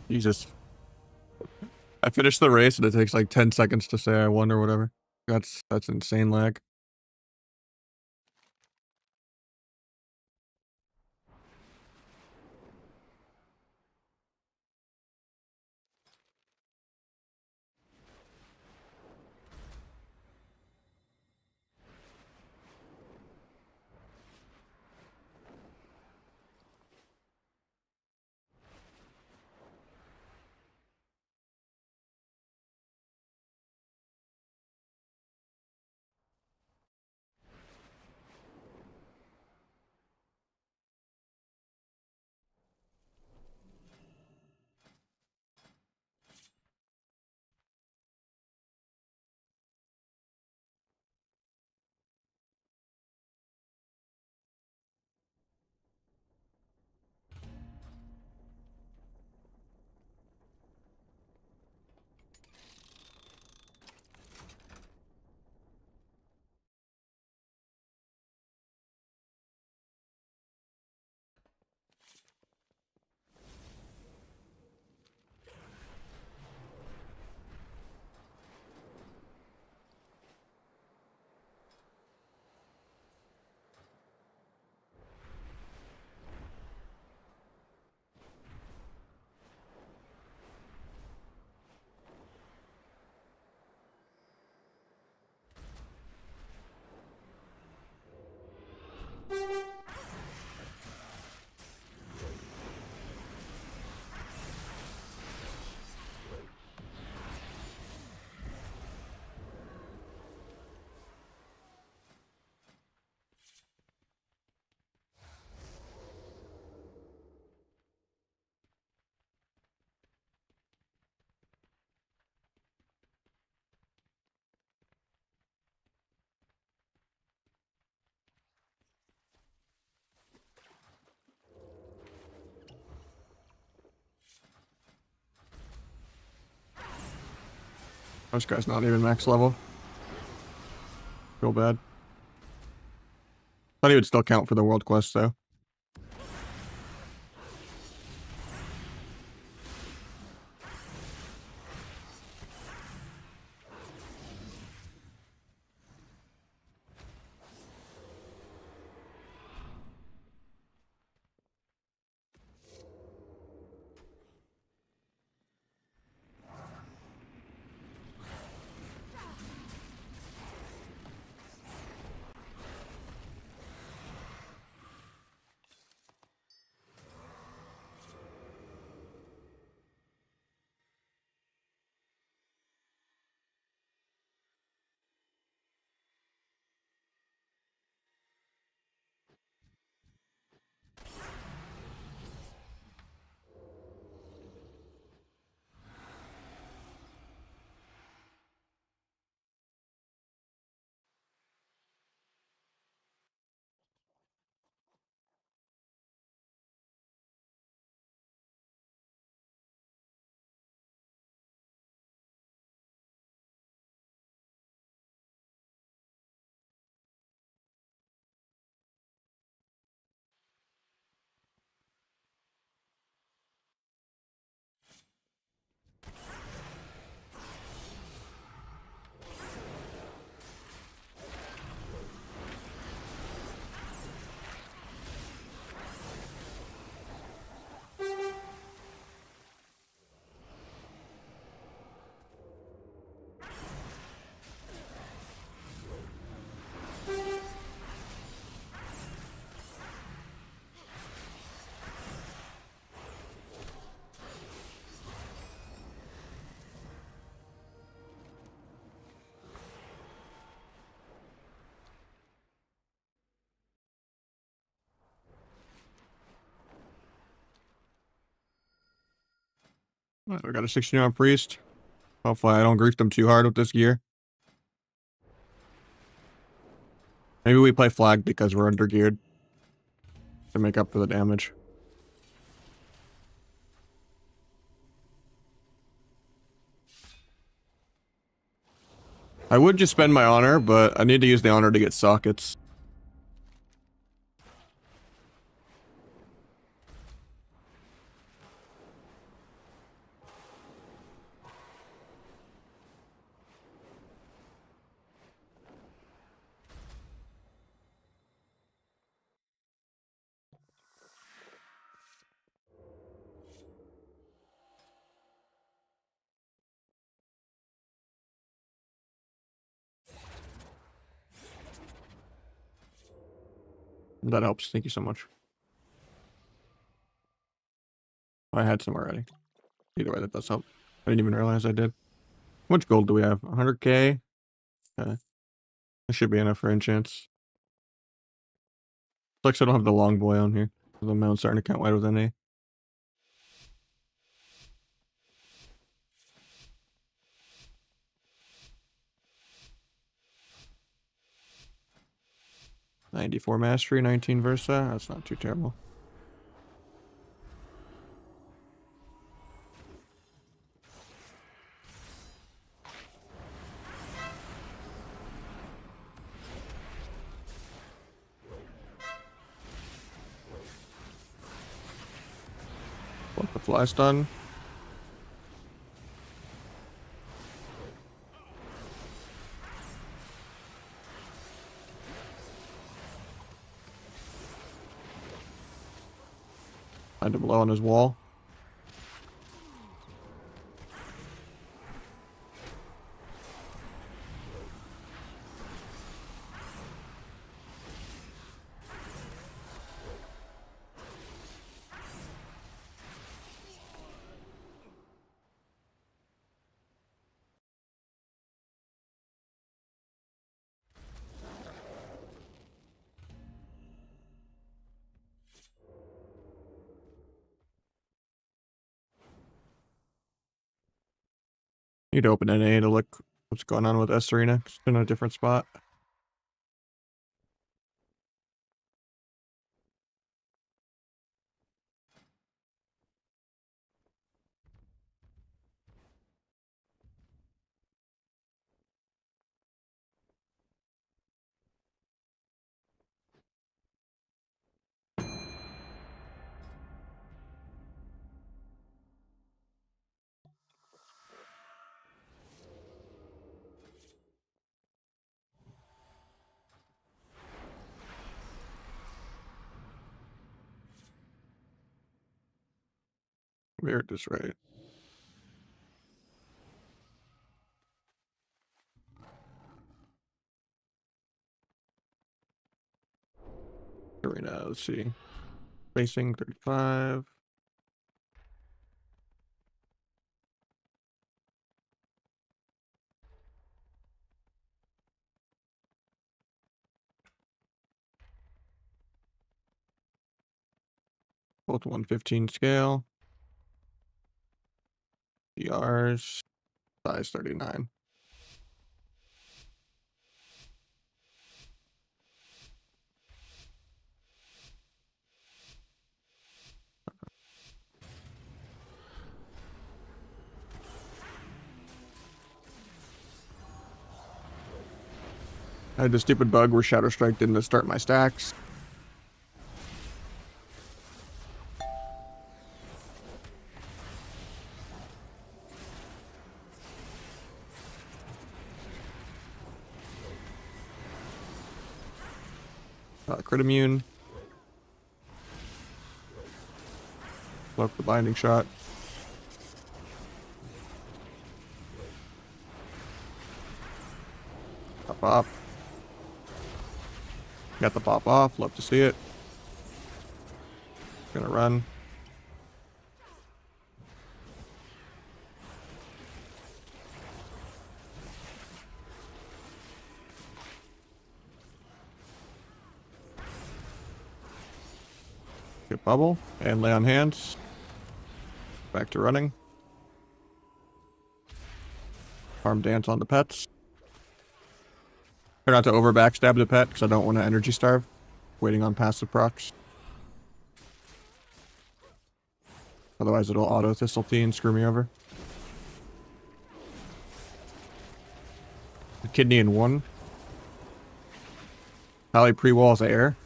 Jesus. I finished the race and it takes like 10 seconds to say I won or whatever. That's insane lag. This guy's not even max level. Feel bad. Thought he would still count for the world quest though. Alright, we got a 16-hour priest. Hopefully I don't grief them too hard with this gear. Maybe we play flag because we're under geared to make up for the damage. I would just spend my honor, but I need to use the honor to get sockets. That helps. Thank you so much. I had some already. Either way, that does help. I didn't even realize I did. How much gold do we have? 100k? Okay. That should be enough for enchants. Looks like I don't have the long boy on here. The mount's starting to count wider than A. $94 mastery, 19 versa. That's not too terrible. What the fly stun? Find him low on his wall. Need to open NA to look what's going on with S Arena. It's in a different spot. We heard this right. Arena, let's see. Facing 35. Both 115 scale. DRs. Size 39. I had the stupid bug where Shadow Strike didn't start my stacks. Crit immune. Left the binding shot. Pop off. Got the pop off. Love to see it. Gonna run. Get bubble and lay on hands. Back to running. Farm dance on the pets. Try not to over backstab the pet because I don't want to energy starve. Waiting on passive procs. Otherwise it'll auto Thistletee and screw me over. The kidney in one. Pally pre-walls air.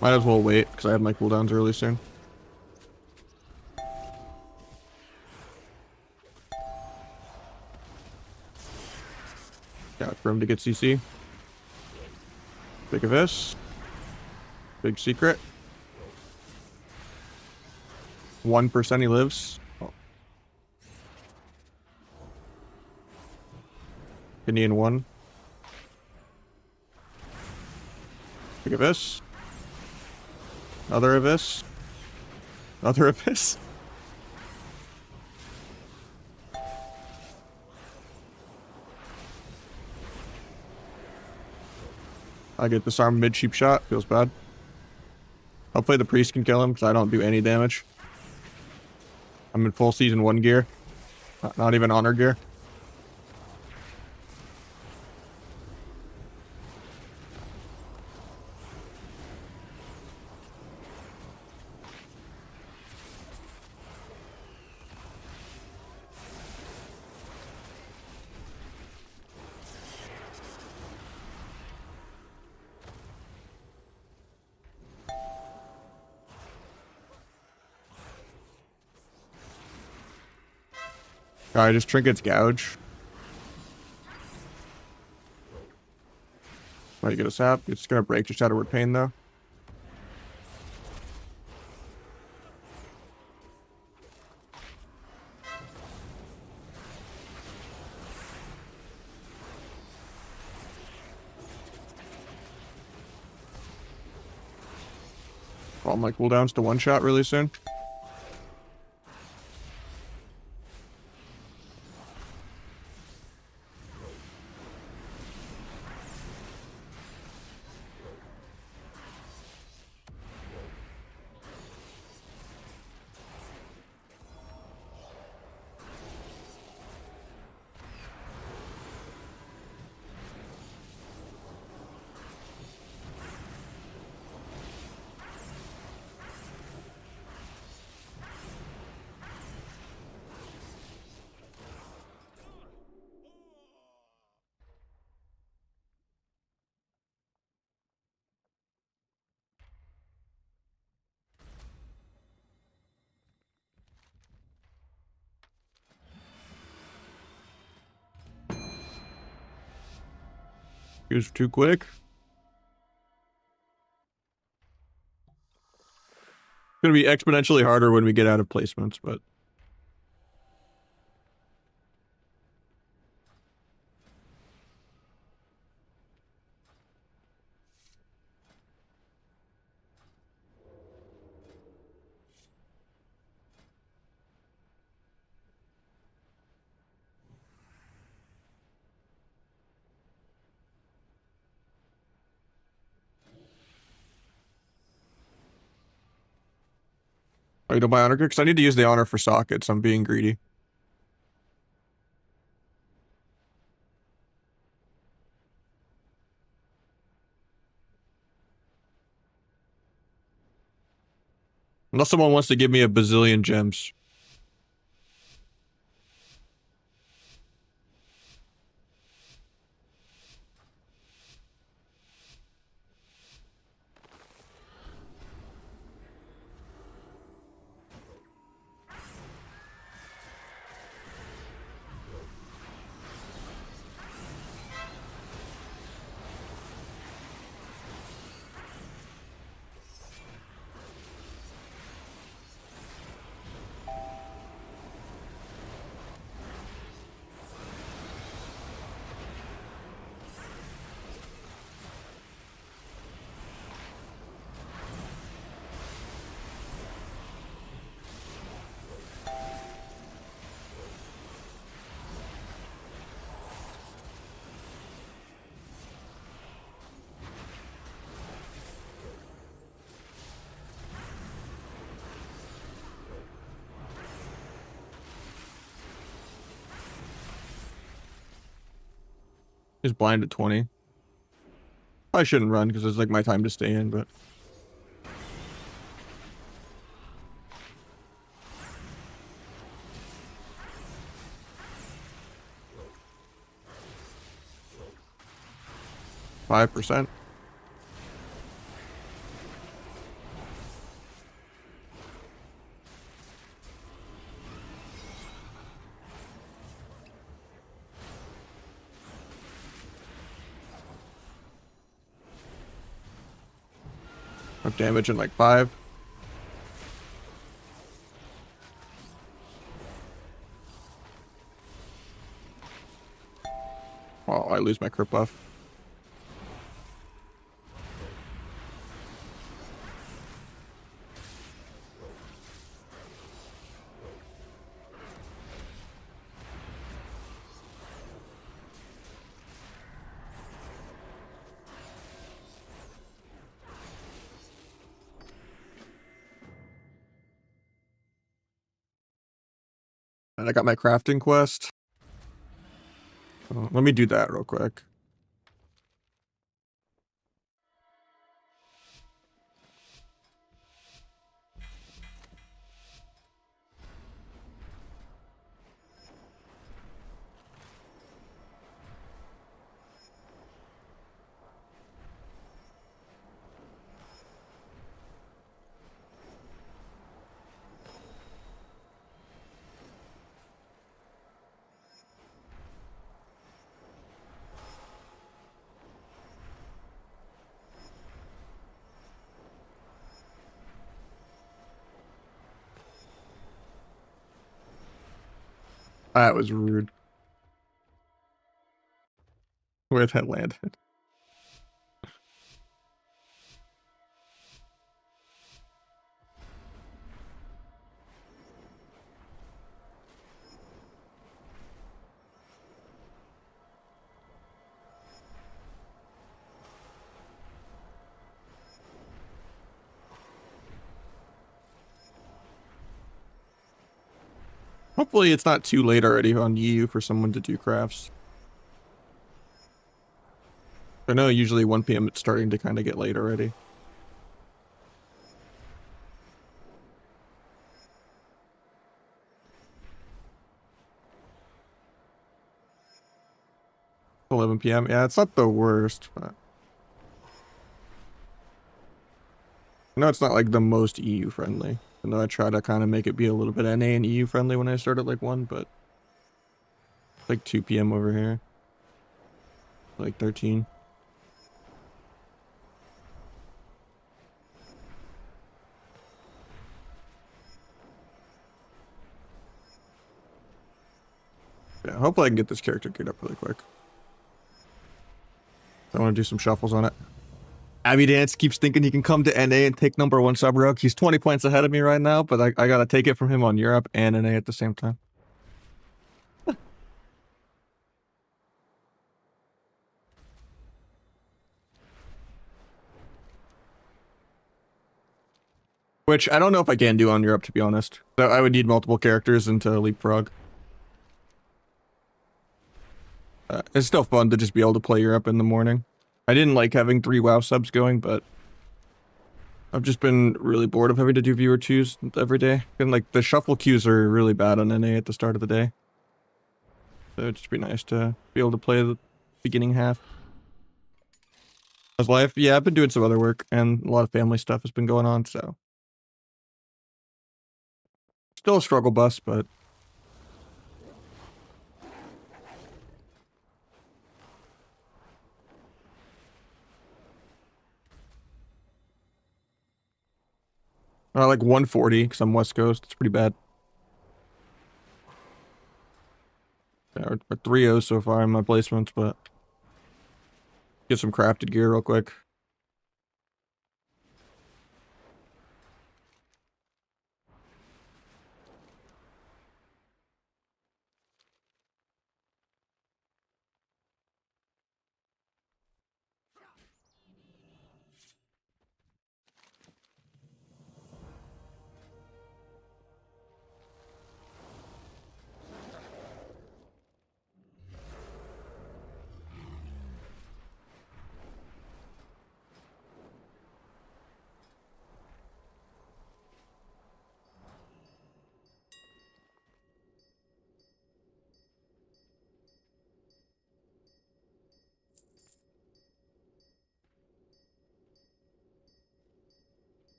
Might as well wait because I have my cooldowns really soon. Got room to get CC. Big of this. Big secret. 1% he lives. Oh. Kidney in one. Big Abyss. Another Abyss. Another Abyss. I get disarmed mid cheap shot. Feels bad. Hopefully the priest can kill him because I don't do any damage. I'm in full season 1 gear. Not even honor gear. Alright, just trinkets gouge. Might get a sap. It's gonna break just out of word pain though. All my cooldowns to one shot really soon. He was too quick. It's gonna be exponentially harder when we get out of placements, but oh, you don't buy honor gear? Because I need to use the honor for sockets. I'm being greedy. Unless someone wants to give me a bazillion gems. He's blind at 20. I shouldn't run because it's like my time to stay in, but %. Of damage in like 5. Oh, I lose my crit buff. And I got my crafting quest. Let me do that real quick. That was rude. Where that landed. Hopefully it's not too late already on EU for someone to do crafts. I know usually 1 p.m. it's starting to kind of get late already. $11 p.m. Yeah, it's not the worst, but I know it's not like the most EU friendly. I know I try to kind of make it be a little bit NA and EU friendly when I start at like 1, but it's like 2 p.m. over here. Like 13. Yeah, hopefully I can get this character geared up really quick. I want to do some shuffles on it. Abby Dance keeps thinking he can come to NA and take #1 sub rogue. He's 20 points ahead of me right now, but I gotta take it from him on Europe and NA at the same time. Which I don't know if I can do on Europe, to be honest. So I would need multiple characters into Leapfrog. It's still fun to just be able to play Europe in the morning. I didn't like having 3 WoW subs going, but I've just been really bored of having to do viewer twos every day. And like the shuffle queues are really bad on NA at the start of the day. So it'd just be nice to be able to play the beginning half. How's life? Yeah, I've been doing some other work and a lot of family stuff has been going on, so. Still a struggle bus, but like 140 because I'm West Coast. It's pretty bad. Yeah, we're 3-0 so far in my placements, but get some crafted gear real quick.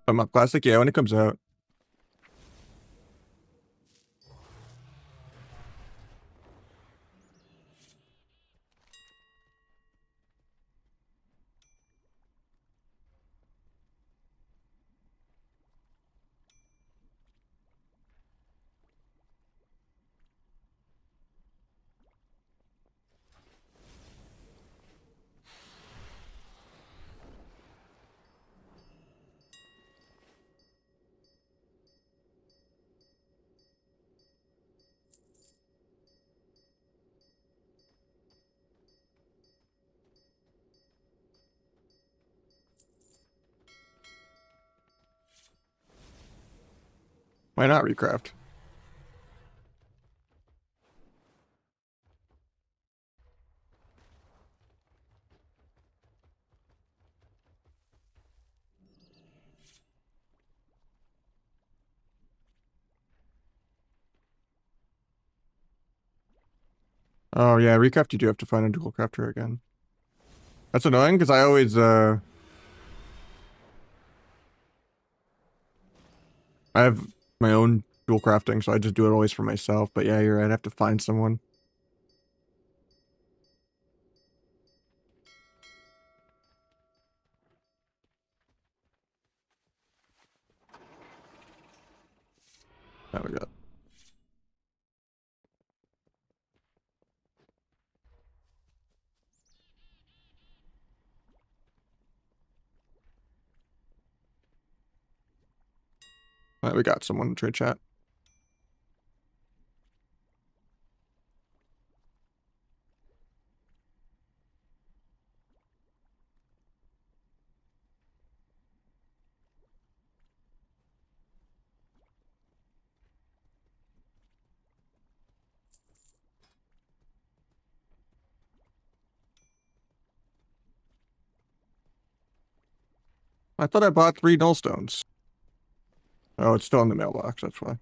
I'm up classic, yeah, when it comes out. Why not recraft? Oh yeah, recraft you do have to find a dual crafter again. That's annoying because I always I have my own dual crafting, so I just do it always for myself. But yeah, you're right. I have to find someone. There we go. All right, we got someone in trade chat. I thought I bought 3 nullstones. Oh, it's still in the mailbox. That's why.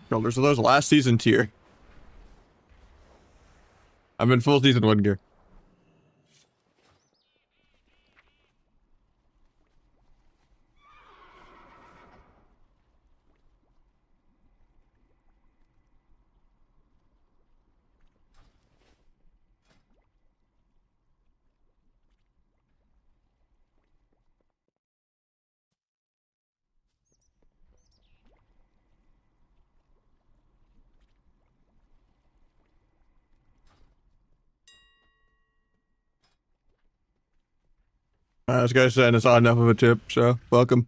Shoulders of those last season tier. I'm in full season 1 gear. This guy's saying it's not enough of a tip, so welcome.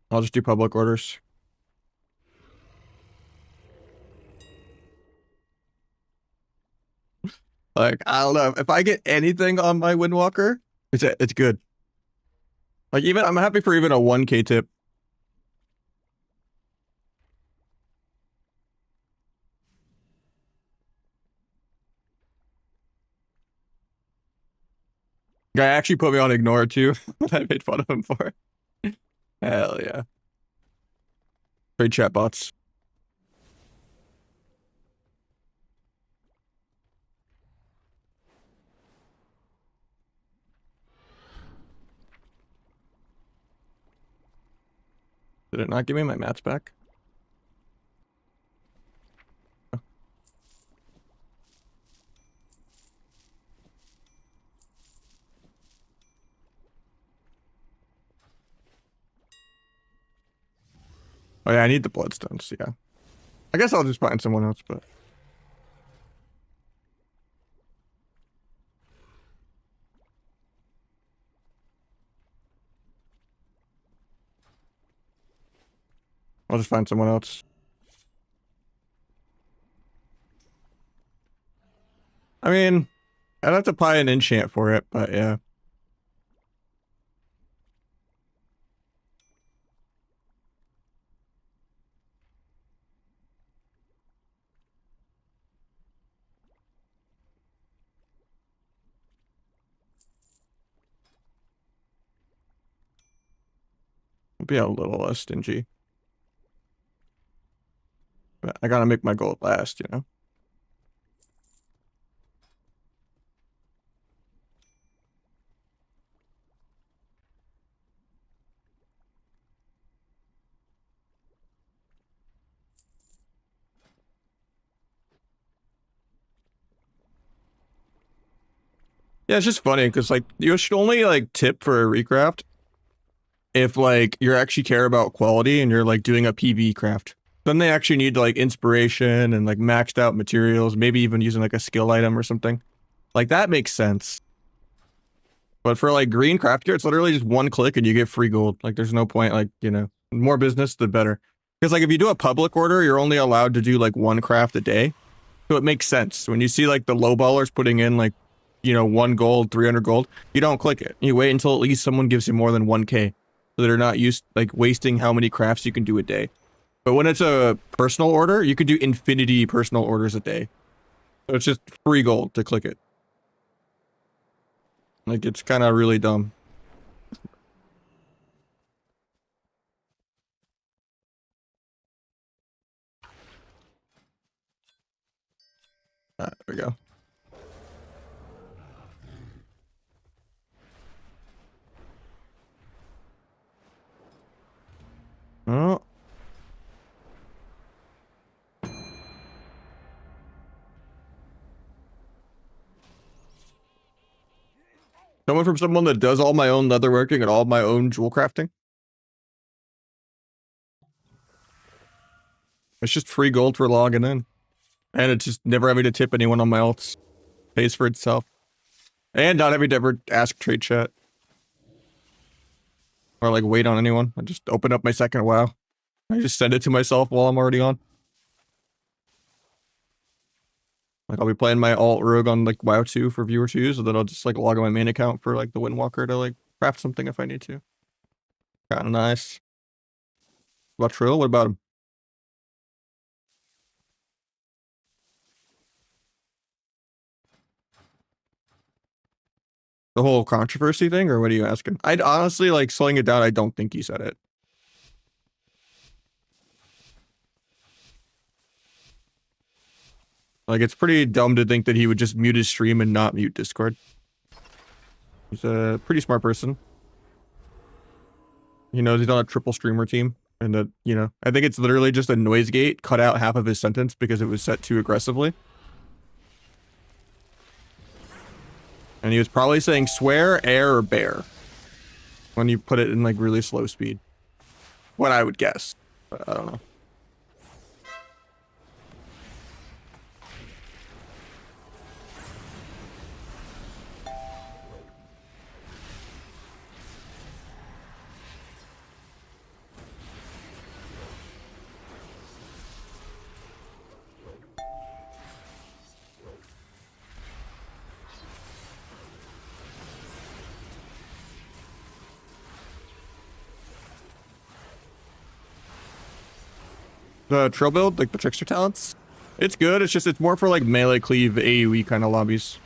I'll just do public orders. Like, I don't know. If I get anything on my Windwalker, it's good. Like, even I'm happy for even a 1K tip. Guy actually put me on ignore too. I made fun of him for it. Hell yeah. Great chatbots. Did it not give me my mats back? Oh yeah, I need the bloodstones. Yeah, I guess I'll just find someone else, but I'll just find someone else. I mean, I'd have to buy an enchant for it, but yeah. I'll be a little less stingy. But I gotta make my gold last, you know? Yeah, it's just funny because like you should only like tip for a recraft if like you actually care about quality and you're like doing a PV craft. Then they actually need like inspiration and like maxed out materials, maybe even using like a skill item or something. Like that makes sense. But for like green craft gear, it's literally just one click and you get free gold. Like there's no point, like, you know, more business, the better. Because like if you do a public order, you're only allowed to do like one craft a day. So it makes sense. When you see like the low ballers putting in like, you know, 1 gold, 300 gold, you don't click it. You wait until at least someone gives you more than 1k. So they're not used like wasting how many crafts you can do a day. But when it's a personal order, you can do infinity personal orders a day. So it's just free gold to click it. Like it's kind of really dumb. There we go. Oh. Coming from someone that does all my own leatherworking and all my own jewel crafting. It's just free gold for logging in. And it's just never having to tip anyone on my alts. Pays for itself. And not having to ever ask trade chat. Or like wait on anyone. I just open up my second WoW. I just send it to myself while I'm already on. Like I'll be playing my alt rogue on like WoW 2 for viewer 2, so then I'll just like log on my main account for like the Windwalker to like craft something if I need to. Kinda nice. What about Trill? What about him? The whole controversy thing, or what are you asking? I'd honestly like slowing it down. I don't think he said it. Like it's pretty dumb to think that he would just mute his stream and not mute Discord. He's a pretty smart person. He knows he's on a triple streamer team, and that, you know, I think it's literally just a noise gate cut out half of his sentence because it was set too aggressively. And he was probably saying swear, air, or bear when you put it in like really slow speed. What I would guess, but I don't know. The Trill build, like the Trickster talents, it's good. It's just, it's more for like melee cleave AoE kind of lobbies.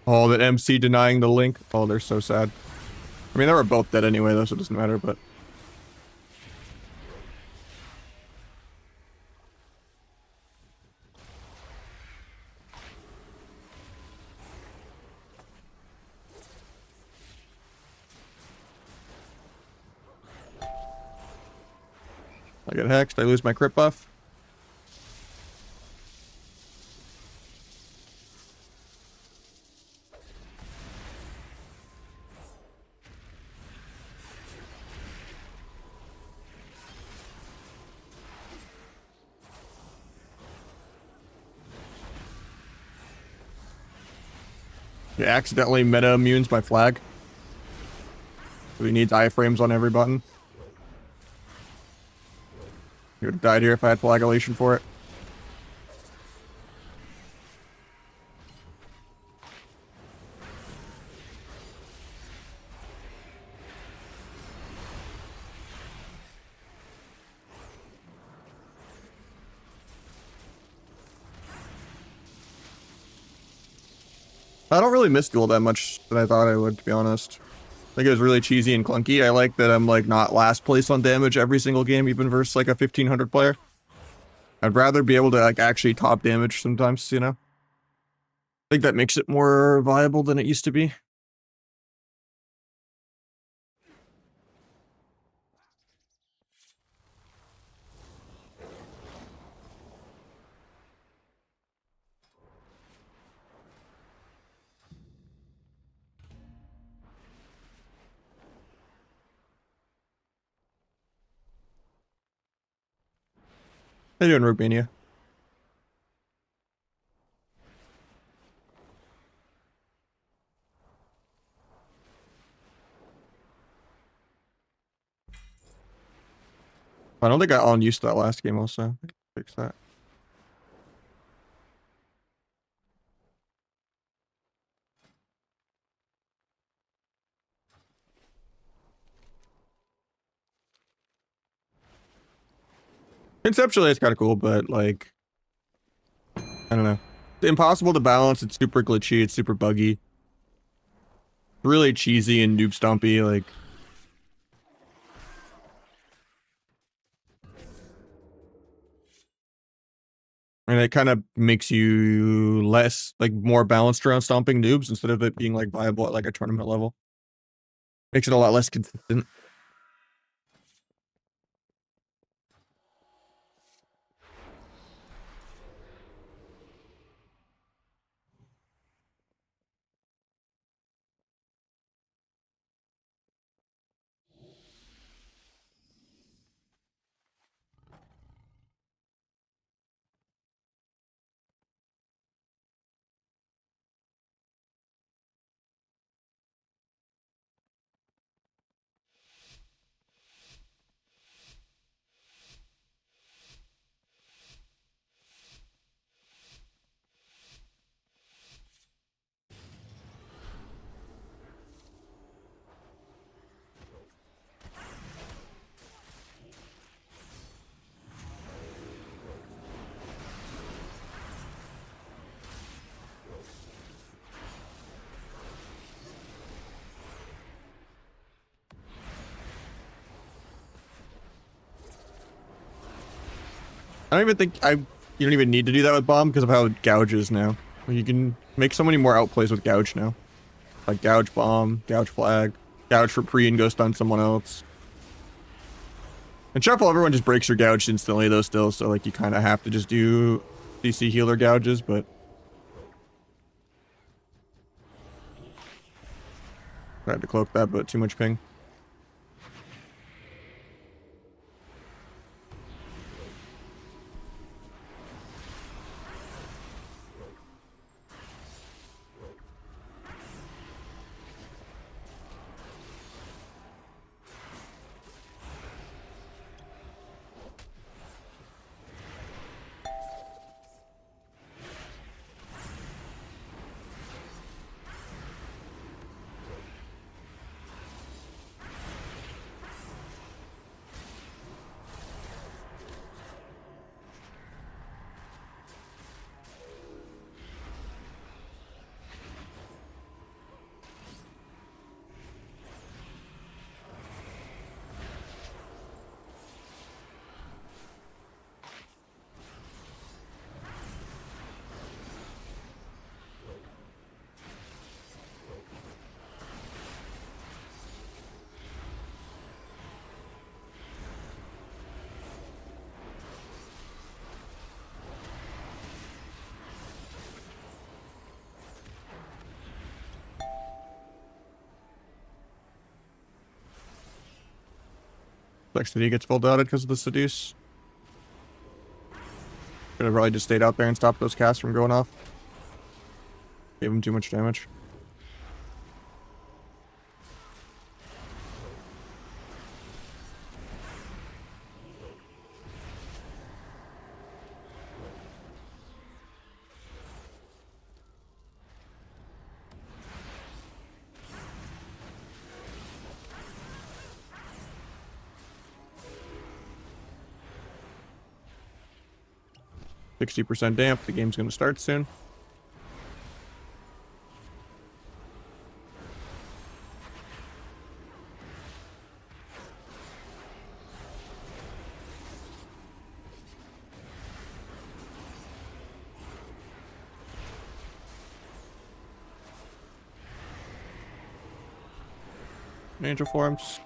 Oh, that MC denying the link. Oh, they're so sad. I mean, they were both dead anyway, though, so it doesn't matter, but... I get hexed. I lose my crit buff. He accidentally meta immunes my flag. So he needs iframes on every button. He would have died here if I had flagellation for it. I don't really miss duel that much that I thought I would, to be honest. I think it was really cheesy and clunky. I like that I'm like not last place on damage every single game, even versus like a 1500 player. I'd rather be able to like actually top damage sometimes, you know? I think that makes it more viable than it used to be. How you doing, Rubania? I don't think I on used to that last game also. Fix that. Conceptually, it's kind of cool, but like, I don't know. It's impossible to balance. It's super glitchy. It's super buggy. Really cheesy and noob stompy. Like, and it kind of makes you less, like, more balanced around stomping noobs instead of it being like viable at like a tournament level. Makes it a lot less consistent. I don't even think you don't even need to do that with bomb because of how gouge is now. Like, you can make so many more outplays with gouge now. Like gouge bomb, gouge flag, gouge for pre and go stun someone else. And shuffle, everyone just breaks your gouge instantly though still, so like you kind of have to just do CC healer gouges, but I had to cloak that, but too much ping. Sucks that he gets full dotted because of the seduce. Could have probably just stayed out there and stopped those casts from going off. Gave him too much damage. %60 damp. The game's going to start soon. Angel forms.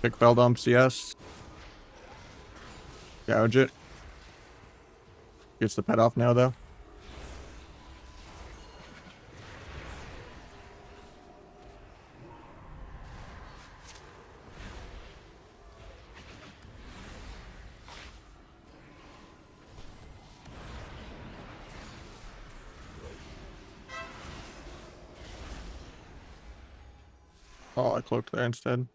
Pick Feldom CS. Gouge it. Gets the pet off now, though. Oh, I cloaked there instead.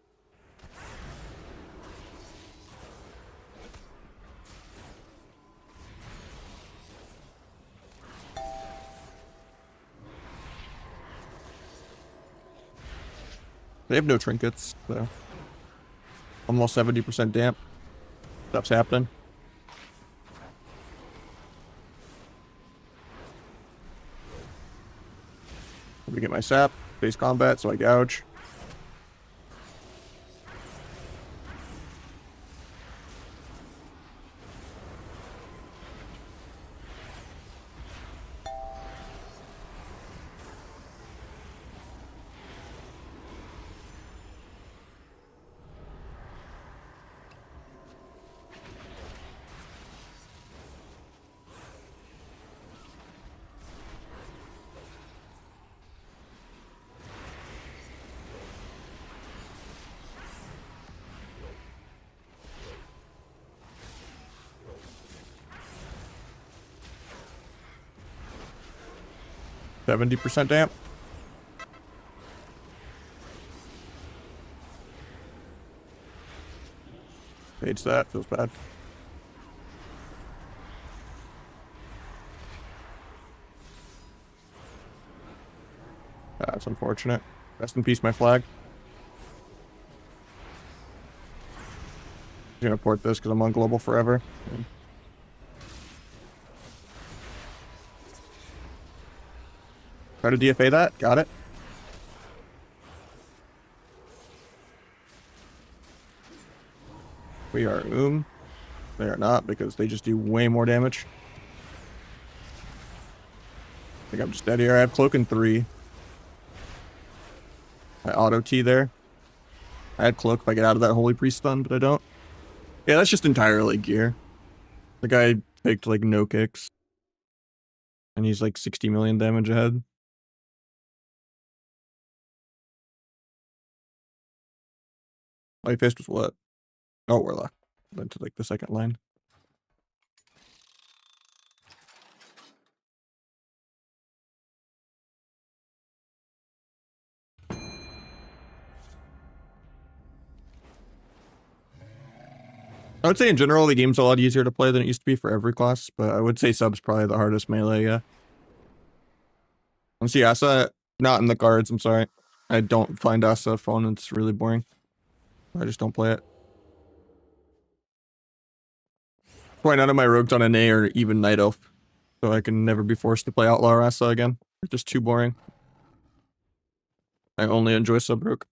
They have no trinkets, so almost 70% damp. Stuff's happening. Let me get my sap. Base combat, so I gouge. %70 damp. Fades that. Feels bad. That's unfortunate. Rest in peace, my flag. I'm gonna port this because I'm on global forever. Try to DFA that. Got it. We are They are not because they just do way more damage. I think I'm just dead here. I have cloak in 3. I auto T there. I had cloak if I get out of that holy priest stun, but I don't. Yeah, that's just entirely gear. The guy picked like no kicks. And he's like 60 million damage ahead. Light Fist was what? Oh, Warlock. Went to like the second line. I would say in general the game's a lot easier to play than it used to be for every class, but I would say sub's probably the hardest melee, yeah. And see Asa, not in the cards, I'm sorry. I don't find Asa fun, it's really boring. I just don't play it. Why none of my rogues on an A or even Night Elf, so I can never be forced to play Outlaw or Asa again. They're just too boring. I only enjoy sub rogue.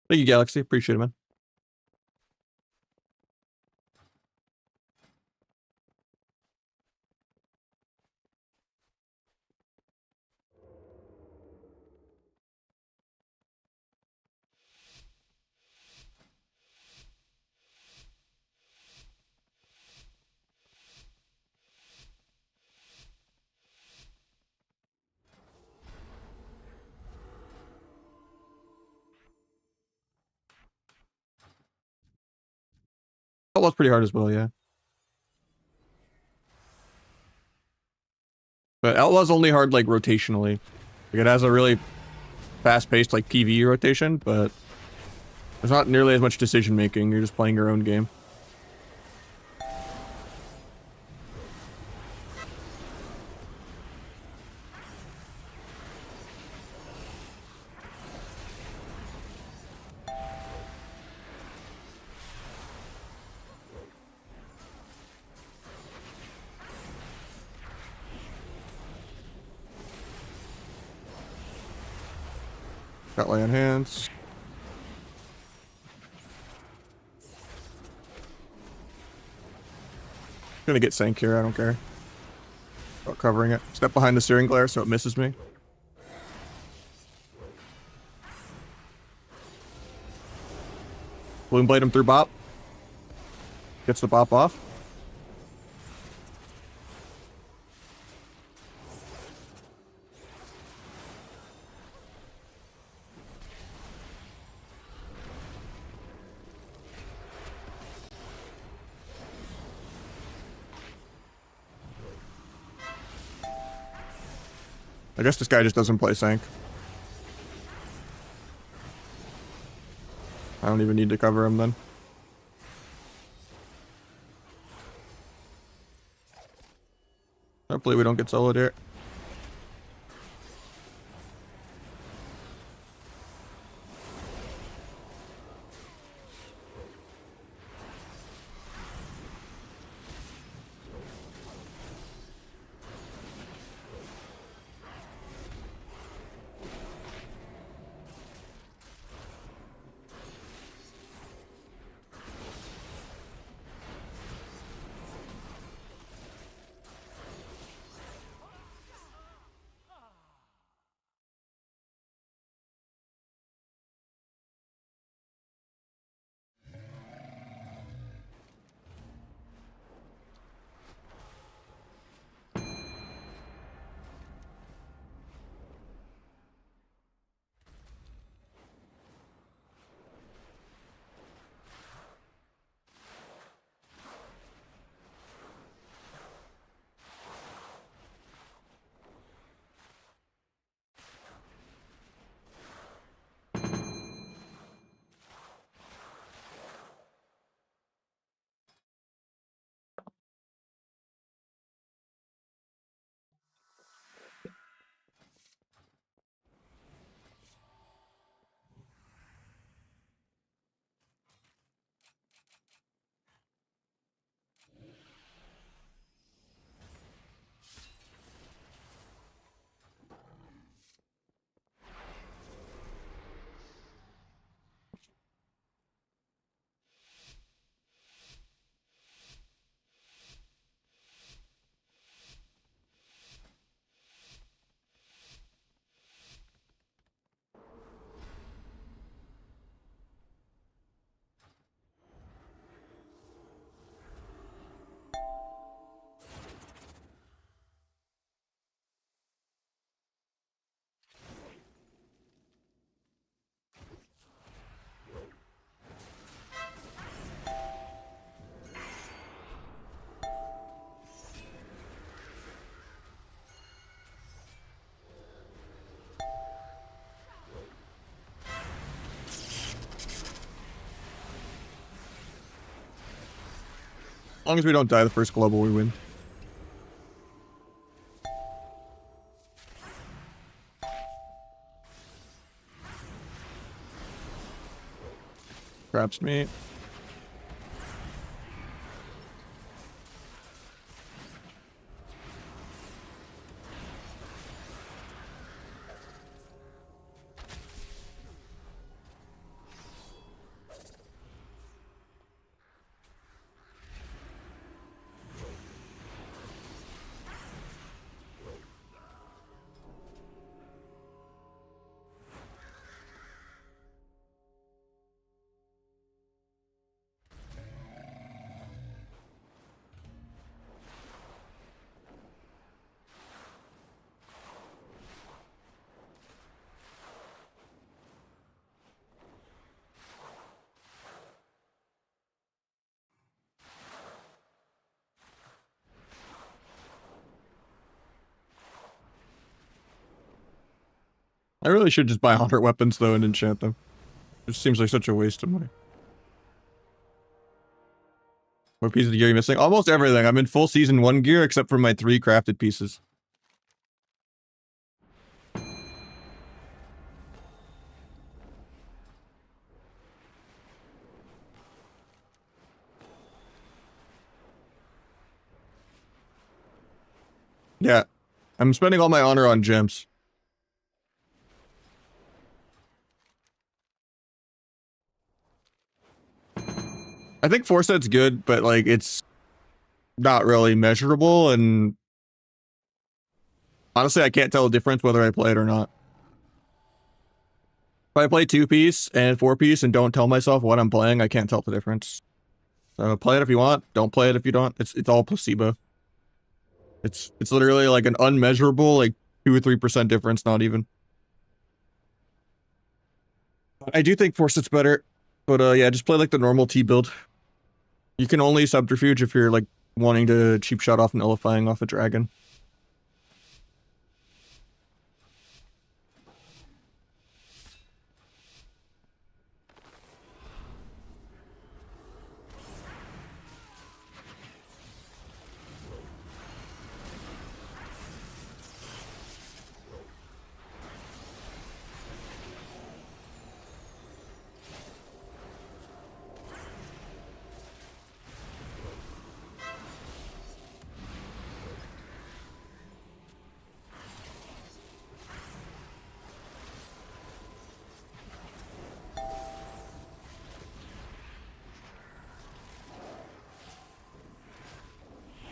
Thank you, Galaxy. Appreciate it, man. Outlaw's pretty hard as well, yeah. But Outlaw's only hard, like, rotationally. Like, it has a really fast-paced, like, PvE rotation, but there's not nearly as much decision-making. You're just playing your own game. Got lay on hands. Gonna get sank here, I don't care. About covering it. Step behind the steering glare so it misses me. Balloon blade him through bop. Gets the bop off. I guess this guy just doesn't play Sank. I don't even need to cover him then. Hopefully we don't get soloed here. As long as we don't die the first global, we win. Crab's meat. I really should just buy honor weapons though and enchant them. It seems like such a waste of money. What pieces of gear are you missing? Almost everything. I'm in full season 1 gear except for my 3 crafted pieces. Yeah. I'm spending all my honor on gems. I think 4 set's good, but like it's not really measurable, and honestly I can't tell the difference whether I play it or not. If I play 2-piece and 4-piece and don't tell myself what I'm playing, I can't tell the difference. So play it if you want, don't play it if you don't. It's all placebo. It's literally like an unmeasurable, like 2 or 3% difference, not even. I do think 4 set's better, but yeah, just play like the normal T build. You can only subterfuge if you're like wanting to cheap shot off nullifying off a dragon.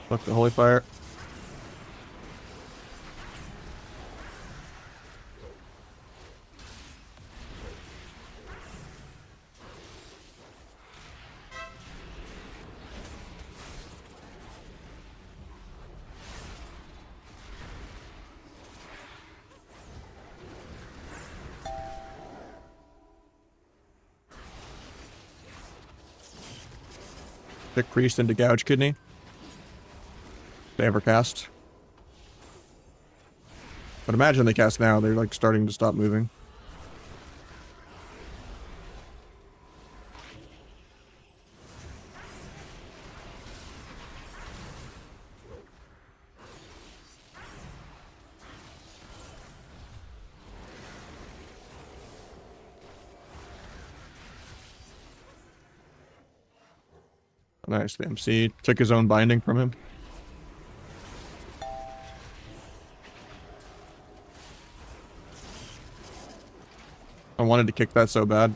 Fuck the holy fire. Thick priest into gouge kidney. They ever cast. But imagine they cast now, they're like starting to stop moving. Nice, the MC took his own binding from him. I wanted to kick that so bad.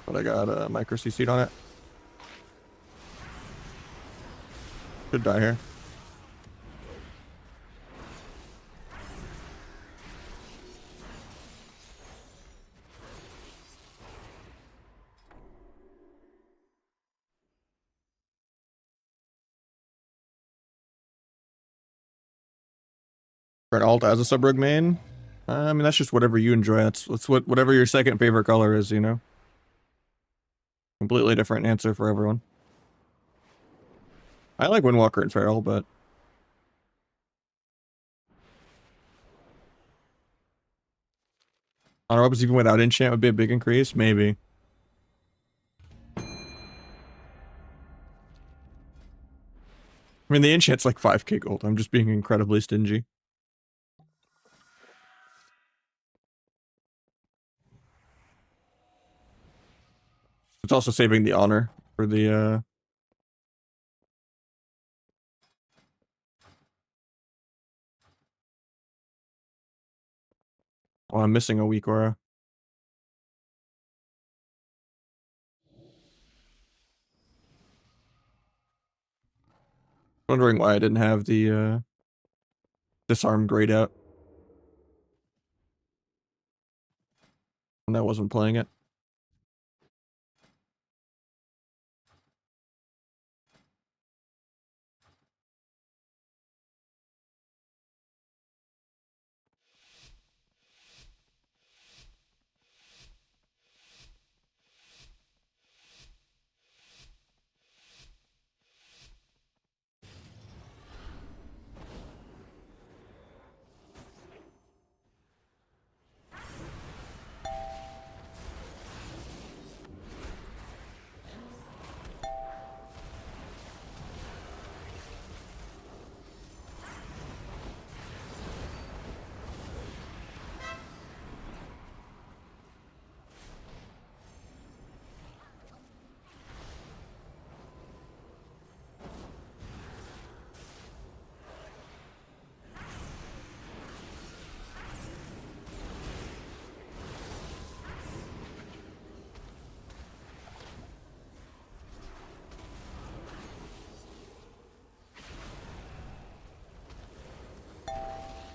But I got a micro CC'd on it. Should die here. For an alt as a subrug main? I mean, that's just whatever you enjoy. That's whatever your second favorite color is, you know? Completely different answer for everyone. I like Windwalker and Feral, but... Honor weapons even without enchant would be a big increase? Maybe. I mean, the enchant's like 5k gold. I'm just being incredibly stingy. It's also saving the honor for the, Oh, I'm missing a weak aura. Wondering why I didn't have the, disarm grayed out when I wasn't playing it.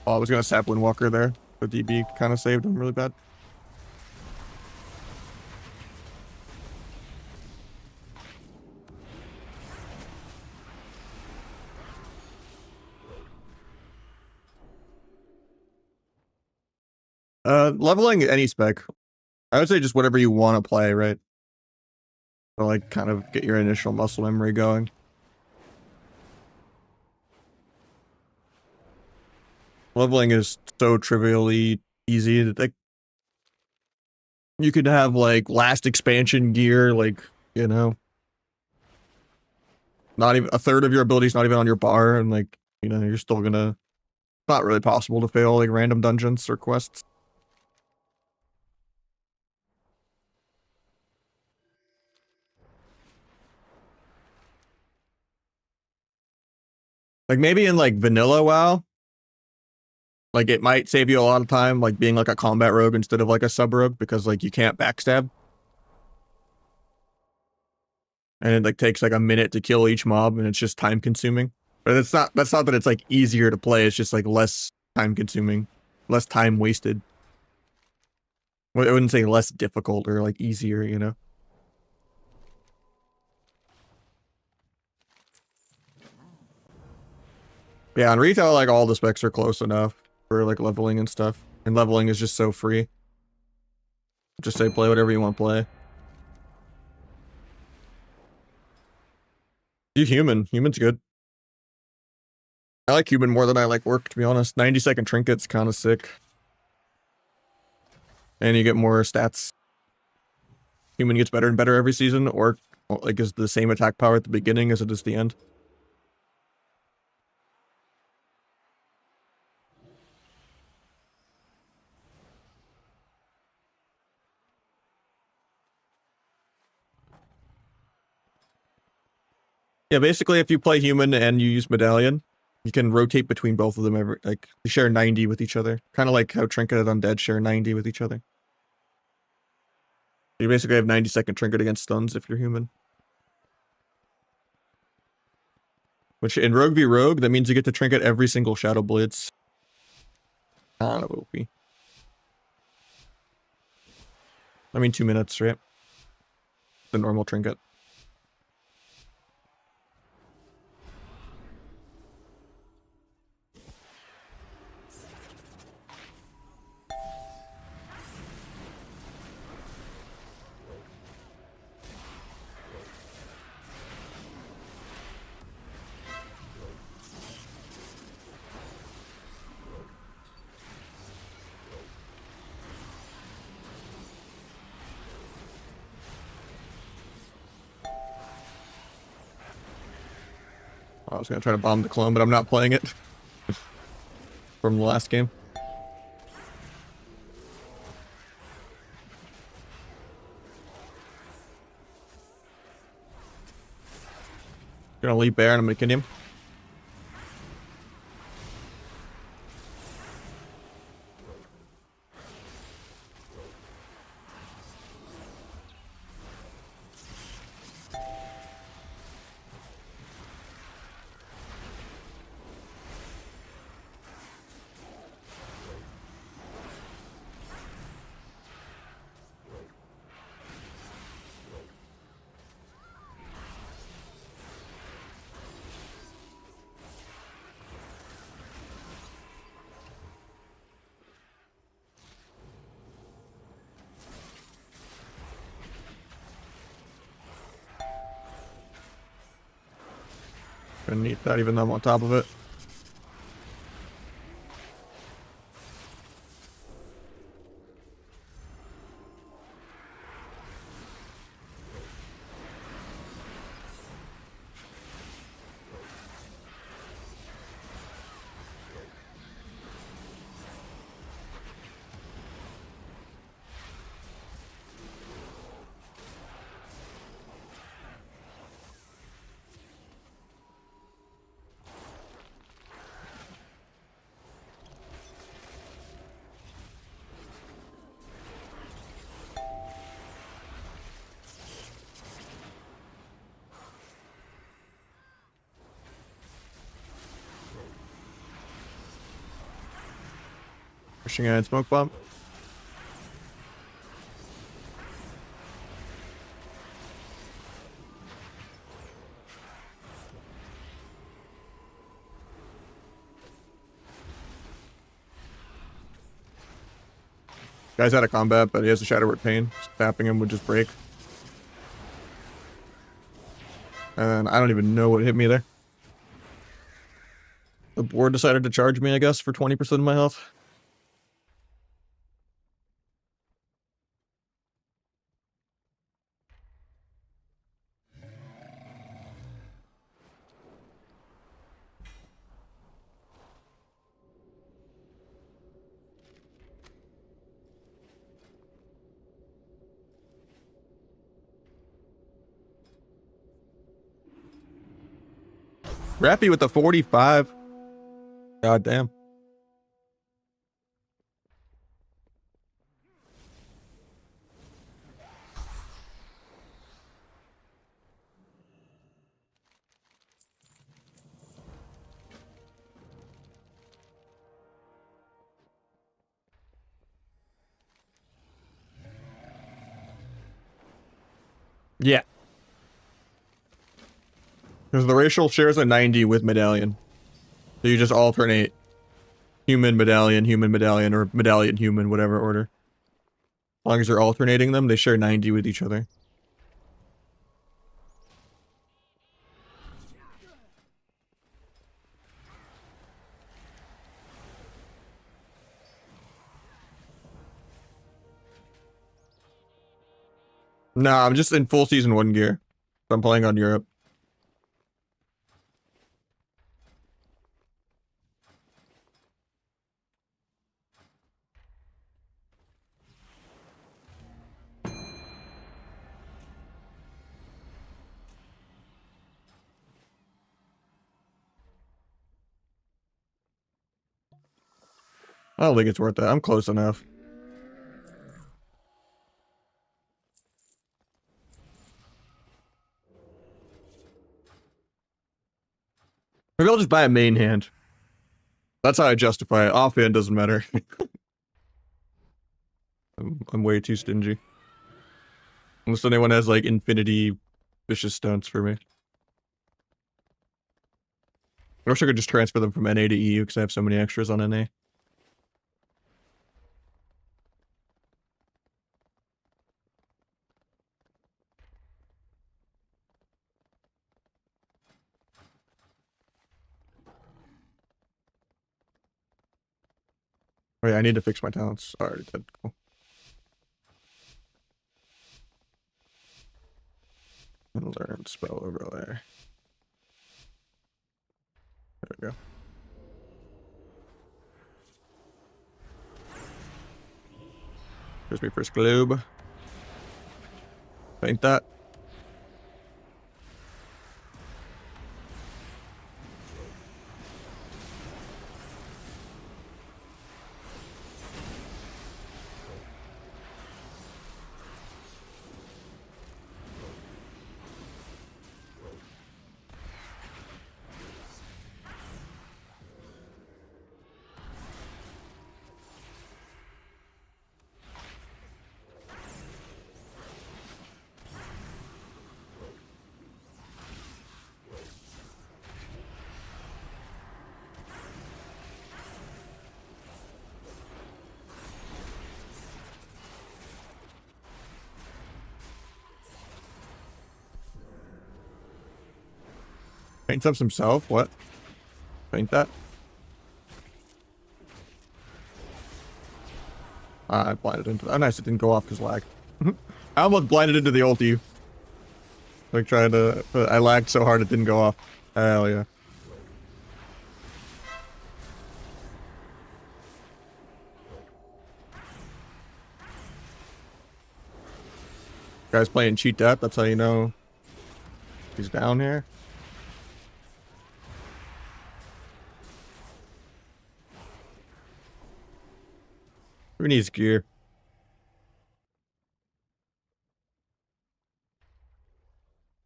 Oh, I was gonna sap Windwalker there. The DB kind of saved him really bad. Leveling any spec. I would say just whatever you want to play, right? To like kind of get your initial muscle memory going. Leveling is so trivially easy. Like you could have like last expansion gear, like, you know, not even a third of your abilities not even on your bar, and like, you know, you're still gonna, not really possible to fail like random dungeons or quests. Like maybe in like vanilla WoW, like it might save you a lot of time, like being like a combat rogue instead of like a sub rogue, because like you can't backstab. And it like takes like a minute to kill each mob, and it's just time consuming. But that's not that it's like easier to play, it's just like less time consuming, less time wasted. Well, I wouldn't say less difficult or like easier, you know? Yeah, on retail, like all the specs are close enough for like leveling and stuff. And leveling is just so free. Just say play whatever you want to play. Do human. Human's good. I like human more than I like orc, to be honest. 90-second trinket's kind of sick. And you get more stats. Human gets better and better every season. Orc like is the same attack power at the beginning as it is the end. Yeah, basically if you play human and you use medallion, you can rotate between both of them every, like, they share 90 with each other. Kind of like how Trinket and Undead share 90 with each other. You basically have 90-second Trinket against stuns if you're human. Which in Rogue v Rogue, that means you get to Trinket every single Shadow Blitz. Kind of OP. I mean 2 minutes, right? The normal Trinket. I was gonna try to bomb the clone, but I'm not playing it. From the last game. Gonna leave Bear and I'm gonna kill him. Gonna need that even though I'm on top of it. pushing in smoke bomb. Guy's out of combat, but he has a Shadow Word Pain. Just tapping him would just break. And I don't even know what hit me there. The board decided to charge me, I guess, for 20% of my health. Rappy with the 45. God damn. Yeah. Because the racial shares a 90 with medallion. So you just alternate human, medallion, or medallion, human, whatever order. As long as you're alternating them, they share 90 with each other. Nah, I'm just in full season 1 gear. I'm playing on Europe. I don't think it's worth it. I'm close enough. Maybe I'll just buy a main hand. That's how I justify it. Offhand doesn't matter. I'm way too stingy. Unless anyone has like infinity vicious stunts for me. I wish I could just transfer them from NA to EU because I have so many extras on NA. Oh yeah, I need to fix my talents. Alright, that's cool. And learn spell overlay. There we go. Here's my first globe. Paint that. Paints up himself? What? Paint that? I blinded into that. Oh, nice. It didn't go off because lag. I almost blinded into the ulti. Like trying to... I lagged so hard it didn't go off. Hell yeah. Guy's playing cheat death. That's how you know he's down here. Who needs gear?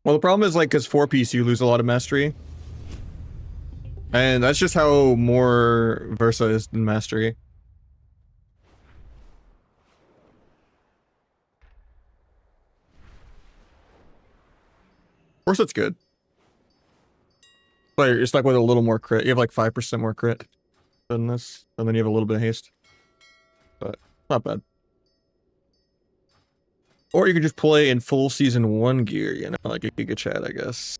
Well, the problem is, like, because 4-piece, you lose a lot of mastery. And that's just how more Versa is than mastery. course, it's good. But you're stuck with a little more crit. You have like 5% more crit than this, and then you have a little bit of haste. But not bad. Or you could just play in full season 1 gear, you know, like a Giga Chat, I guess.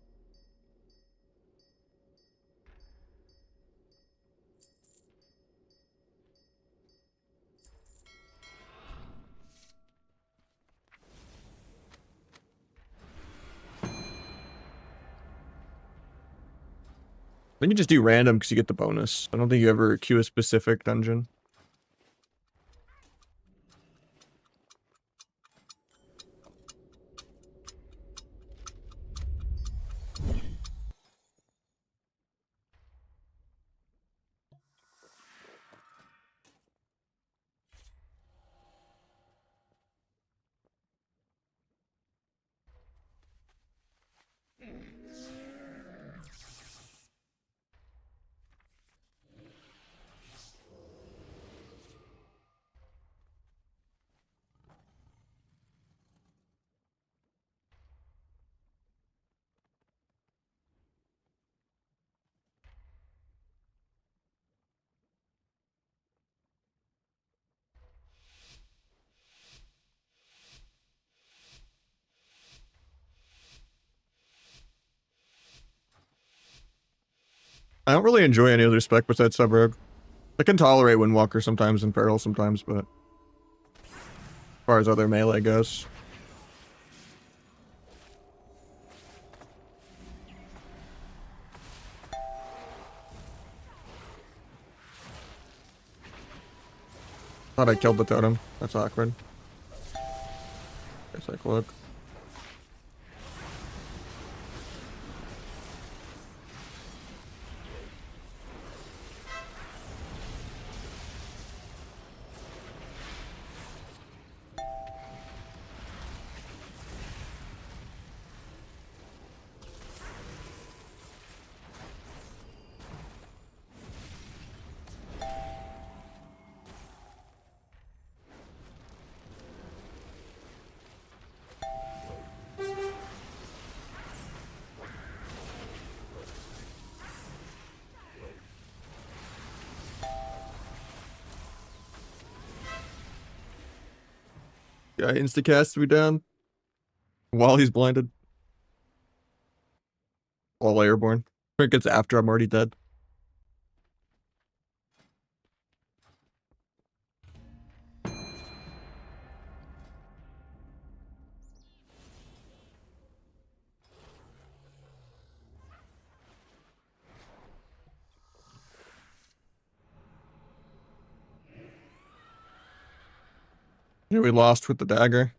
Then you just do random because you get the bonus. I don't think you ever queue a specific dungeon. I don't really enjoy any other spec besides Sub-Rogue. I can tolerate Windwalker sometimes and Feral sometimes, but as far as other melee goes. Thought I killed the totem. That's awkward. Guess like look. Guy insta-cast me down while he's blinded. All airborne. I think it's after I'm already dead. Yeah, we lost with the dagger.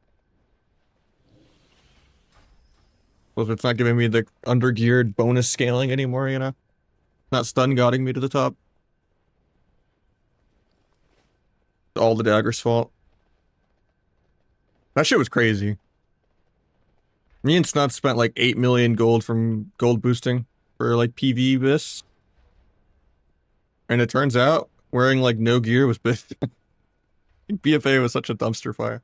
Well, if it's not giving me the under-geared bonus scaling anymore, you know? Not stun godding me to the top. All the dagger's fault. That shit was crazy. Me and Snot spent like 8 million gold from gold boosting for like PV this. And it turns out wearing like no gear was best. BFA was such a dumpster fire.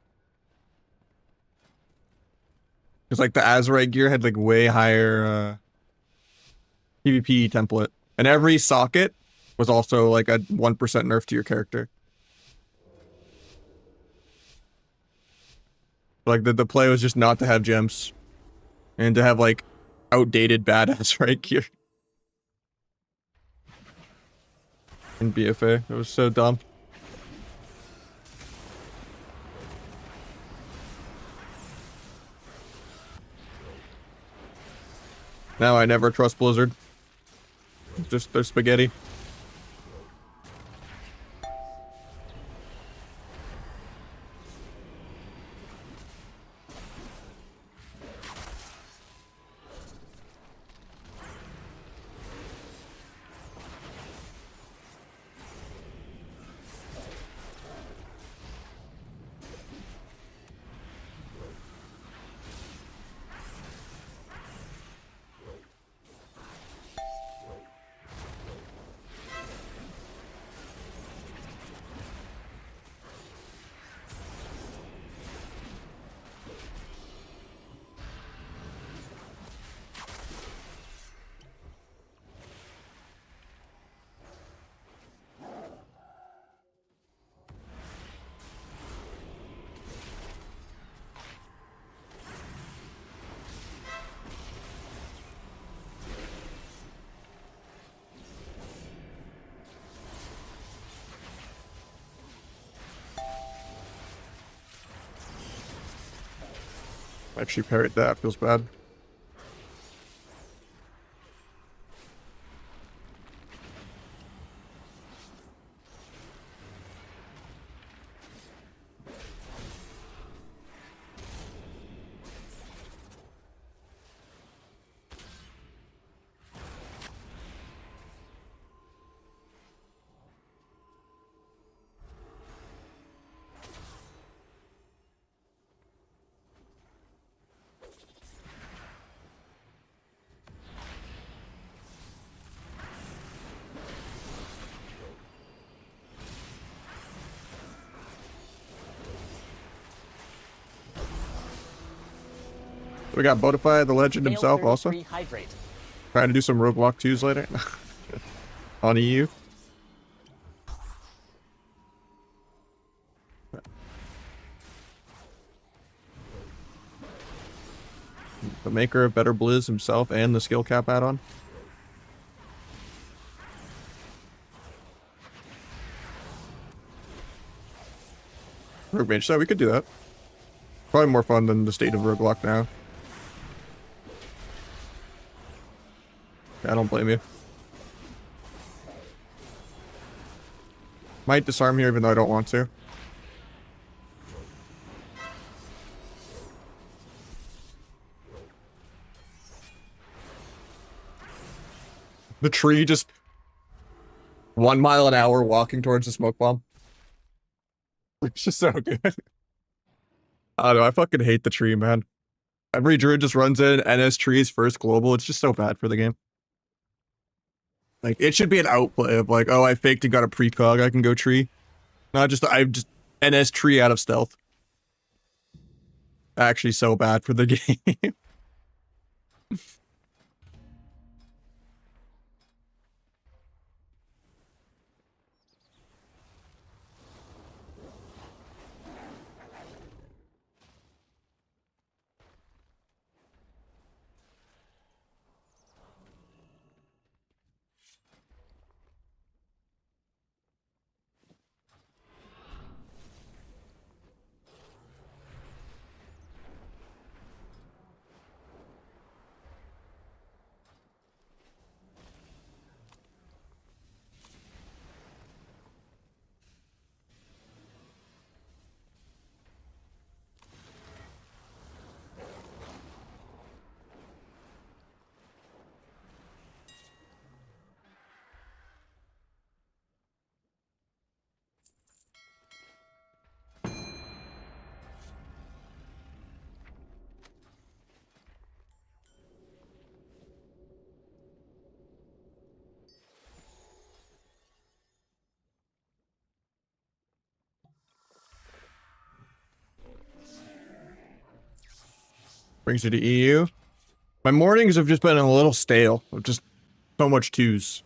Because like the Azurite gear had like way higher PvP template. And every socket was also like a 1% nerf to your character. Like the play was just not to have gems. And to have like outdated badass right gear. In BFA. It was so dumb. Now I never trust Blizzard. It's just their spaghetti. Actually parried that. Feels bad. We got Bodify, the legend himself, also. Trying to do some roguelike 2s later. On EU. The maker of Better Blizz himself and the skill cap add-on. Rogue Mage, so we could do that. Probably more fun than the state of roguelike now. I don't blame you. Might disarm here even though I don't want to. The tree just 1 mile an hour walking towards the smoke bomb. It's just so good. I don't know, I fucking hate the tree, man. Every druid just runs in, NS trees first global. It's just so bad for the game. Like, it should be an outplay of like, oh, I faked and got a precog, I can go tree. Not just, I just NS tree out of stealth. Actually so bad for the game. Brings you to EU. My mornings have just been a little stale. Of just so much twos.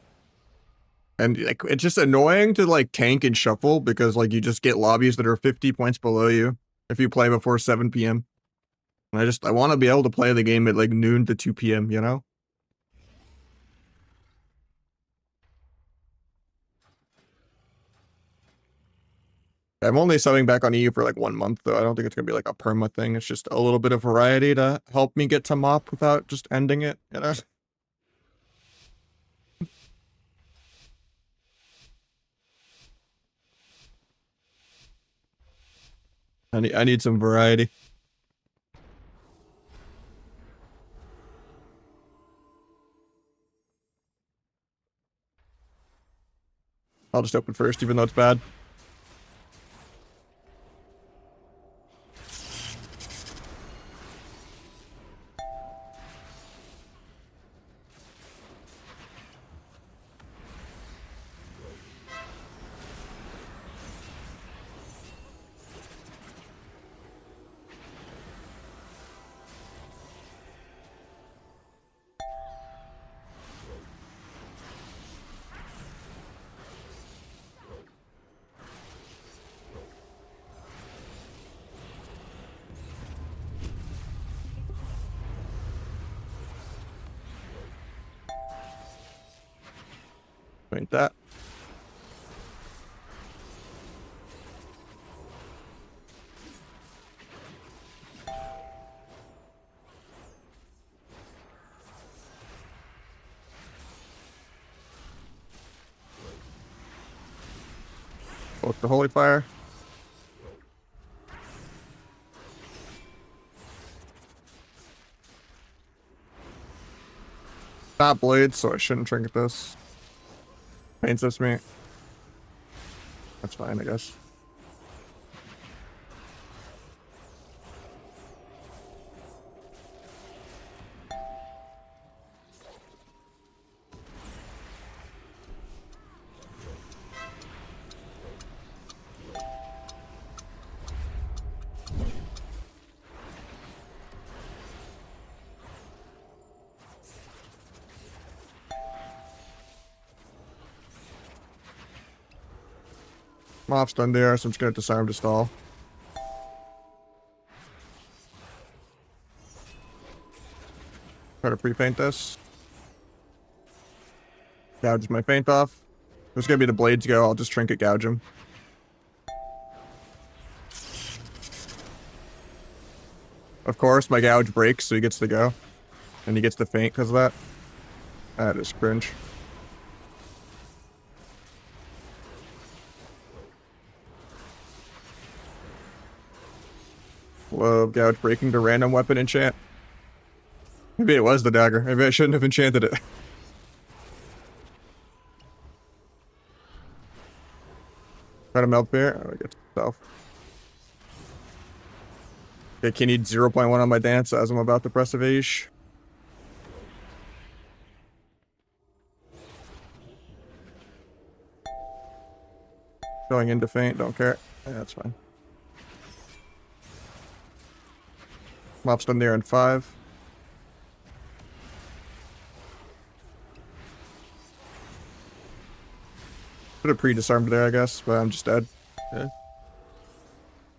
And like it's just annoying to like tank and shuffle because like you just get lobbies that are 50 points below you if you play before 7 p.m. And I want to be able to play the game at like noon to 2 p.m., you know? I'm only subbing back on EU for like 1 month, though. I don't think it's going to be like a perma thing. It's just a little bit of variety to help me get to mop without just ending it, you know? I need some variety. I'll just open first, even though it's bad. Ain't that. Both the holy fire. Not blades, so I shouldn't trinket this. Paints this me. That's fine, I guess. Mob's done there, so I'm just gonna disarm to stall. Try to pre-paint this. Gouge my paint off. There's gonna be the blades go, I'll just trinket gouge him. Of course, my gouge breaks, so he gets to go. And he gets to faint because of that. That is cringe. Love gouge breaking to random weapon enchant. Maybe it was the dagger. Maybe I shouldn't have enchanted it. Try to melt bear. Oh, I get self. Okay, can need 0.1 on my dance as I'm about to press Evage. Going into faint, don't care. Yeah, that's fine. Mob's done there in 5. Could have pre-disarmed there, I guess, but I'm just dead. Yeah.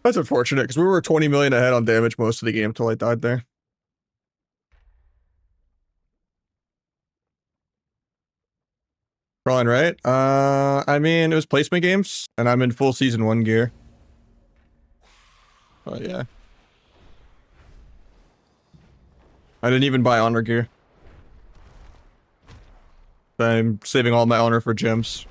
That's unfortunate, because we were 20 million ahead on damage most of the game until I died there. Crawling right? I mean, it was placement games, and I'm in full season 1 gear. Oh, yeah. I didn't even buy honor gear. I'm saving all my honor for gems.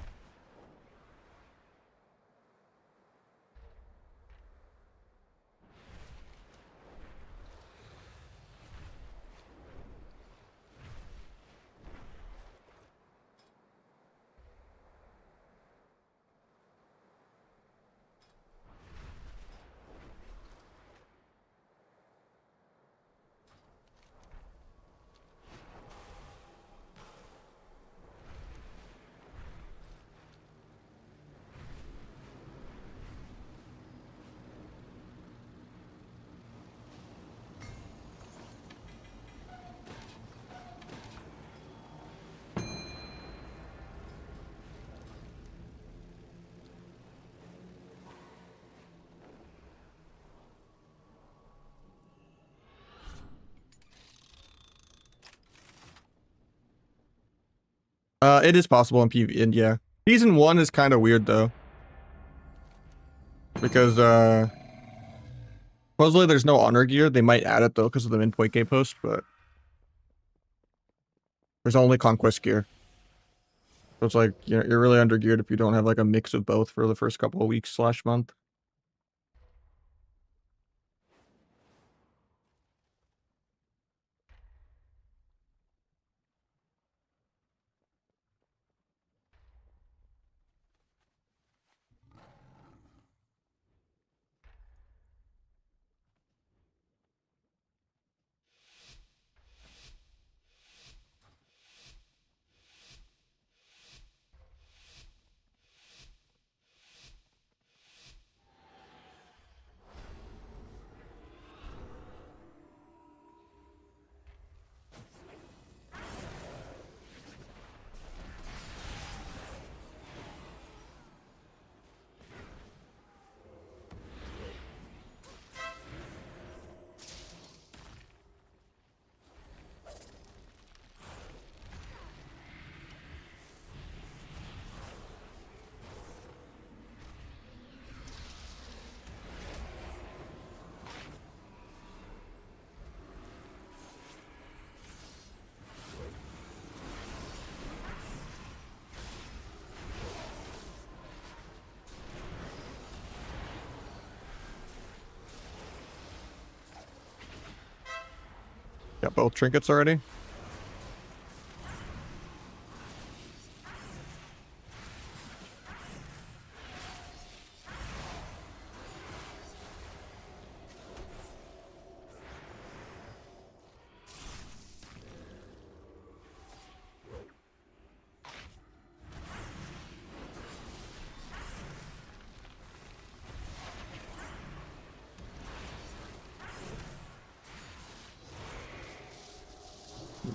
It is possible in PvP, and yeah. Season 1 is kind of weird, though. Because, supposedly there's no honor gear. They might add it, though, because of the midpoint gate post, but there's only conquest gear. So it's like, you're really under geared if you don't have, like, a mix of both for the first couple of weeks / month. Got both trinkets already.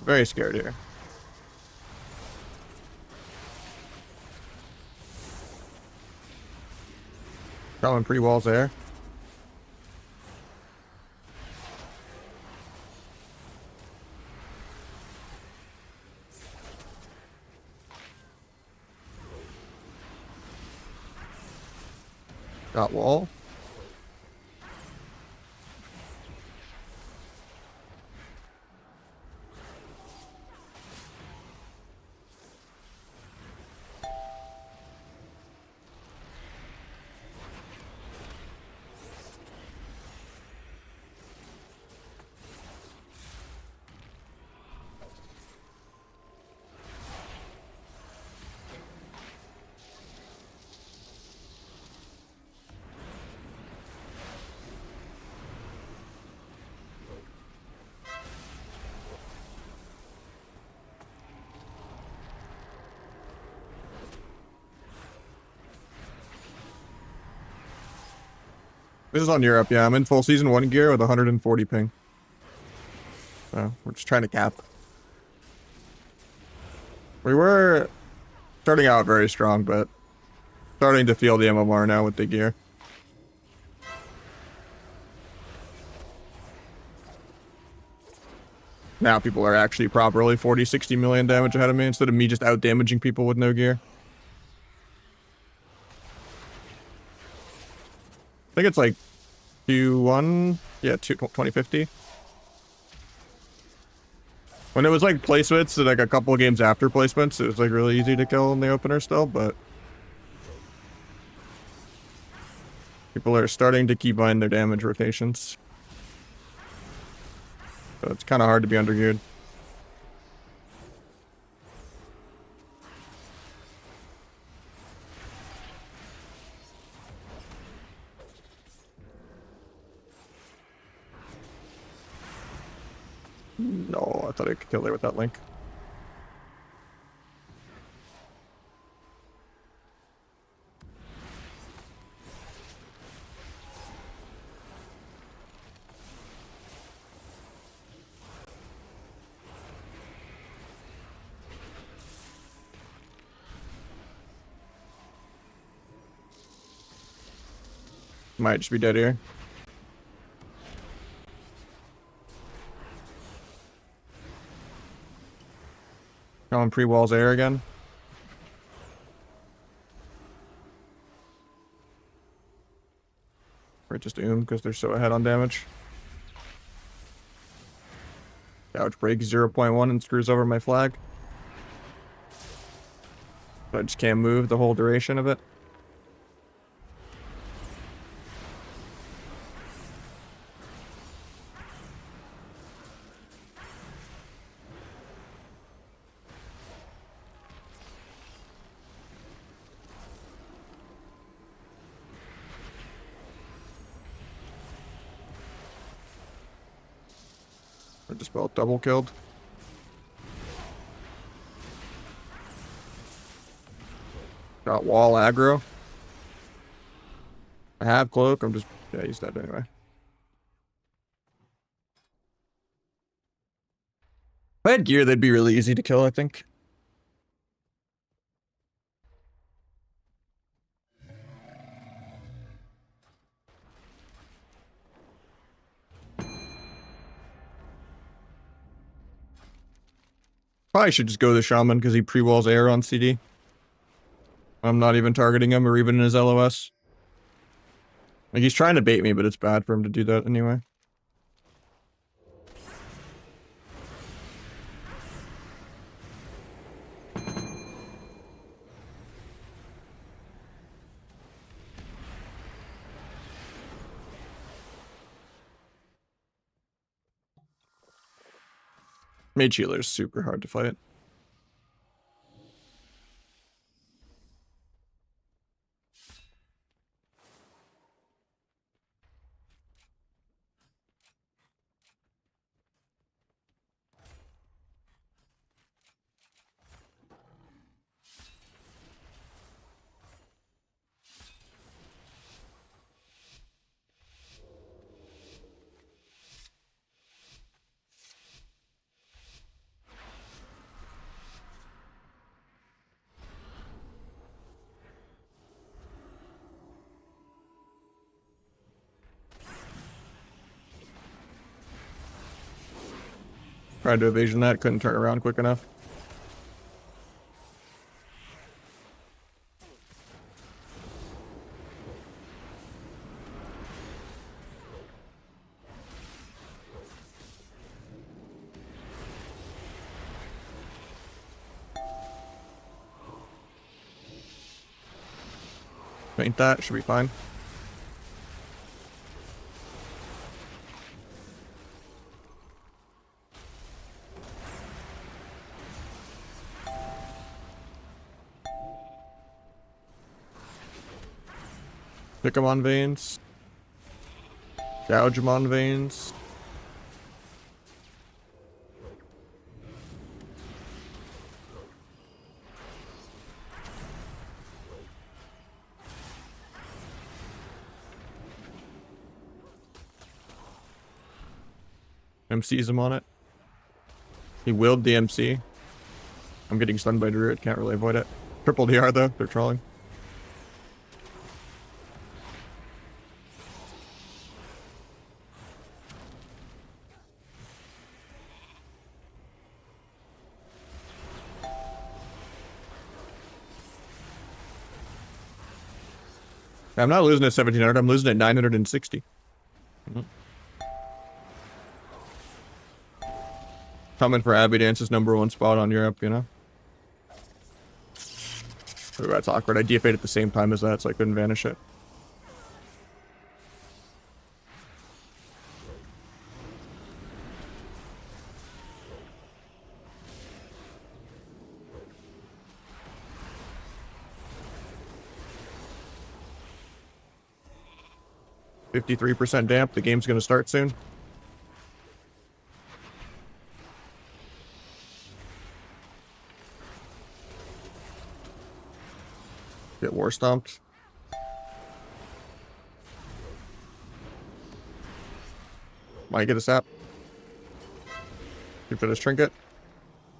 Very scared here. Coming pre-walls there. Got wall. This is on Europe, yeah. I'm in full season 1 gear with 140 ping. So, we're just trying to cap. We were starting out very strong, but starting to feel the MMR now with the gear. Now people are actually properly 40, 60 million damage ahead of me instead of me just out-damaging people with no gear. I think it's like 2-1. Yeah, 2050. When it was like placements, like a couple of games after placements, it was like really easy to kill in the opener still, but people are starting to keybind their damage rotations. So it's kind of hard to be undergeared. No, I thought I could kill there with that link. Might just be dead here. Going pre-walls air again. Or just because they're so ahead on damage. Couch breaks 0.1 and screws over my flag. So I just can't move the whole duration of it. I just felt double killed. Got wall aggro. I have cloak. I'm just... Yeah, he's dead anyway. If I had gear, they'd be really easy to kill, I think. Probably should just go the shaman because he pre-walls air on CD. I'm not even targeting him or even in his LOS. Like, he's trying to bait me, but it's bad for him to do that anyway. Mage healer is super hard to fight. Tried to evasion that, couldn't turn around quick enough. Paint that, should be fine. Pick him on veins. Gouge him on veins. MC's him on it. He willed the MC. I'm getting stunned by Druid, can't really avoid it. Triple DR though, they're trolling. I'm not losing at 1700, I'm losing at 960. Coming for Abby Dance's #1 spot on Europe, you know? Ooh, that's awkward. I DFA'd at the same time as that, so I couldn't vanish it. %53 damp. The game's gonna start soon. Get war stomped. Might get a sap. Keep it as trinket.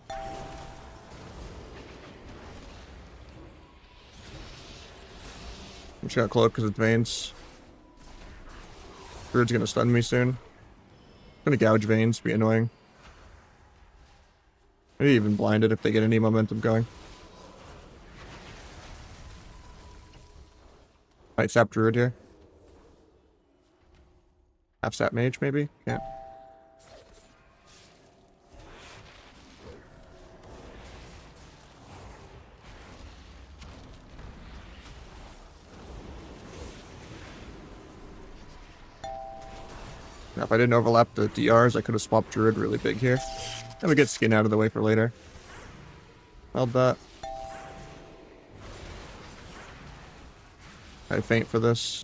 I'm just gonna cloak because it's veins. Druid's gonna stun me soon. I'm gonna gouge veins, be annoying. Maybe even blinded if they get any momentum going. Might sap Druid here. Half sap mage, maybe? Can't. Now, if I didn't overlap the DRs, I could have swapped Druid really big here. Have a good skin out of the way for later. Held that. I faint for this.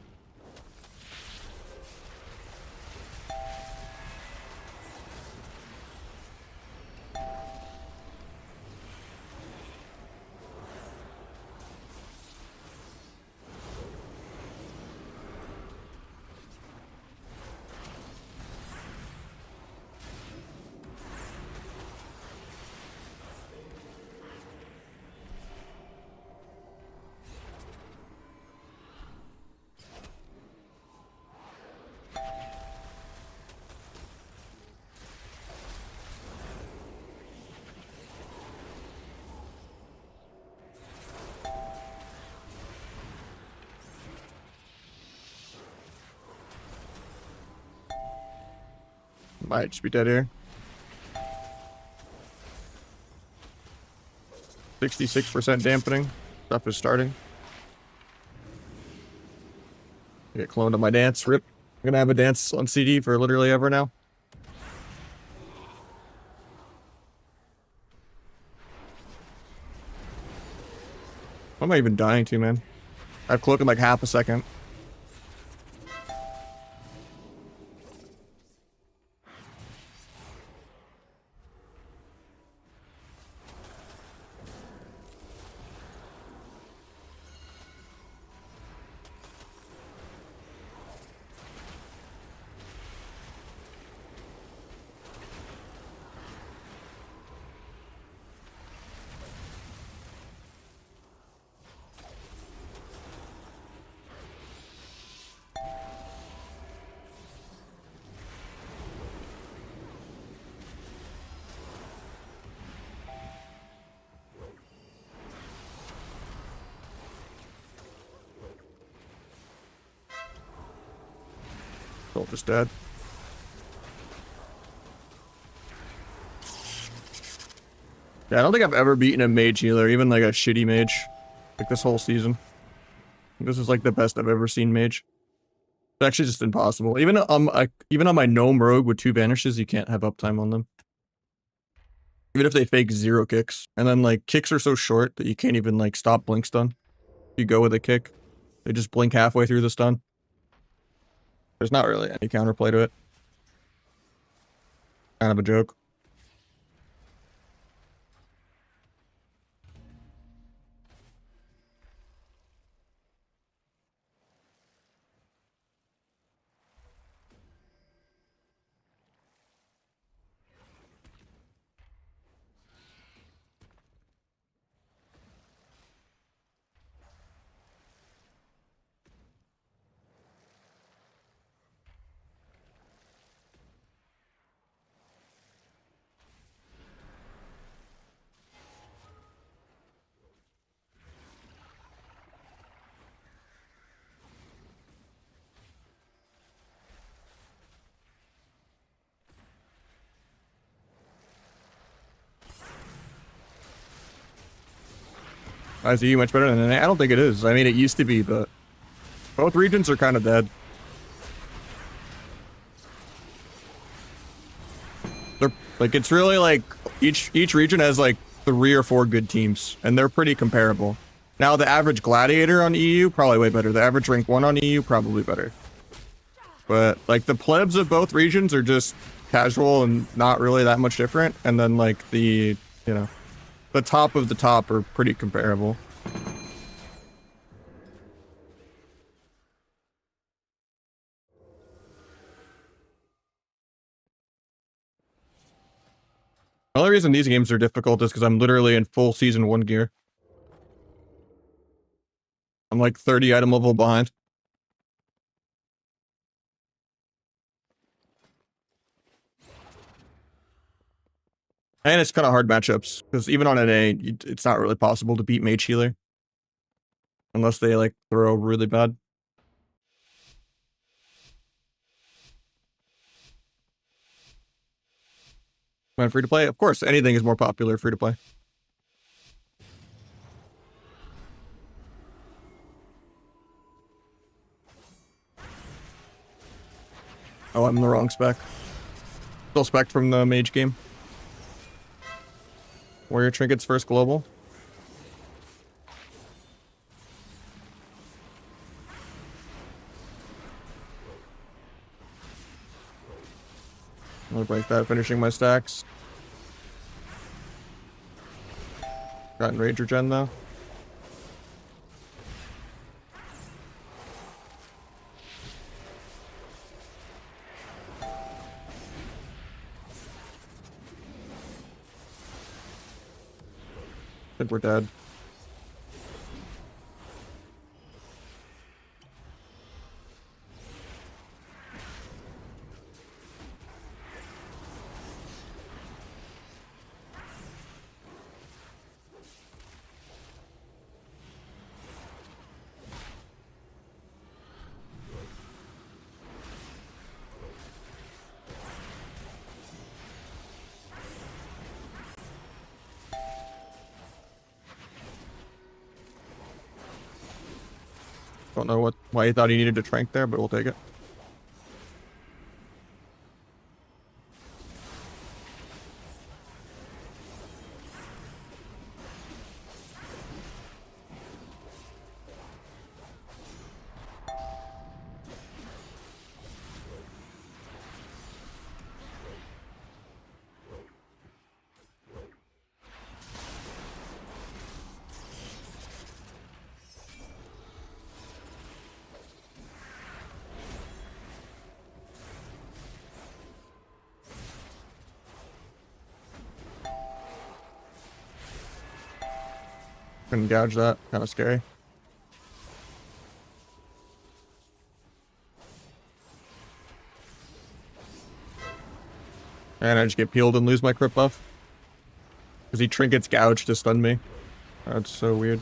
Might just be dead here. 66% dampening. Stuff is starting. I get cloned on my dance. Rip. I'm gonna have a dance on CD for literally ever now. What am I even dying to, man? I have cloak in like half a second. Oh, just dead. Yeah, I don't think I've ever beaten a mage healer, even like a shitty mage, like this whole season. This is like the best I've ever seen mage. It's actually just impossible. Even on my gnome rogue with 2 vanishes, you can't have uptime on them. Even if they fake 0 kicks. And then like kicks are so short that you can't even like stop blink stun. If you go with a kick, they just blink halfway through the stun. There's not really any counterplay to it. Kind of a joke. ICU much better than NA? I don't think it is. I mean, it used to be, but both regions are kind of dead. They're like, it's really like each region has like 3 or 4 good teams, and they're pretty comparable. Now, the average gladiator on EU probably way better. The average rank 1 on EU probably better. But like the plebs of both regions are just casual and not really that much different. And then like the, you know, the top of the top are pretty comparable. The only reason these games are difficult is because I'm literally in full season 1 gear. I'm like 30 item level behind. And it's kind of hard matchups, because even on NA, it's not really possible to beat Mage Healer. Unless they like throw really bad. Am I free to play? Of course, anything is more popular free to play. Oh, I'm in the wrong spec. Still spec from the Mage game. Warrior Trinkets first global. I'm gonna break that, finishing my stacks. Got Ranger Gen though. I think we're dead. Don't know why he thought he needed to trank there, but we'll take it. Couldn't gouge that. Kind of scary. And I just get peeled and lose my crit buff. Because he trinkets gouge to stun me. That's so weird.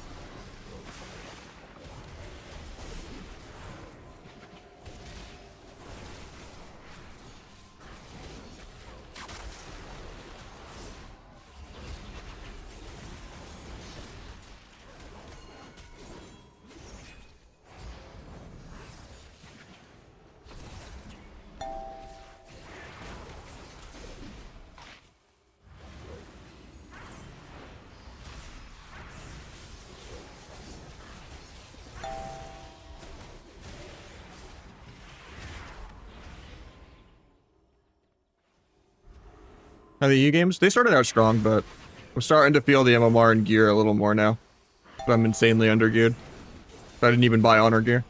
Now the EU games, they started out strong, but I'm starting to feel the MMR and gear a little more now. But I'm insanely undergeared. I didn't even buy honor gear.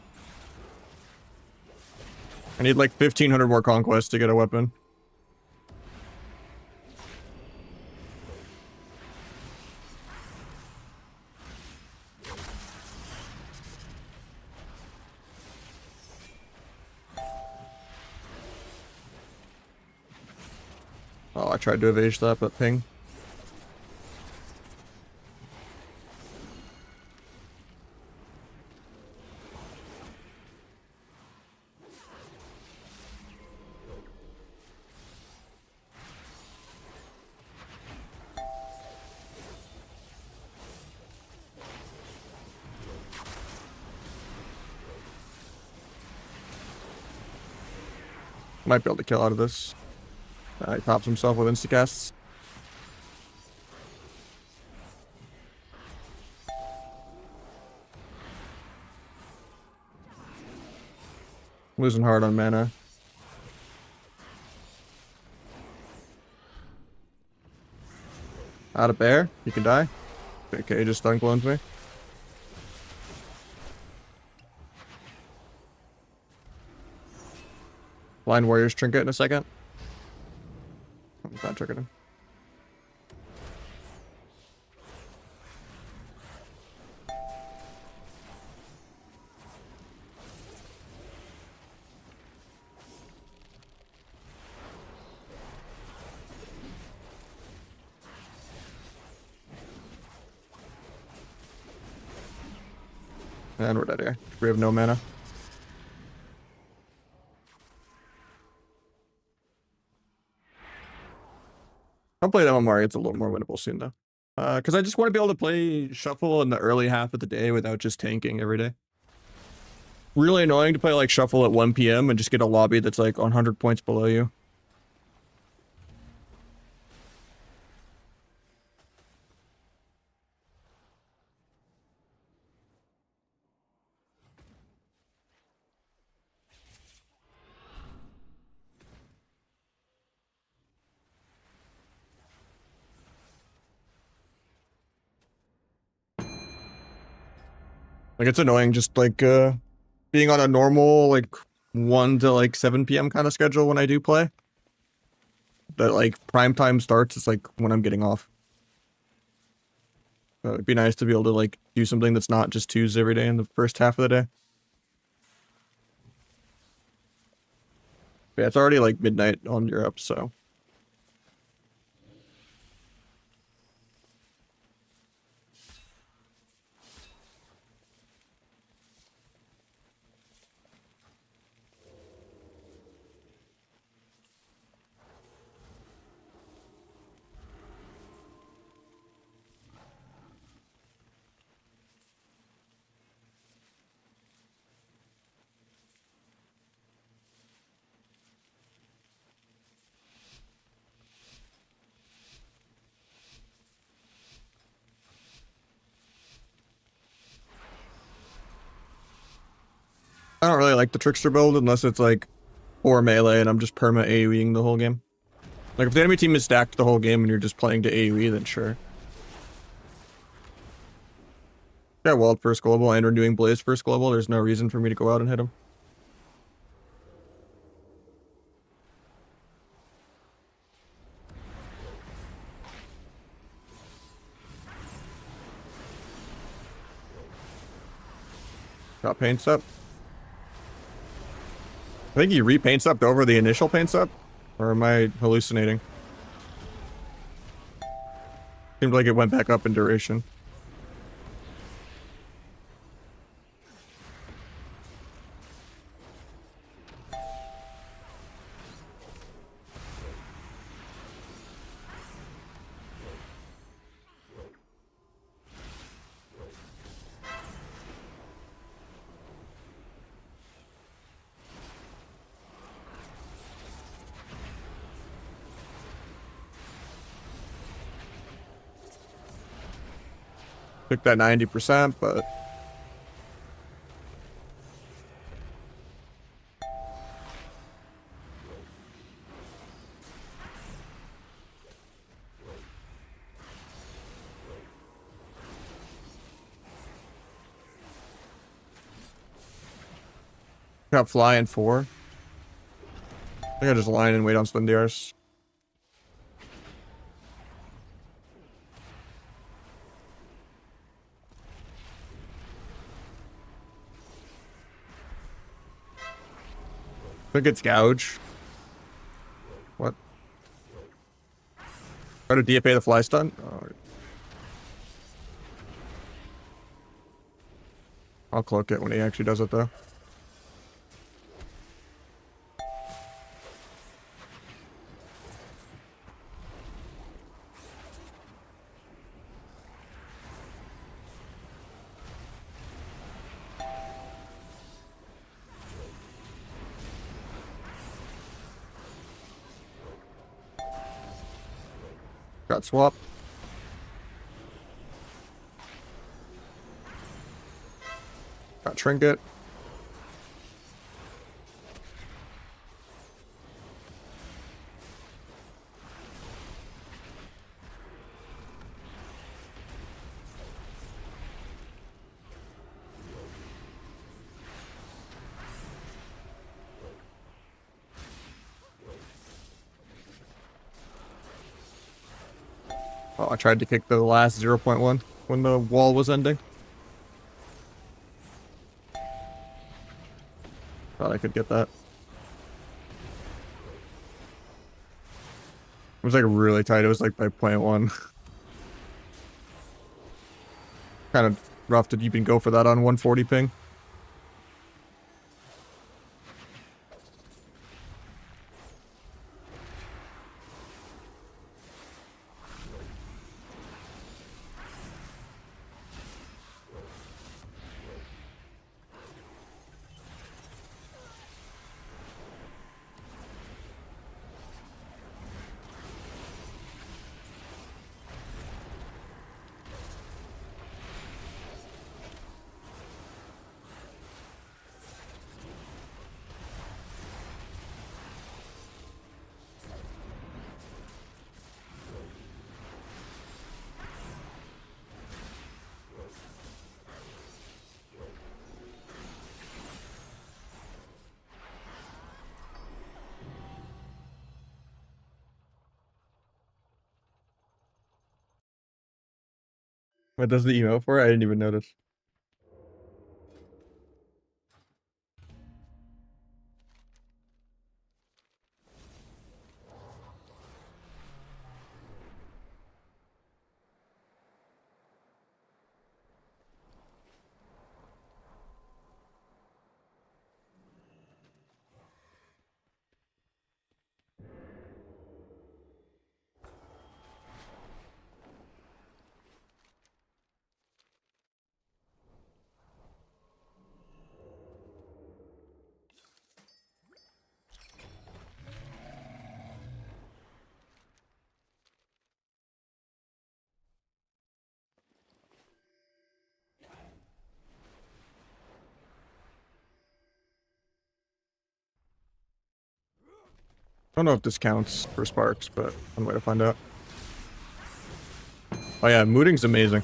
I need like 1,500 more conquests to get a weapon. Oh, I tried to evade that, but ping. Might be able to kill out of this. He pops himself with instacasts. Losing hard on mana. Out of bear. You can die. Okay, just stun clones me. Blind Warriors trinket in a second. I'm not tricketing. And we're dead here. We have no mana. I'll play MMR. It's a little more winnable soon, though. Because I just want to be able to play Shuffle in the early half of the day without just tanking every day. Really annoying to play like Shuffle at 1 PM and just get a lobby that's like 100 points below you. Like, it's annoying just like being on a normal like 1 to like 7 PM kind of schedule when I do play. That like prime time starts, it's like when I'm getting off. It'd be nice to be able to like do something that's not just twos every day in the first half of the day. But yeah, it's already like midnight on Europe, so. I don't really like the Trickster build unless it's like 4 melee and I'm just perma AoEing the whole game. Like if the enemy team is stacked the whole game and you're just playing to AoE, then sure. Got Walled first global and we're doing Blaze first global. There's no reason for me to go out and hit him. Got paint up. I think he repaints up over the initial paints up. Or am I hallucinating? Seemed like it went back up in duration. Took that 90%, but got fly in 4. I think I just line and wait on Slendiars. I think it's gouge. What? Try to DFA the fly stun? Oh. I'll cloak it when he actually does it though. Got swap. Got trinket. Oh, I tried to kick the last 0.1 when the wall was ending. Thought I could get that. It was like really tight. It was like by 0.1. Kind of rough to even go for that on 140 ping. What does the email for? I didn't even notice. I don't know if this counts for sparks, but one way to find out. Oh yeah, mooting's amazing.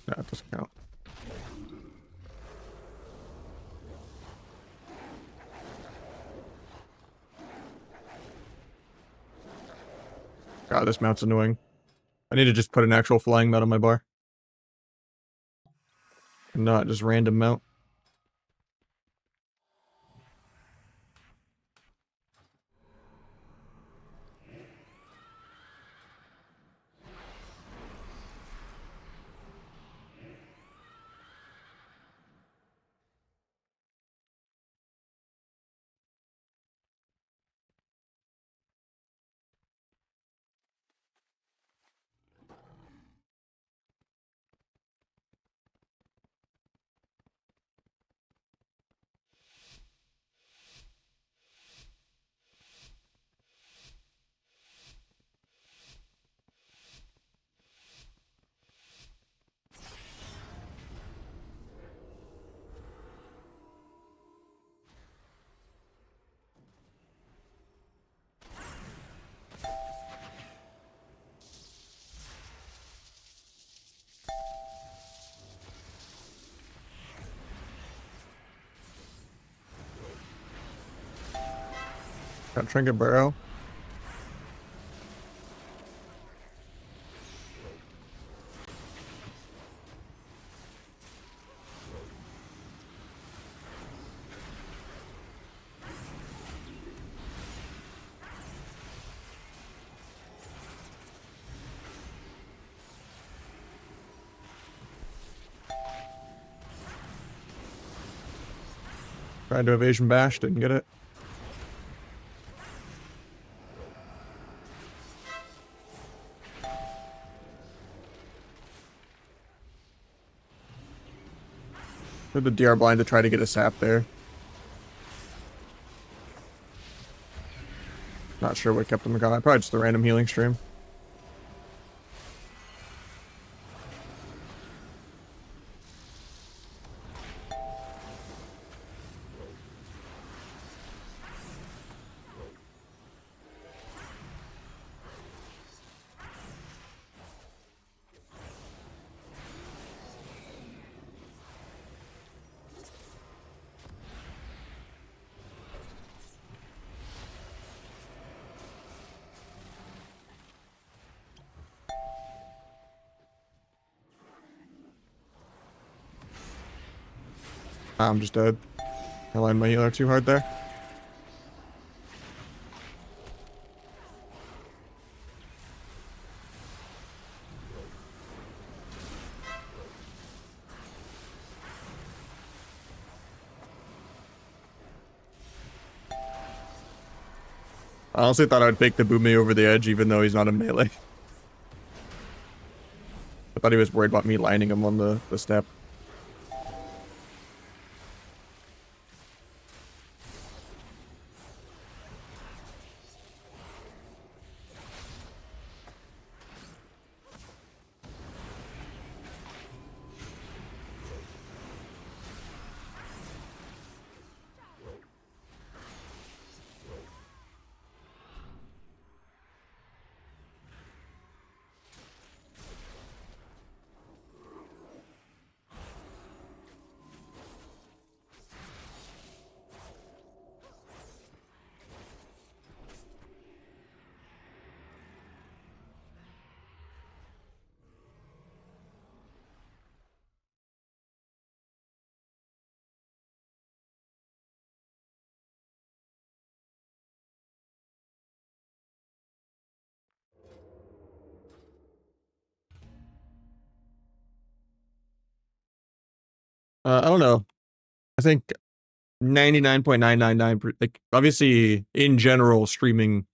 No, it doesn't count. God, this mount's annoying. I need to just put an actual flying mount on my bar. not just random mount. Got Trinket Barrow. Tried to evasion bash, didn't get it. Did the DR blind to try to get a sap there. Not sure what kept him gone. Probably just a random healing stream. I'm just dead. I lined my healer too hard there. I honestly thought I would fake the Boomy over the edge even though he's not in melee. I thought he was worried about me lining him on the step. I don't know. I think 99.999%, like, obviously, in general, streaming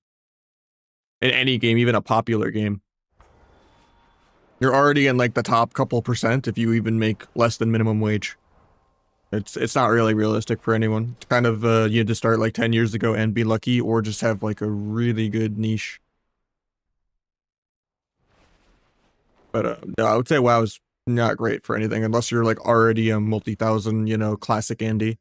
in any game, even a popular game, you're already in, like, the top couple percent if you even make less than minimum wage. It's not really realistic for anyone. It's kind of, you had to start, like, 10 years ago and be lucky, or just have, like, a really good niche. But, no, I would say WoW is not great for anything, unless you're, like, already a multi-thousand, you know, classic Andy.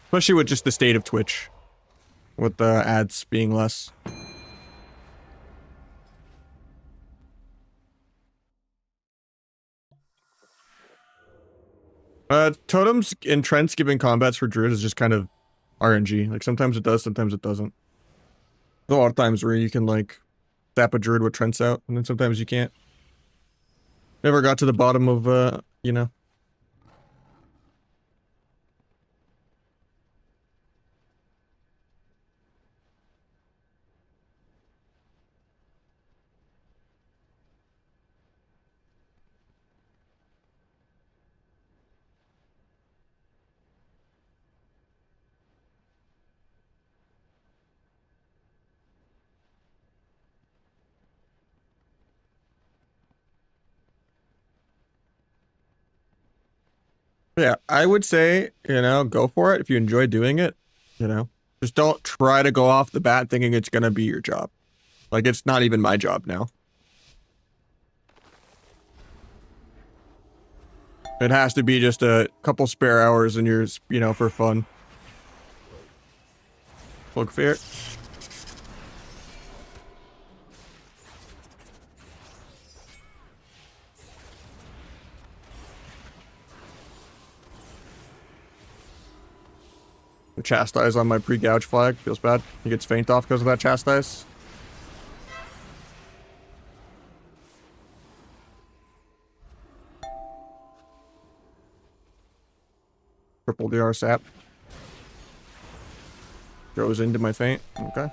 Especially with just the state of Twitch, with the ads being less. Totems and trend skipping combats for Druid is just kind of RNG. Like, sometimes it does, sometimes it doesn't. There's a lot of times where you can like tap a druid with Trents out, and then sometimes you can't. Never got to the bottom of you know. Yeah, I would say, you know, go for it if you enjoy doing it, you know. Just don't try to go off the bat thinking it's gonna be your job. Like it's not even my job now. It has to be just a couple spare hours in yours, you know, for fun. Look fair. Chastise on my pre-gouge flag. Feels bad. He gets faint off because of that chastise. Triple DR sap. Goes into my feint. Okay.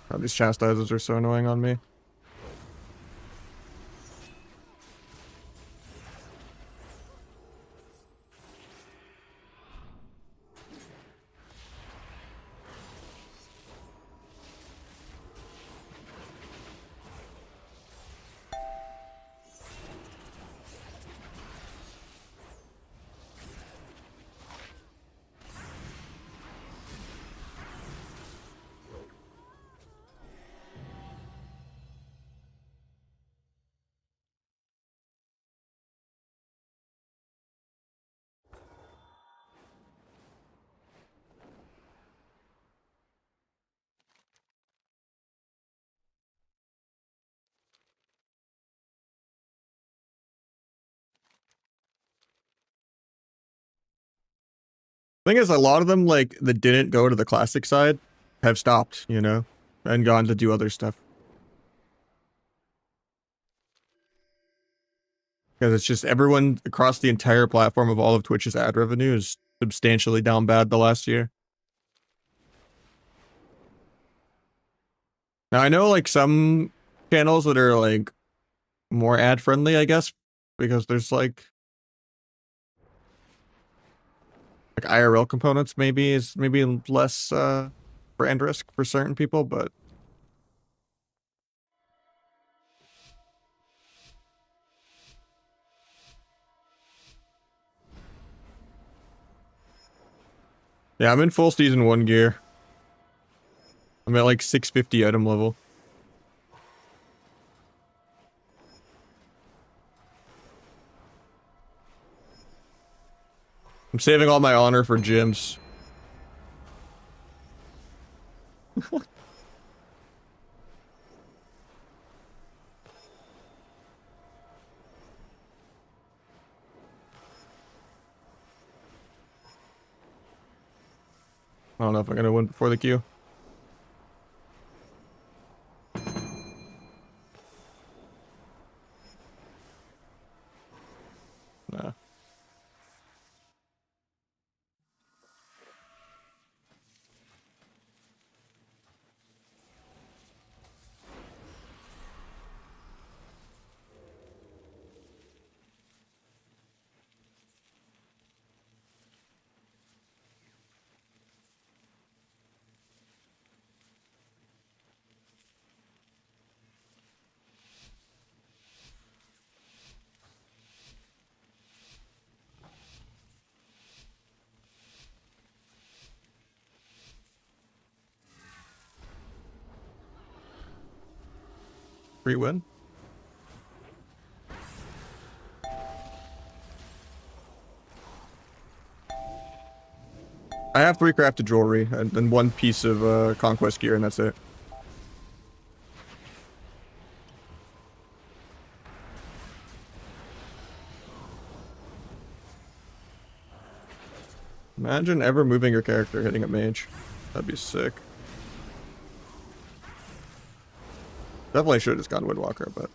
God, these chastises are so annoying on me. Thing is, a lot of them, like, that didn't go to the classic side have stopped, you know, and gone to do other stuff. Because it's just everyone across the entire platform of all of Twitch's ad revenue is substantially down bad the last year. Now, I know, like, some channels that are, like, more ad friendly, I guess, because there's, like IRL components maybe is maybe less brand risk for certain people, but yeah, I'm in full season 1 gear. I'm at like 650 item level. I'm saving all my honor for gyms. I don't know if I'm gonna win before the queue. Nah. Free win. I have 3 crafted jewelry and then 1 piece of conquest gear, and that's it. Imagine ever moving your character hitting a mage. That'd be sick. Definitely should have just gone Woodwalker, but...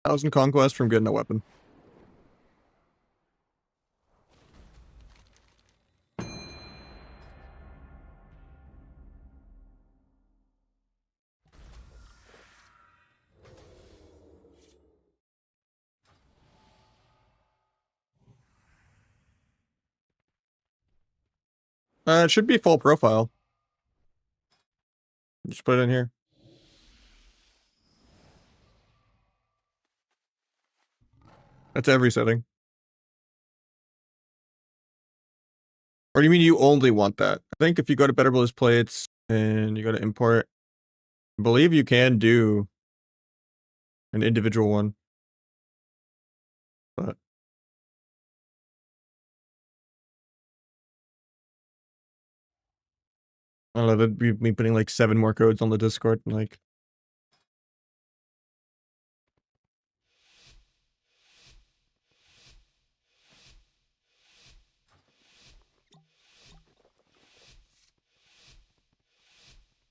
Thousand conquest from getting a weapon. It should be full profile. Just put it in here. That's every setting. Or do you mean you only want that? I think if you go to Better Bliss Plates and you go to import, I believe you can do an individual one. But I don't know, that'd be me putting like 7 more codes on the Discord and like...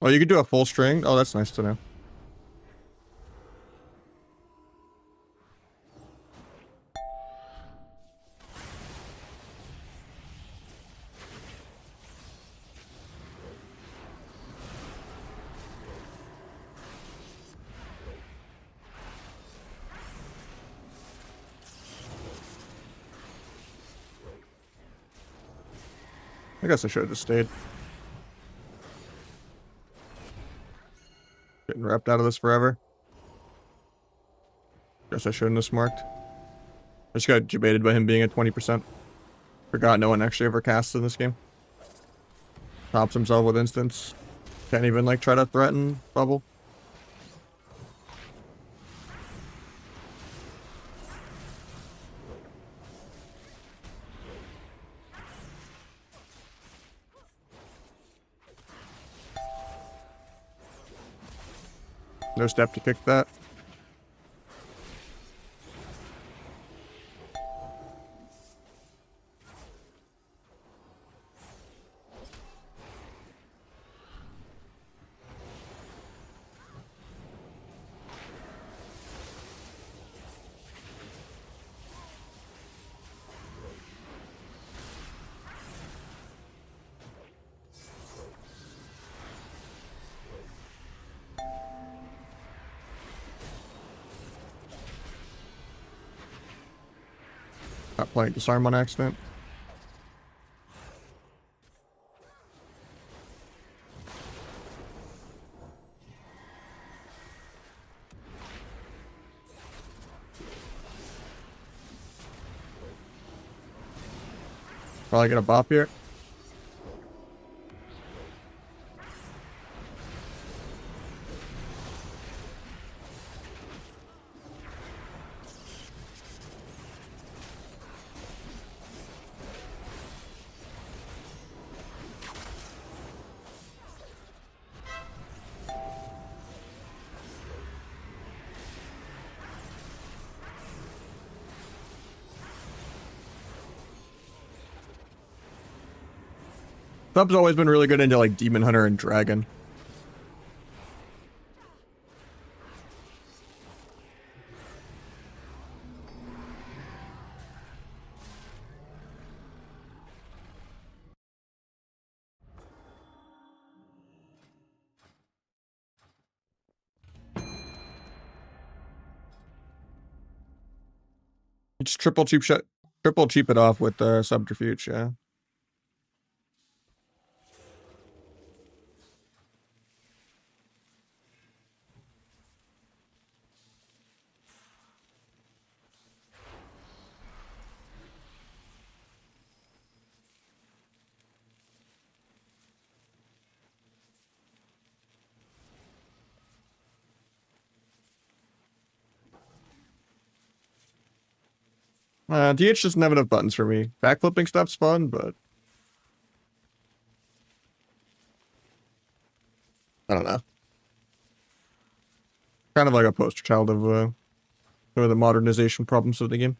Oh, you could do a full string? Oh, that's nice to know. I guess I should have just stayed. Getting wrapped out of this forever. Guess I shouldn't have smarked. I just got debated by him being at 20%. Forgot no one actually ever casts in this game. Tops himself with instance. Can't even like try to threaten bubble. No step to kick that. Not playing disarm on accident. Probably gonna bop here. Sub's always been really good into like Demon Hunter and Dragon. Just triple cheap it off with subterfuge, yeah. DH doesn't have enough buttons for me. Backflipping stuff's fun, but I don't know. Kind of like a poster child of some of the modernization problems of the game.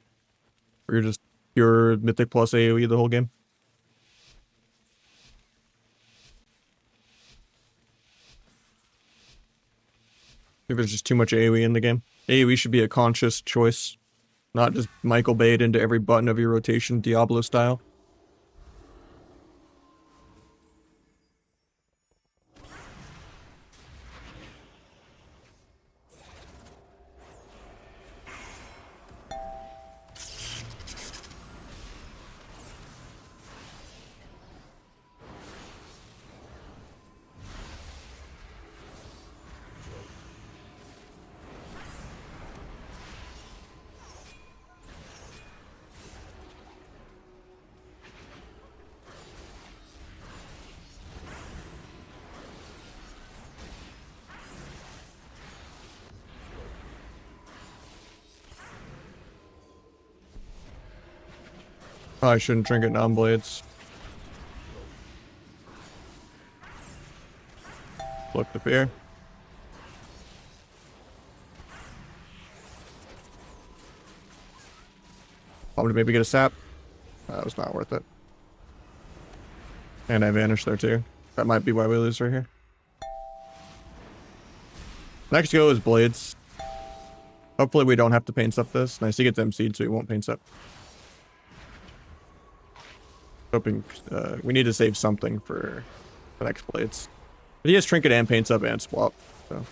Where you're just pure Mythic plus AoE the whole game. I think there's just too much AoE in the game. AoE should be a conscious choice, not just Michael Bayed into every button of your rotation, Diablo style. Oh, I shouldn't drink it non-blades. Look the fear. I'm gonna maybe get a sap. That was not worth it. And I vanished there too. That might be why we lose right here. Next go is blades. Hopefully we don't have to paint up this. Nice, he gets MC'd so he won't paint up. Hoping we need to save something for the next blades. But he has trinket and paints up and swap, so.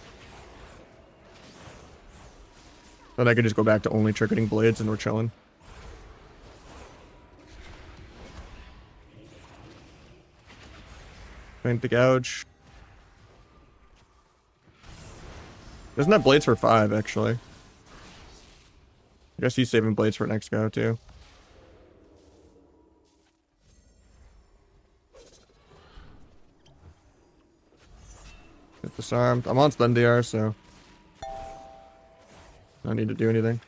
Then I could just go back to only tricketing blades and we're chilling. Paint the gouge. Doesn't have blades for 5, actually. I guess he's saving blades for next go, too. Get disarmed. I'm on stun DR, so I don't need to do anything.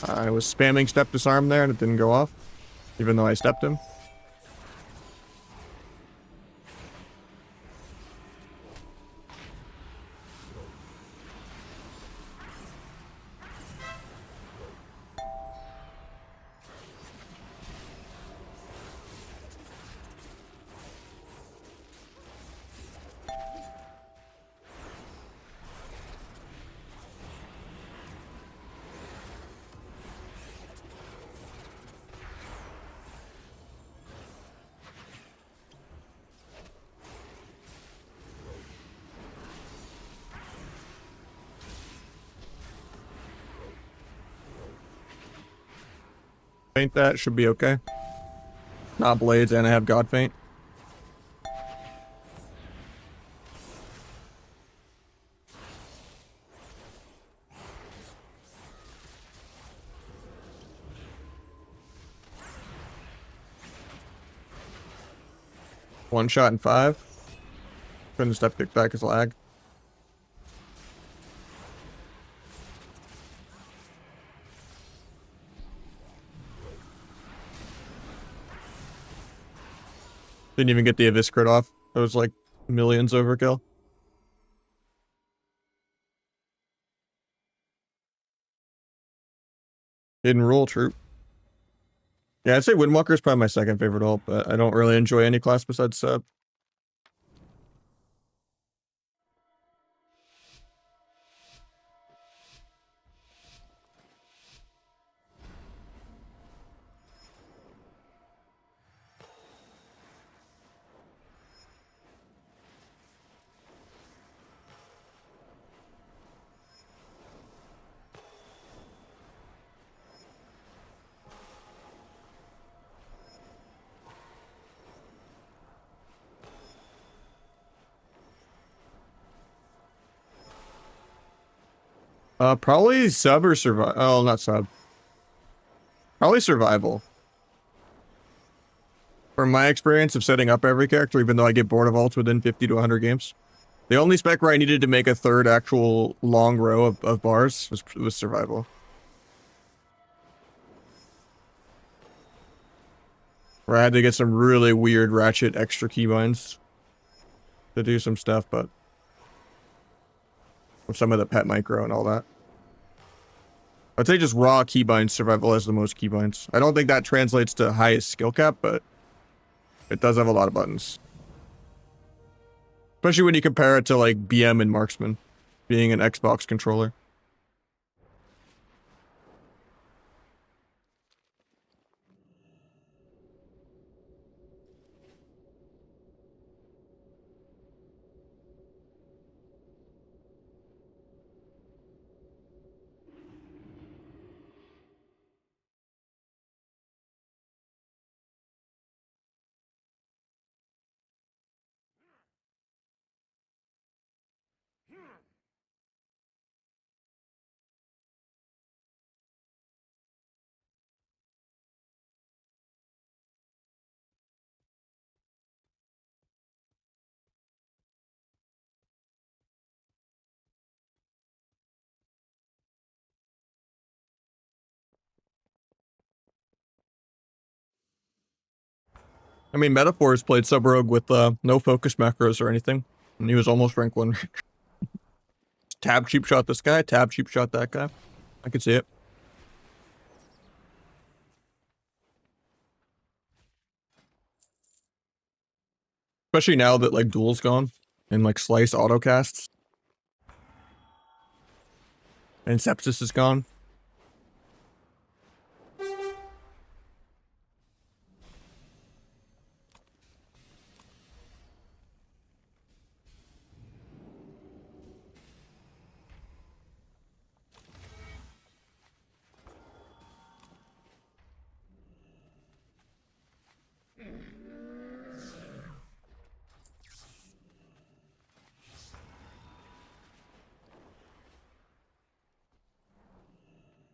I was spamming step disarm there and it didn't go off, even though I stepped him. Faint that, should be okay. Not blades, and I have God Faint. One shot in 5. Couldn't step kick back his lag. Didn't even get the Abyss crit off. That was like millions overkill. Hidden Rule Troop. Yeah, I'd say Windwalker is probably my second favorite ult, but I don't really enjoy any class besides sub. Probably sub or survival. Oh, not sub. Probably survival. From my experience of setting up every character, even though I get bored of ults within 50 to 100 games, the only spec where I needed to make a third actual long row of bars was survival. Where I had to get some really weird ratchet extra keybinds to do some stuff, but with some of the pet micro and all that. I'd say just raw keybind survival has the most keybinds. I don't think that translates to highest skill cap, but it does have a lot of buttons. Especially when you compare it to like BM and Marksman being an Xbox controller. I mean, Metaphors played Sub Rogue with no focus macros or anything, and he was almost rank 1. Tab cheap shot this guy, tab cheap shot that guy. I could see it. Especially now that like Duel's gone and like Slice autocasts and Sepsis is gone.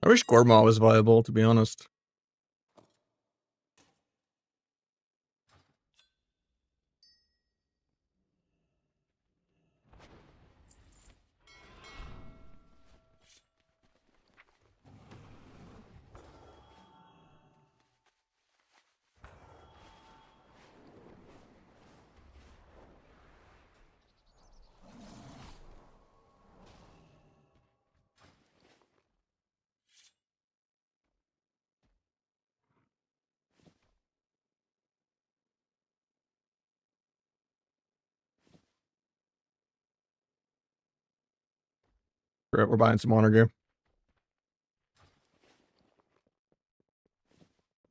I wish Gormaw was viable, to be honest. Right, we're buying some honor gear.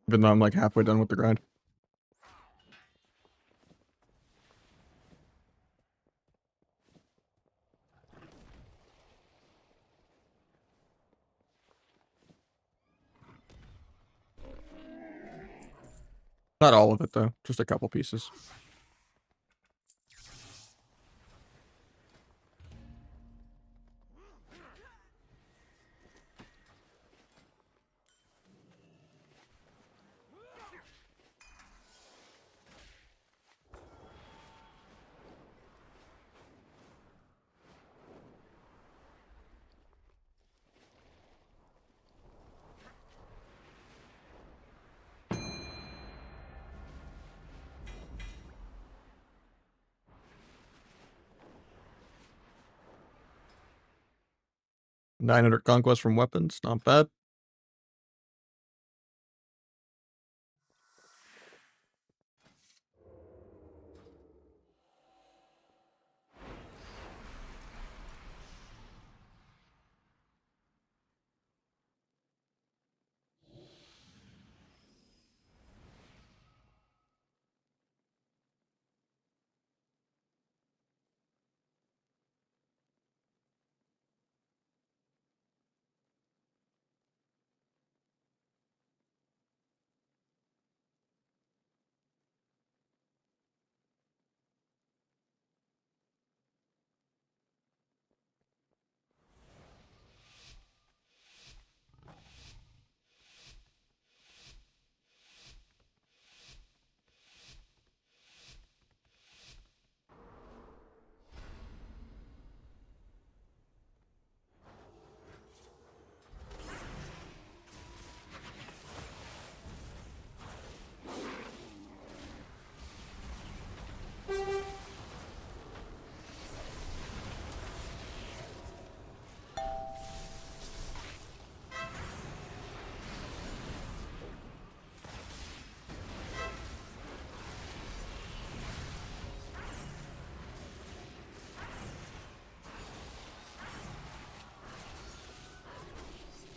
Even though I'm like halfway done with the grind. Not all of it though, just a couple pieces. 900 conquest from weapons, not bad.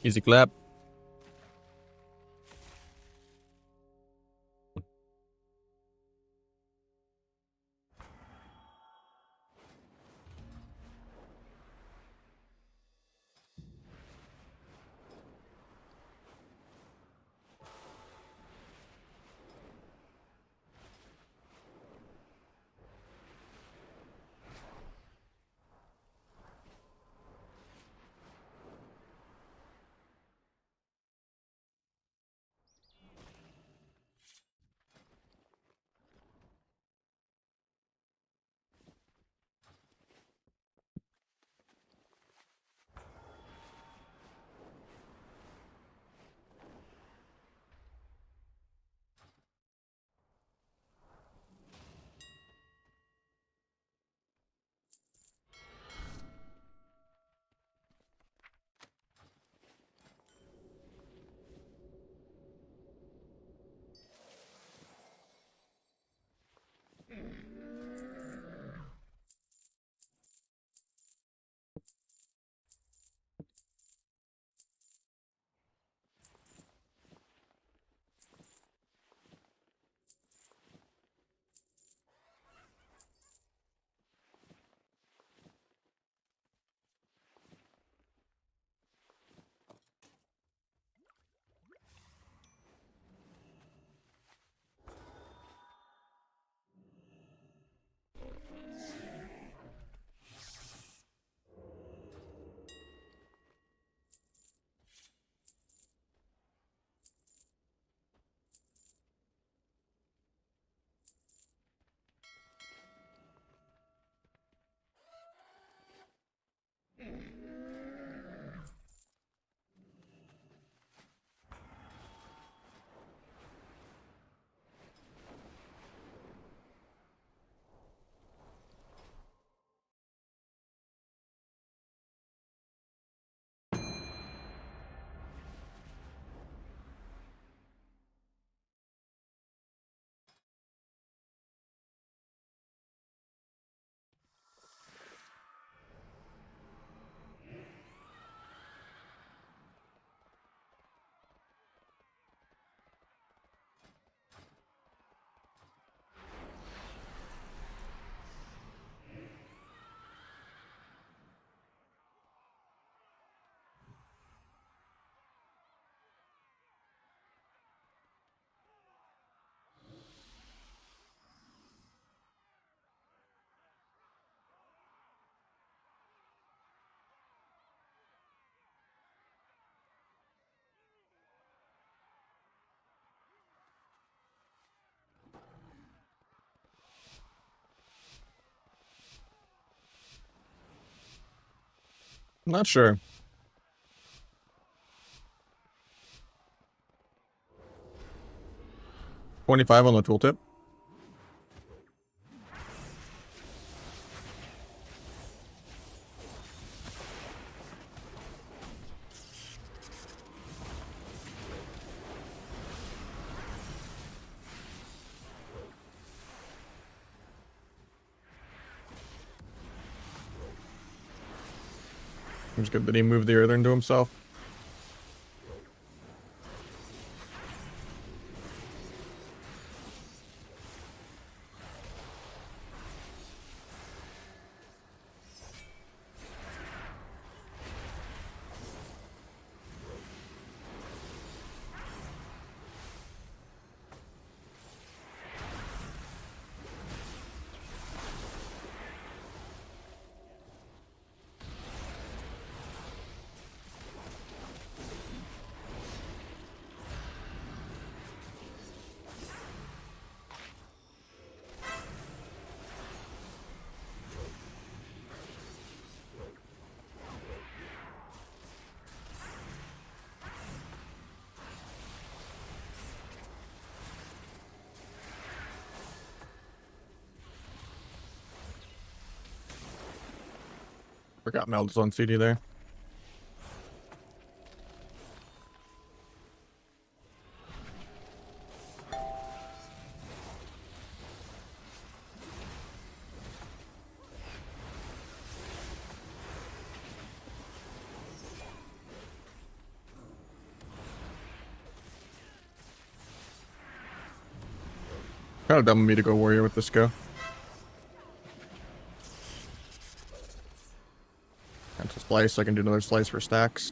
Easy clap. Not sure. 25 on the tooltip. It's good that he moved the earther into himself. Forgot Mel's on CD there. Kind of dumb of me to go warrior with this go. That's a slice. I can do another slice for stacks.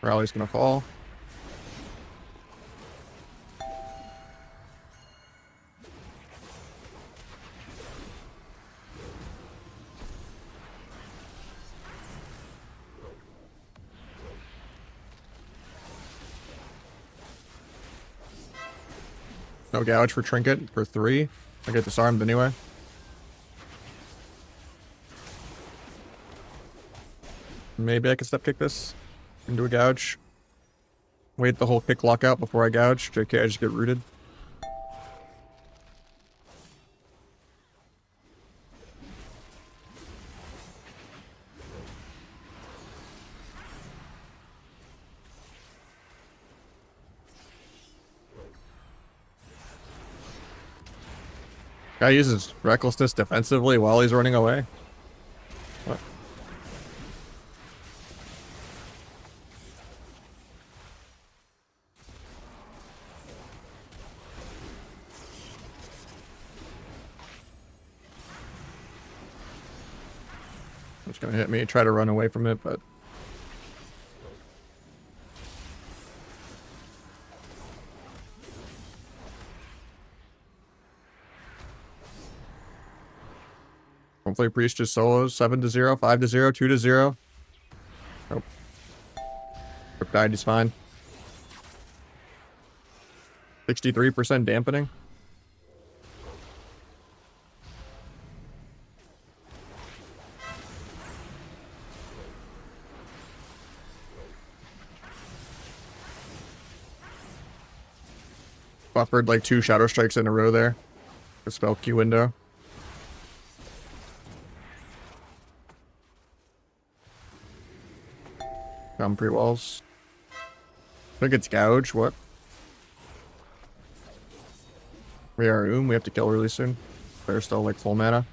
Rally's gonna fall. No gouge for trinket for 3. I get disarmed anyway. Maybe I can step kick this into a gouge. Wait the whole kick lockout before I gouge. JK, I just get rooted. Guy uses recklessness defensively while he's running away. What? It's gonna hit me, try to run away from it, but hopefully Priest just solos 7-0, 5-0, 2-0. Oh. Rip died, he's fine. 63% dampening. Buffered like 2 shadow strikes in a row there. The spell Q window. Pre-walls. I think it's gouge. What? We are we have to kill really soon. They're still like full mana.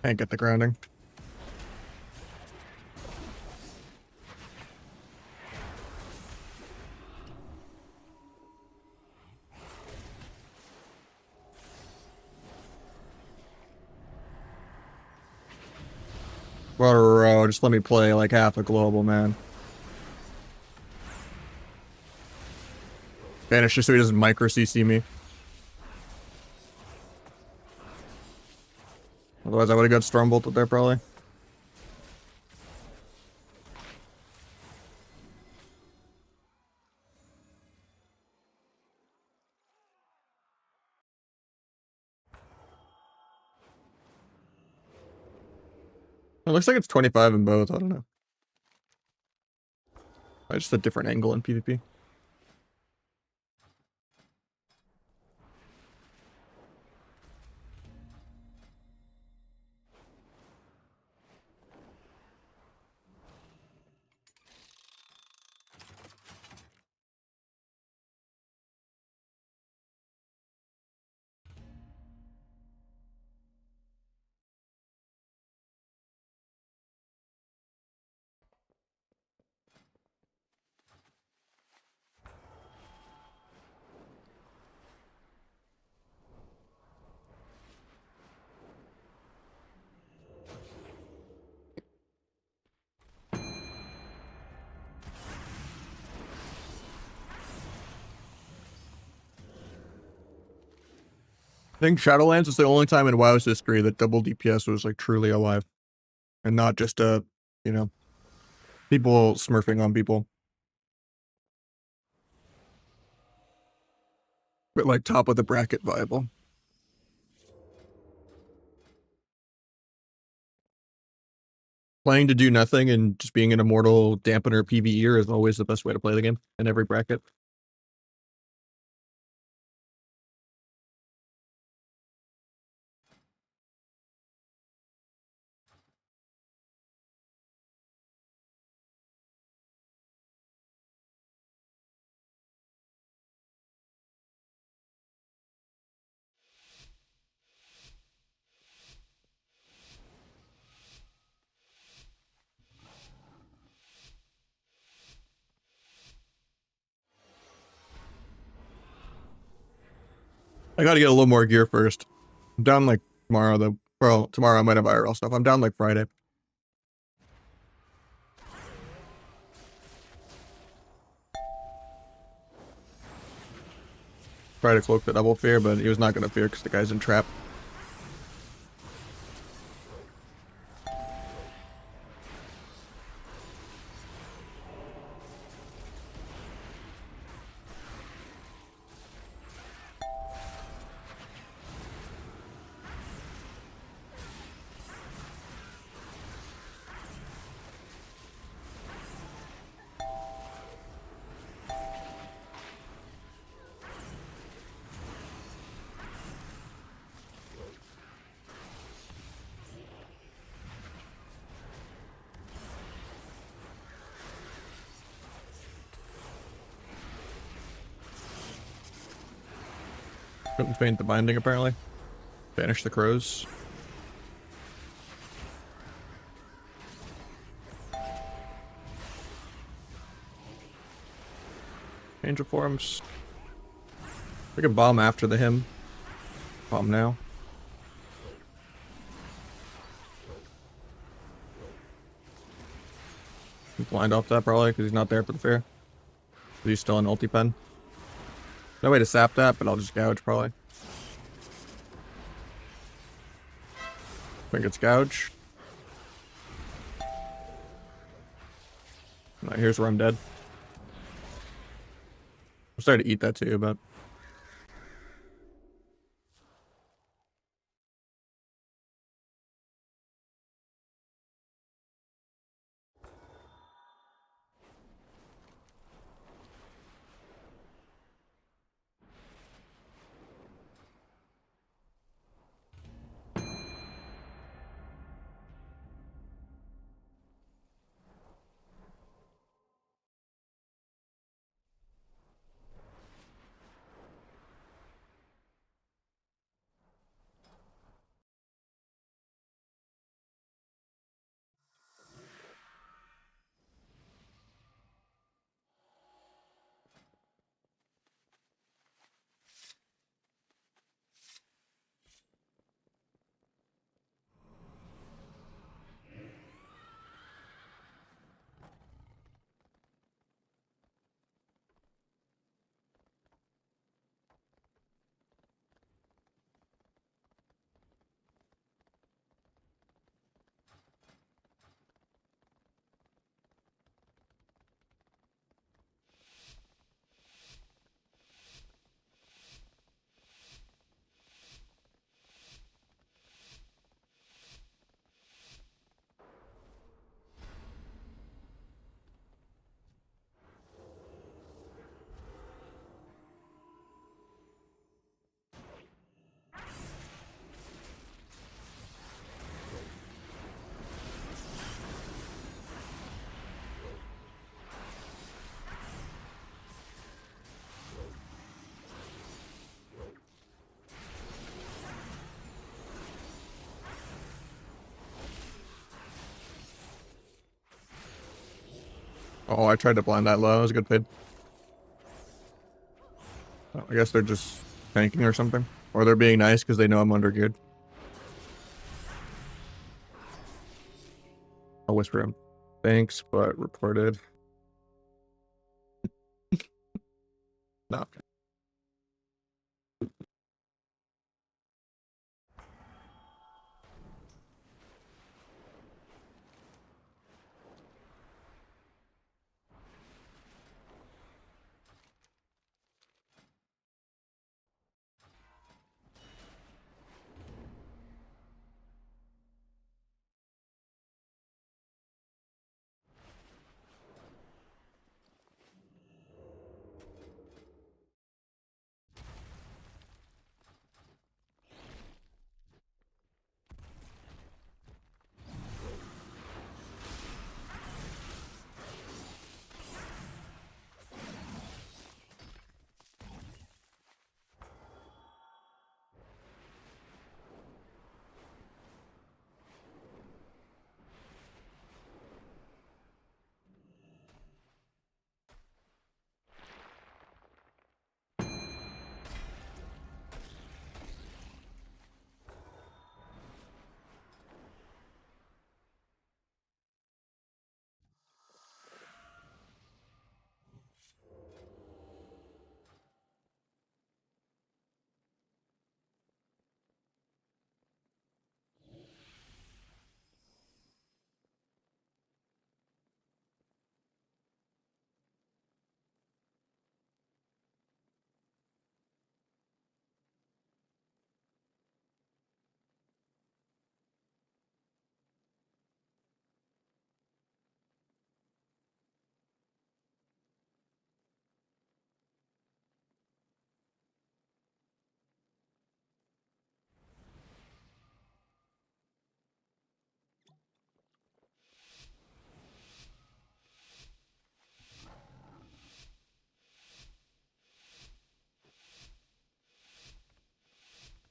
Can't get the grounding. Bro, just let me play like half a global, man. Vanish just so he doesn't micro CC me. Otherwise, I would have got storm bolted there probably. It looks like it's 25 in both. I don't know. Just a different angle in PvP. I think Shadowlands is the only time in WoW's history that double DPS was like truly alive, and not just you know, people smurfing on people, but like top of the bracket viable. Playing to do nothing and just being an immortal dampener PvEer is always the best way to play the game in every bracket. I gotta get a little more gear first. I'm down like tomorrow though. Well, tomorrow I might have IRL stuff. I'm down like Friday. Try to cloak the double fear, but he was not gonna fear because the guy's in trap. Couldn't feint the binding apparently. Banish the crows. Angel forms. We can bomb after the hymn. Bomb now. Blind off that probably because he's not there for the fair. But he's still in ulti pen. No way to sap that, but I'll just gouge probably. I think it's gouge. Here's where I'm dead. I'm starting to eat that too, but Oh, I tried to blind that low. That was a good fade. Oh, I guess they're just tanking or something. Or they're being nice because they know I'm under geared. I'll whisper him. Thanks, but reported. No. Okay.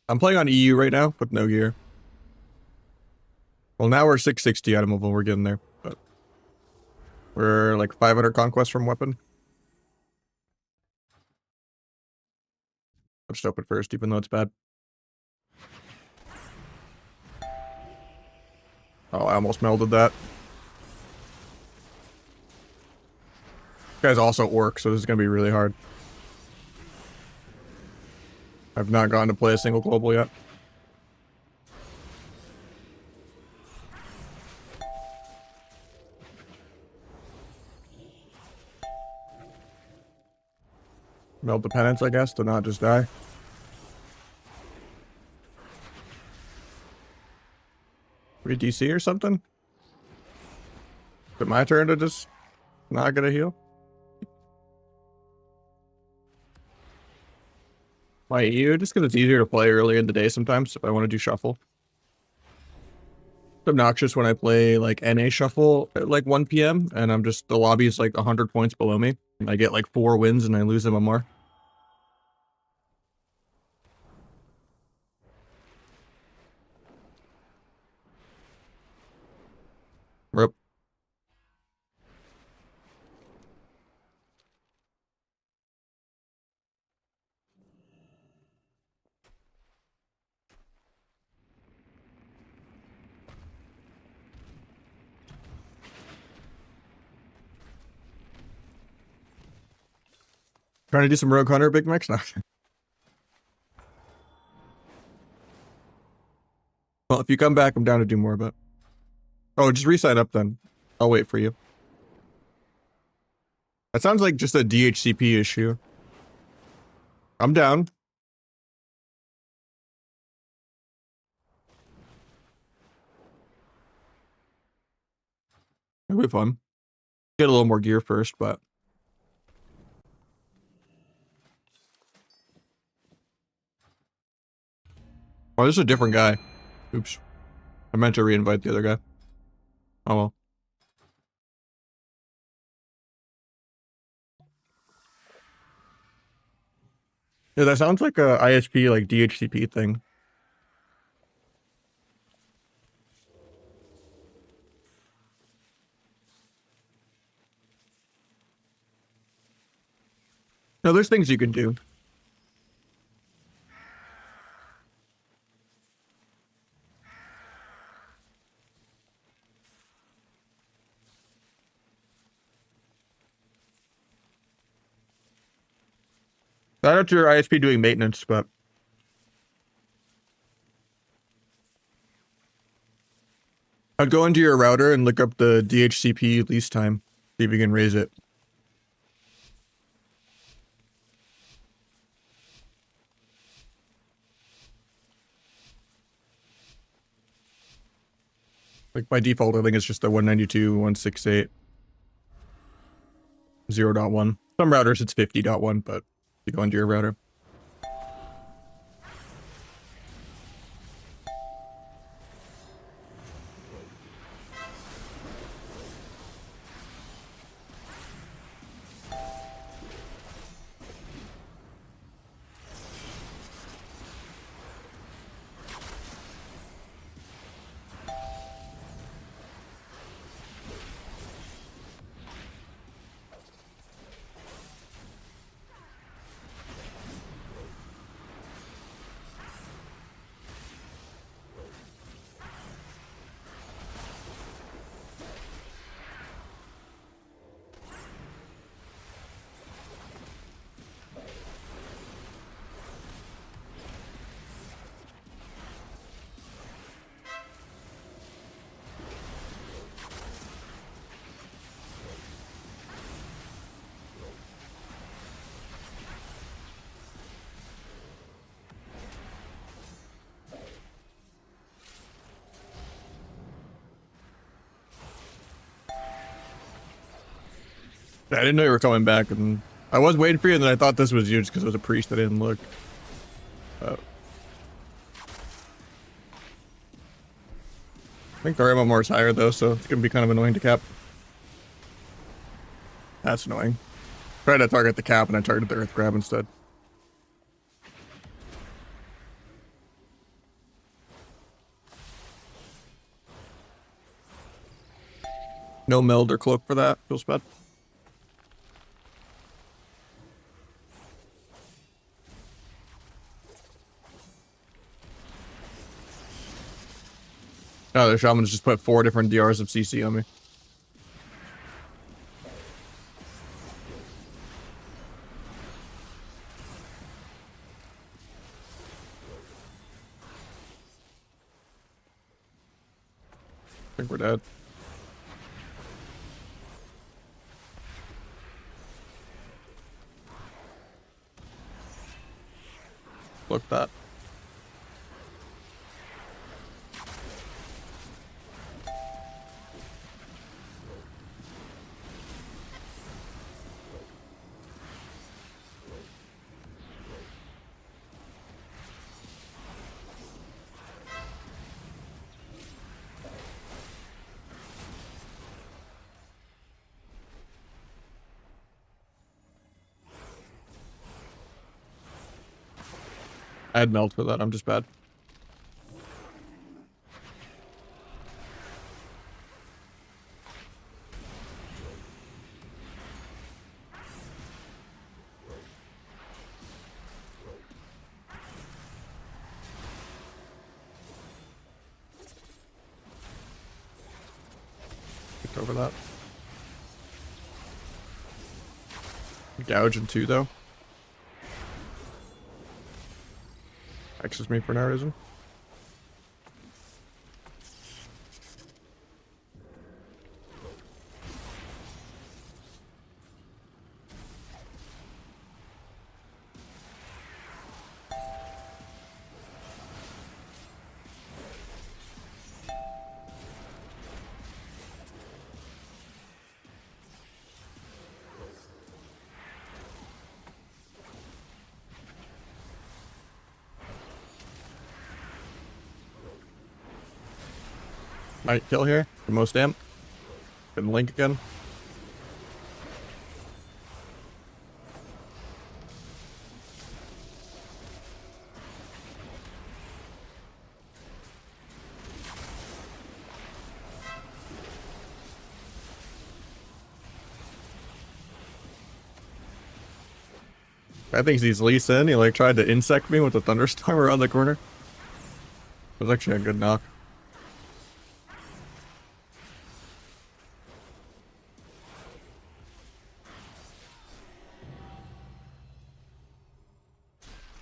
I'm playing on EU right now with no gear. Well, now we're 660 item level. We're getting there. But we're like 500 conquest from weapon. I'll just open first, even though it's bad. Oh, I almost melded that. This guy's also orc, so this is going to be really hard. I've not gotten to play a single global yet. Meld the penance, I guess, to not just die. We DC or something? Is it my turn to just not get a heal? My EU, just because it's easier to play early in the day sometimes if I want to do shuffle. It's obnoxious when I play like NA shuffle at like 1 p.m. and I'm just, the lobby is like 100 points below me. And I get like 4 wins and I lose them a more. Rip. Trying to do some Rogue Hunter Big Mix now. Well, if you come back, I'm down to do more, but... Oh, just re-sign up then. I'll wait for you. That sounds like just a DHCP issue. I'm down. It'll be fun. Get a little more gear first, but... Oh, this is a different guy. Oops. I meant to re-invite the other guy. Oh well. Yeah, that sounds like a ISP, like DHCP thing. No, there's things you can do. Shout out to your ISP doing maintenance, but I'd go into your router and look up the DHCP lease time. See if you can raise it. Like by default, I think it's just the 192.168.0.1. Some routers it's 50.1, but you go into your router. I didn't know you were coming back, and I was waiting for you, and then I thought this was you just because it was a priest. I didn't look. I think the ammo more is higher though, so it's gonna be kind of annoying to cap. That's annoying. Tried to target the cap, and I targeted the earth grab instead. No meld or cloak for that. Feels bad. Oh, the shamans just put 4 different DRs of CC on me. I think we're dead. Look that. I had meld for that. I'm just bad. Picked over that. Gouge in 2 though. X's me for no reason. Might kill here. The most amp. Can link again. I think he's Lisa in. He like tried to insect me with a thunderstorm around the corner. It was actually a good knock.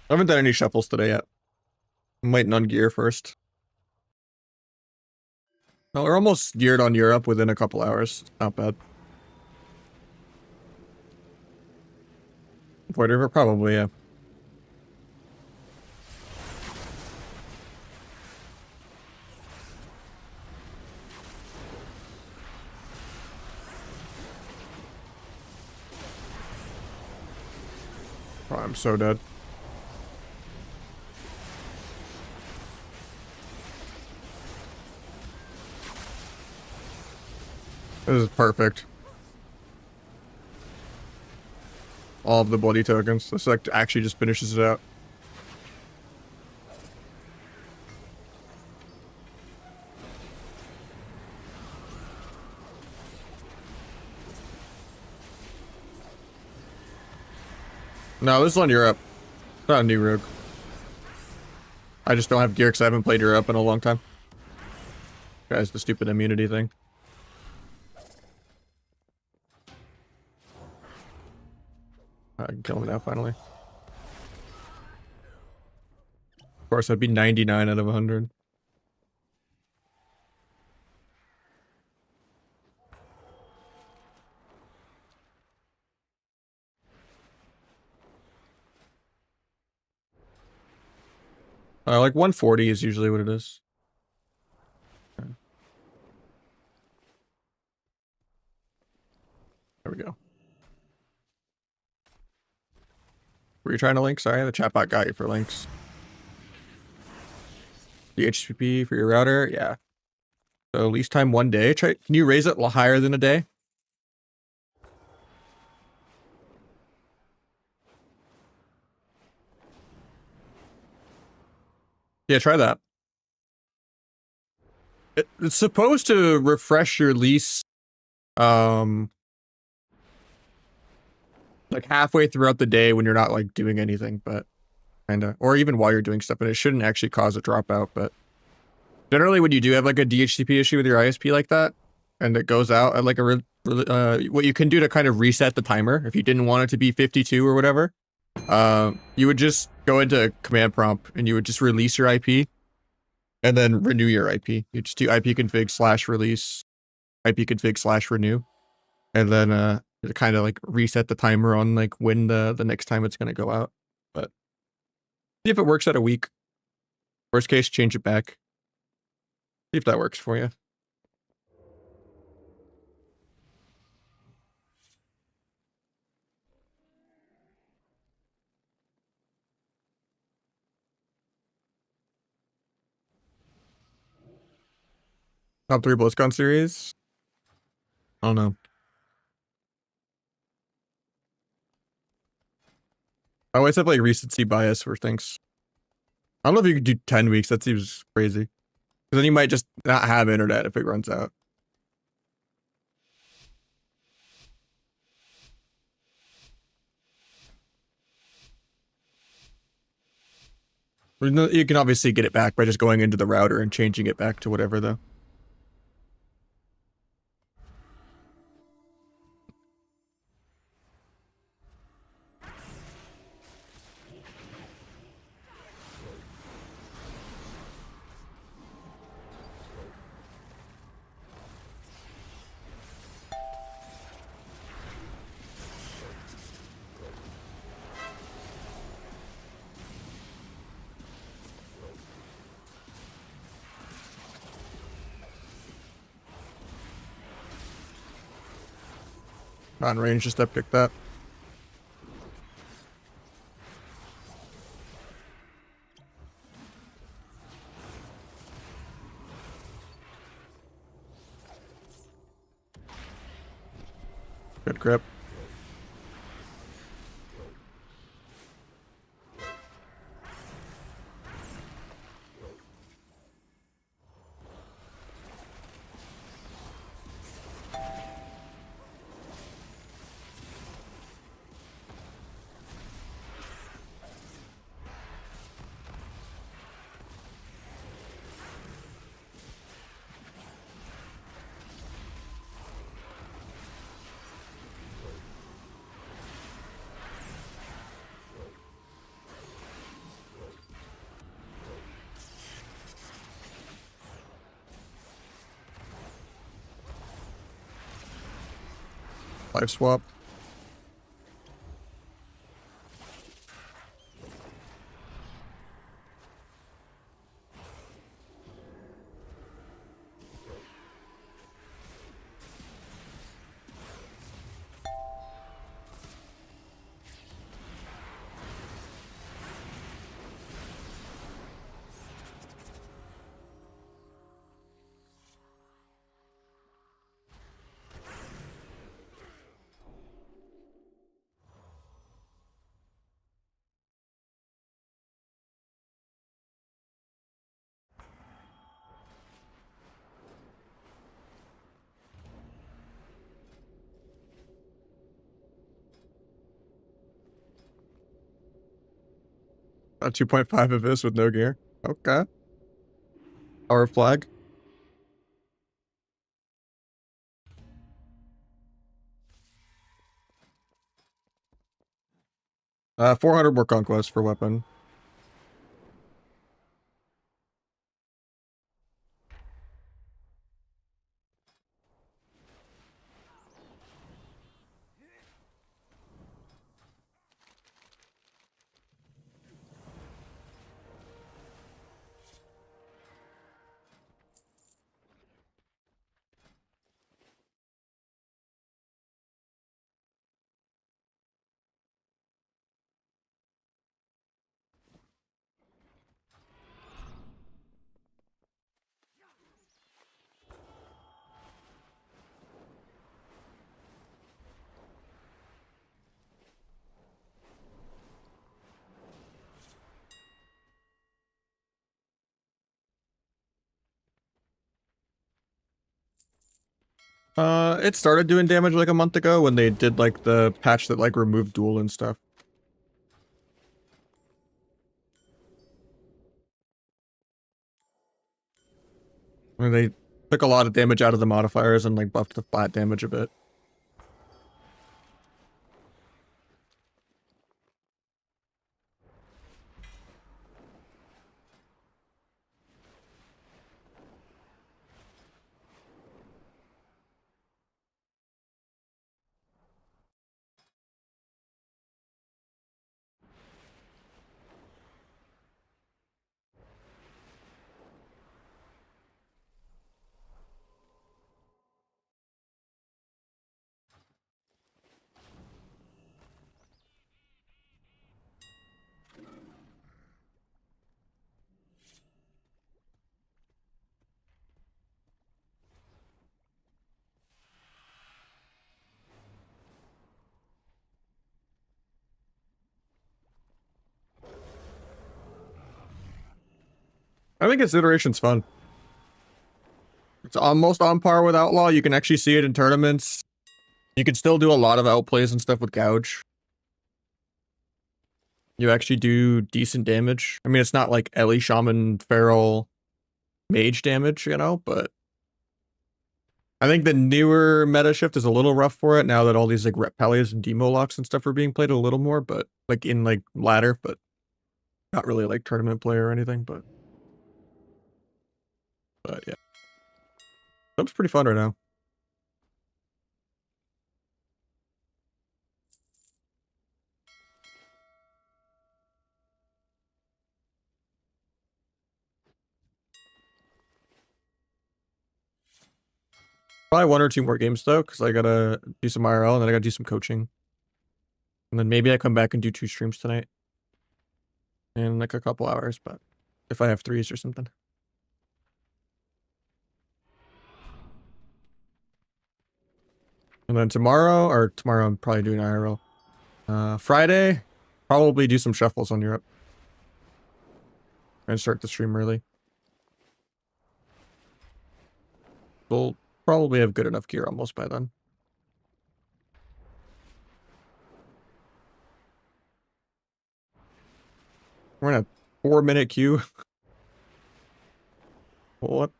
I haven't done any shuffles today yet. I might ungear first. Well, we're almost geared on Europe within a couple hours. Not bad. Void River, probably, yeah. Oh, I'm so dead. This is perfect. All of the bloody tokens. This like actually just finishes it out. No, this is on Europe. Not a new rogue. I just don't have gear because I haven't played Europe in a long time. Guys, the stupid immunity thing. I can kill him now, finally. Of course, I'd be 99 out of 100. Like 140 is usually what it is. Okay. There we go. Were you trying to link? Sorry, the chatbot got you for links. The HTTP for your router? Yeah. So least time 1 day. Can you raise it higher than a day? Yeah, try that. It's supposed to refresh your lease like halfway throughout the day when you're not like doing anything, but kinda, or even while you're doing stuff, and it shouldn't actually cause a dropout. But generally when you do have like a DHCP issue with your ISP like that, and it goes out at like a what you can do to kind of reset the timer if you didn't want it to be 52 or whatever, you would just go into command prompt and you would just release your IP and then renew your IP. You just do ipconfig/release, ipconfig/renew, and then to kind of like reset the timer on like when the next time it's going to go out. But see if it works at a week. Worst case, change it back. See if that works for you. Top 3 BlizzCon series? I don't know. I always have like recency bias for things. I don't know if you could do 10 weeks. That seems crazy. Because then you might just not have internet if it runs out. You can obviously get it back by just going into the router and changing it back to whatever, though. On range, just upkick that. Good grip. Life swap. A 2.5 of this with no gear. Okay. Our flag. 400 more conquests for weapon. It started doing damage like a month ago when they did like the patch that like removed duel and stuff. I mean, they took a lot of damage out of the modifiers and like buffed the flat damage a bit. I think its iteration's fun. It's almost on par with Outlaw. You can actually see it in tournaments. You can still do a lot of outplays and stuff with Gouge. You actually do decent damage. I mean, it's not like Ellie, Shaman, Feral, Mage damage, you know, but I think the newer meta shift is a little rough for it now that all these like rep pallias and demo locks and stuff are being played a little more, but like in like ladder, but not really like tournament play or anything, but yeah. That's pretty fun right now. Probably 1 or 2 more games though, because I gotta do some IRL and then I gotta do some coaching. And then maybe I come back and do 2 streams tonight. In like a couple hours, but if I have 3s or something. And then tomorrow I'm probably doing IRL. Friday, probably do some shuffles on Europe. And start the stream early. We'll probably have good enough gear almost by then. We're in a 4-minute queue. What?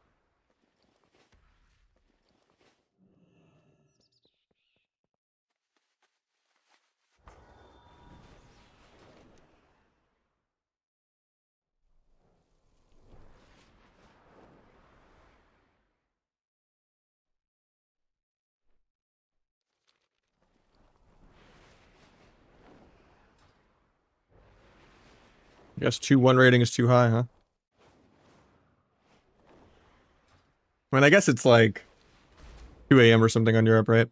I guess 2-1 rating is too high, huh? I mean, I guess it's like 2 a.m. or something on Europe, right?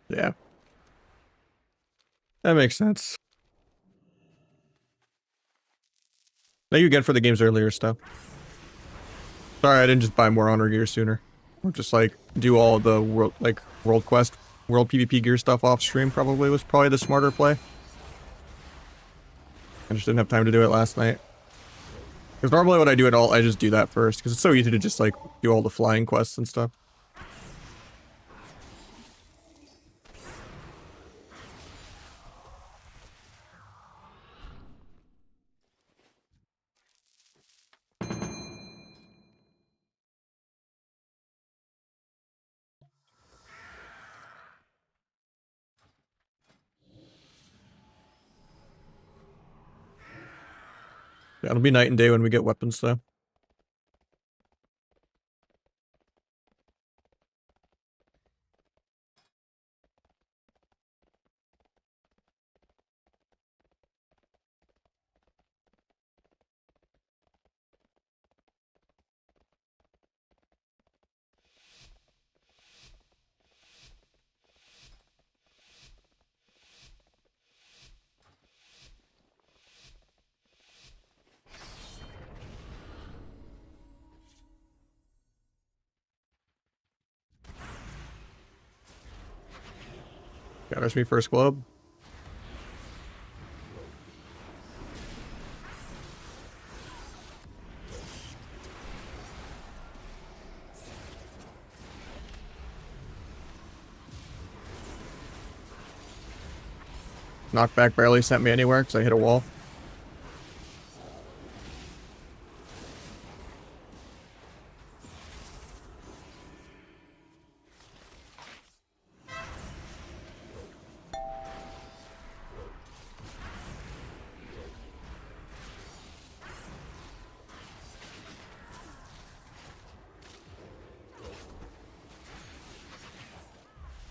Yeah. That makes sense. Thank you again for the games earlier stuff. Sorry I didn't just buy more honor gear sooner. Or just like do all the world quest, world PvP gear stuff off stream was probably the smarter play. I just didn't have time to do it last night. Because normally when I do it all, I just do that first. Because it's so easy to just like do all the flying quests and stuff. Yeah, it'll be night and day when we get weapons though. Yeah, there's me first globe. Knockback barely sent me anywhere because I hit a wall.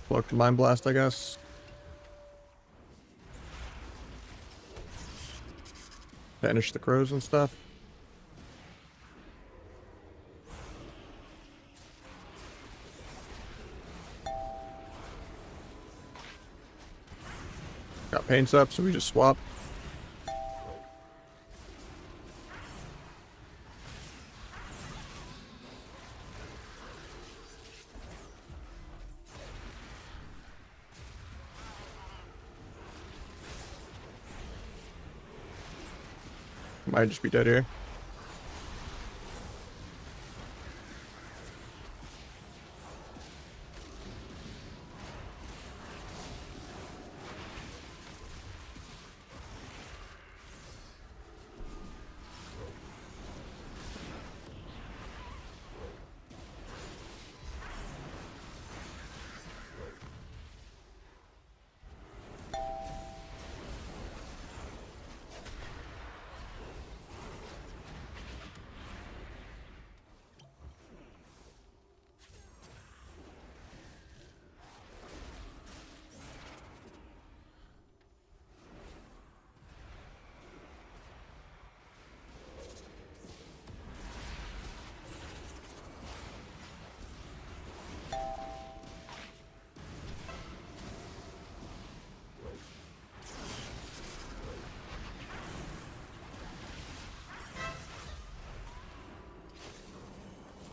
Cloak to Mind Blast, I guess. Banish the crows and stuff. Got paints up, so we just swap. Might just be dead here.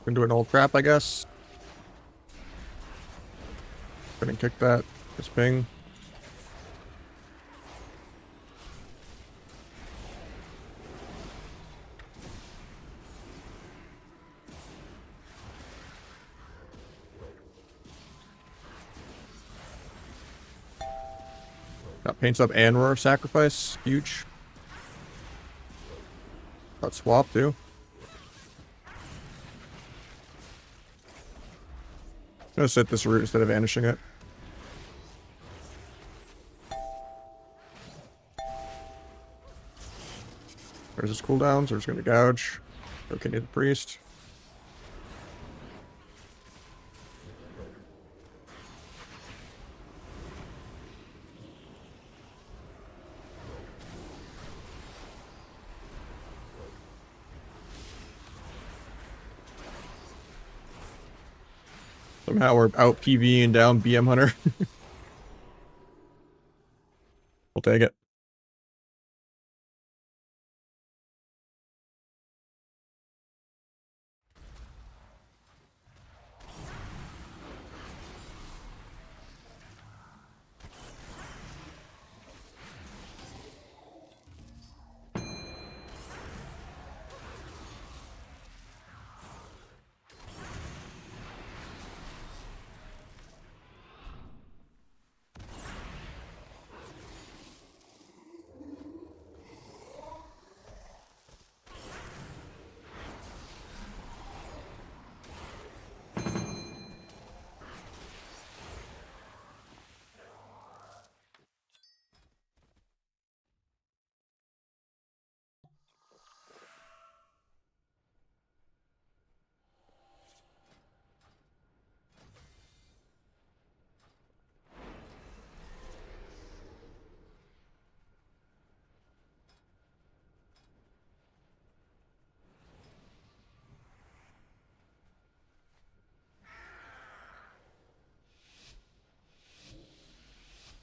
Into an old trap, I guess. Couldn't kick that. Just ping. Got paints up and roar of sacrifice. Huge. Got swap too. I'm gonna set this root instead of vanishing it. There's his cooldowns. There's gonna gouge. Okay, need the priest. Somehow we're out PvEing down BM Hunter. We'll take it.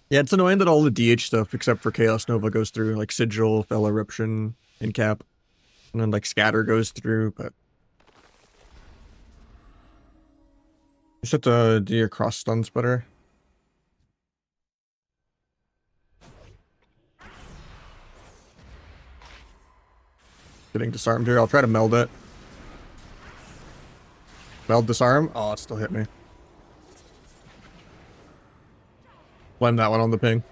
Yeah, it's annoying that all the DH stuff, except for Chaos Nova, goes through, like Sigil, Fell Eruption, and Cap. And then, like, Scatter goes through, but... You should have to do your cross stuns better. Getting disarmed here. I'll try to meld it. Meld disarm. Oh, it still hit me. Blame that one on the ping.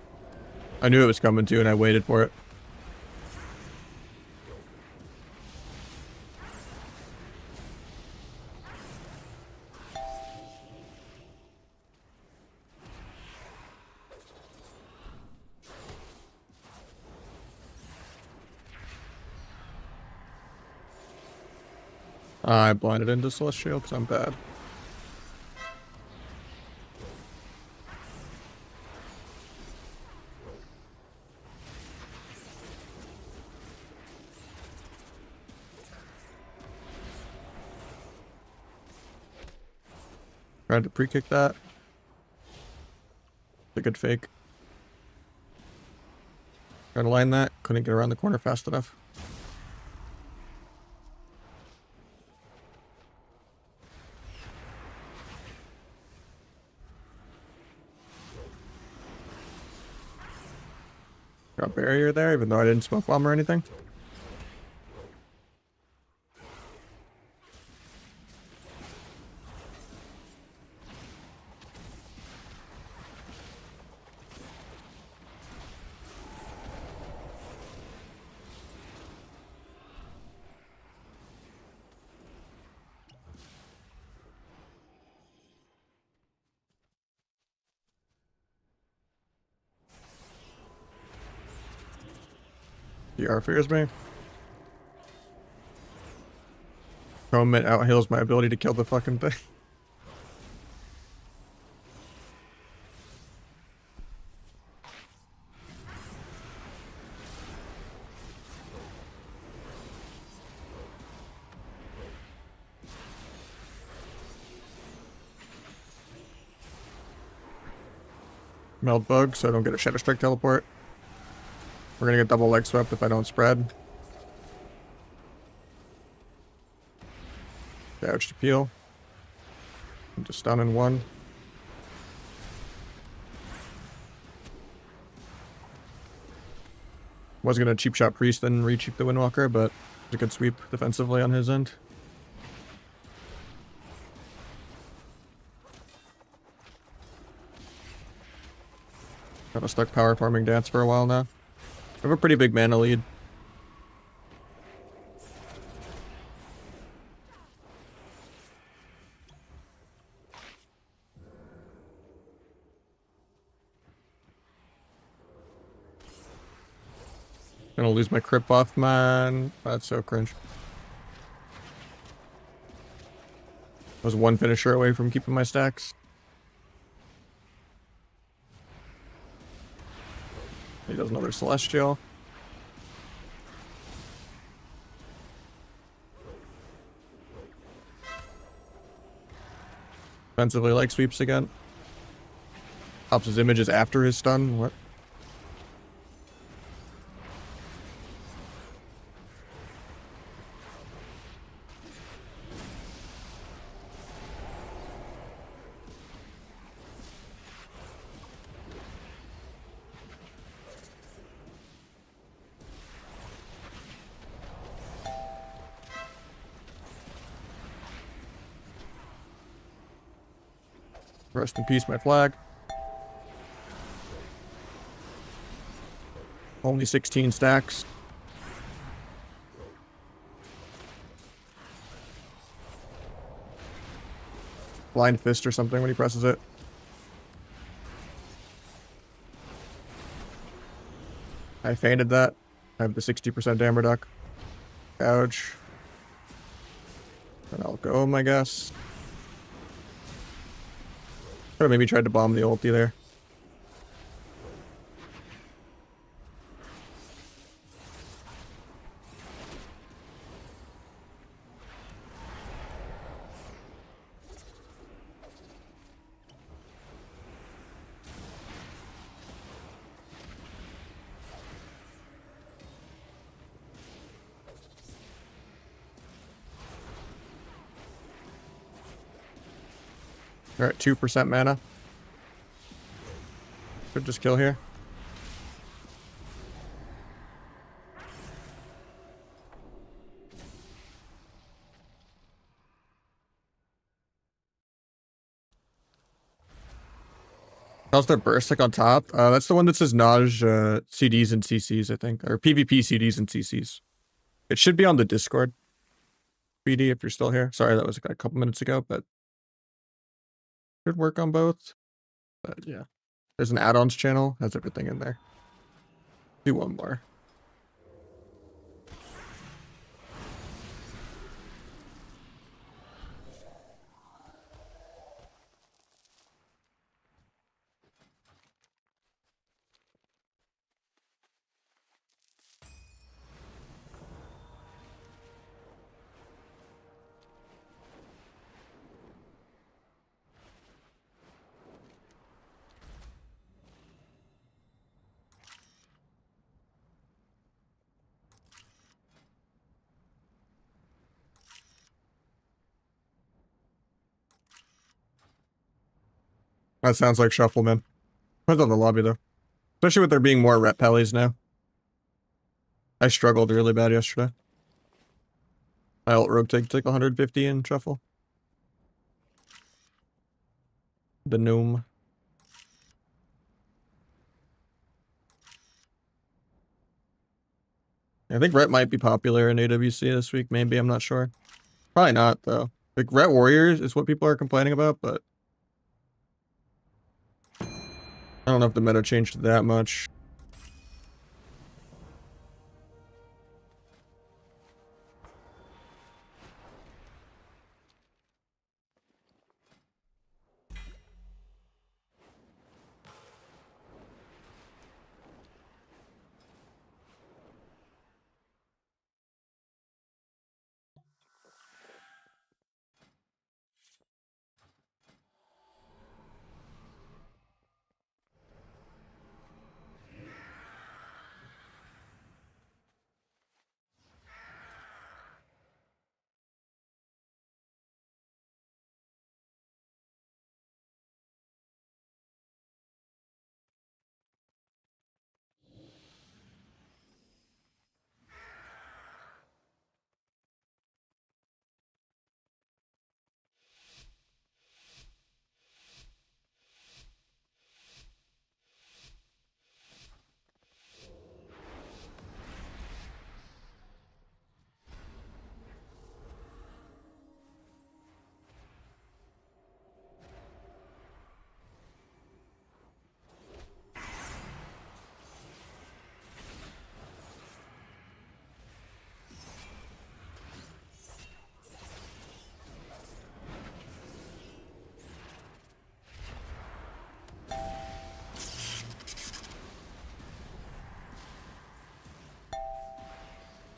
I knew it was coming too, and I waited for it. I blinded into Celestial because I'm bad. Tried to pre-kick that. It's a good fake. Tried to line that. Couldn't get around the corner fast enough. Got barrier there, even though I didn't smoke bomb or anything. DR fears me. Comet outheals my ability to kill the fucking thing. Meld bug so I don't get a Shadow Strike teleport. We're gonna get double leg swept if I don't spread. Dodge to peel. I'm just down in one. Was gonna cheap shot Priest and re-cheap the Windwalker, but it's a good sweep defensively on his end. Got a stuck power farming dance for a while now. I have a pretty big mana lead. Gonna lose my crit buff, man. That's so cringe. I was one finisher away from keeping my stacks. He does another Celestial. Defensively like sweeps again. Helps his images after his stun. What? Rest in peace, my flag. Only 16 stacks. Blind fist or something when he presses it. I feinted that. I have the 60% damage duck. Gouge. And I'll go, I guess. Could have maybe tried to bomb the ulti there. We're at 2% mana. Could just kill here. How's their burst like on top? That's the one that says Nahj CDs and CCs, I think. Or PvP CDs and CCs. It should be on the Discord. BD if you're still here. Sorry, that was like a couple minutes ago, but should work on both. But yeah. There's an add-ons channel. Has everything in there. Do one more. That sounds like shuffle, man. Depends on the lobby, though. Especially with there being more rep pellies now. I struggled really bad yesterday. My ult rogue takes like 150 in shuffle. The gnome. I think Ret might be popular in AWC this week, maybe, I'm not sure. Probably not, though. Like, Ret Warriors is what people are complaining about, but I don't know if the meta changed that much.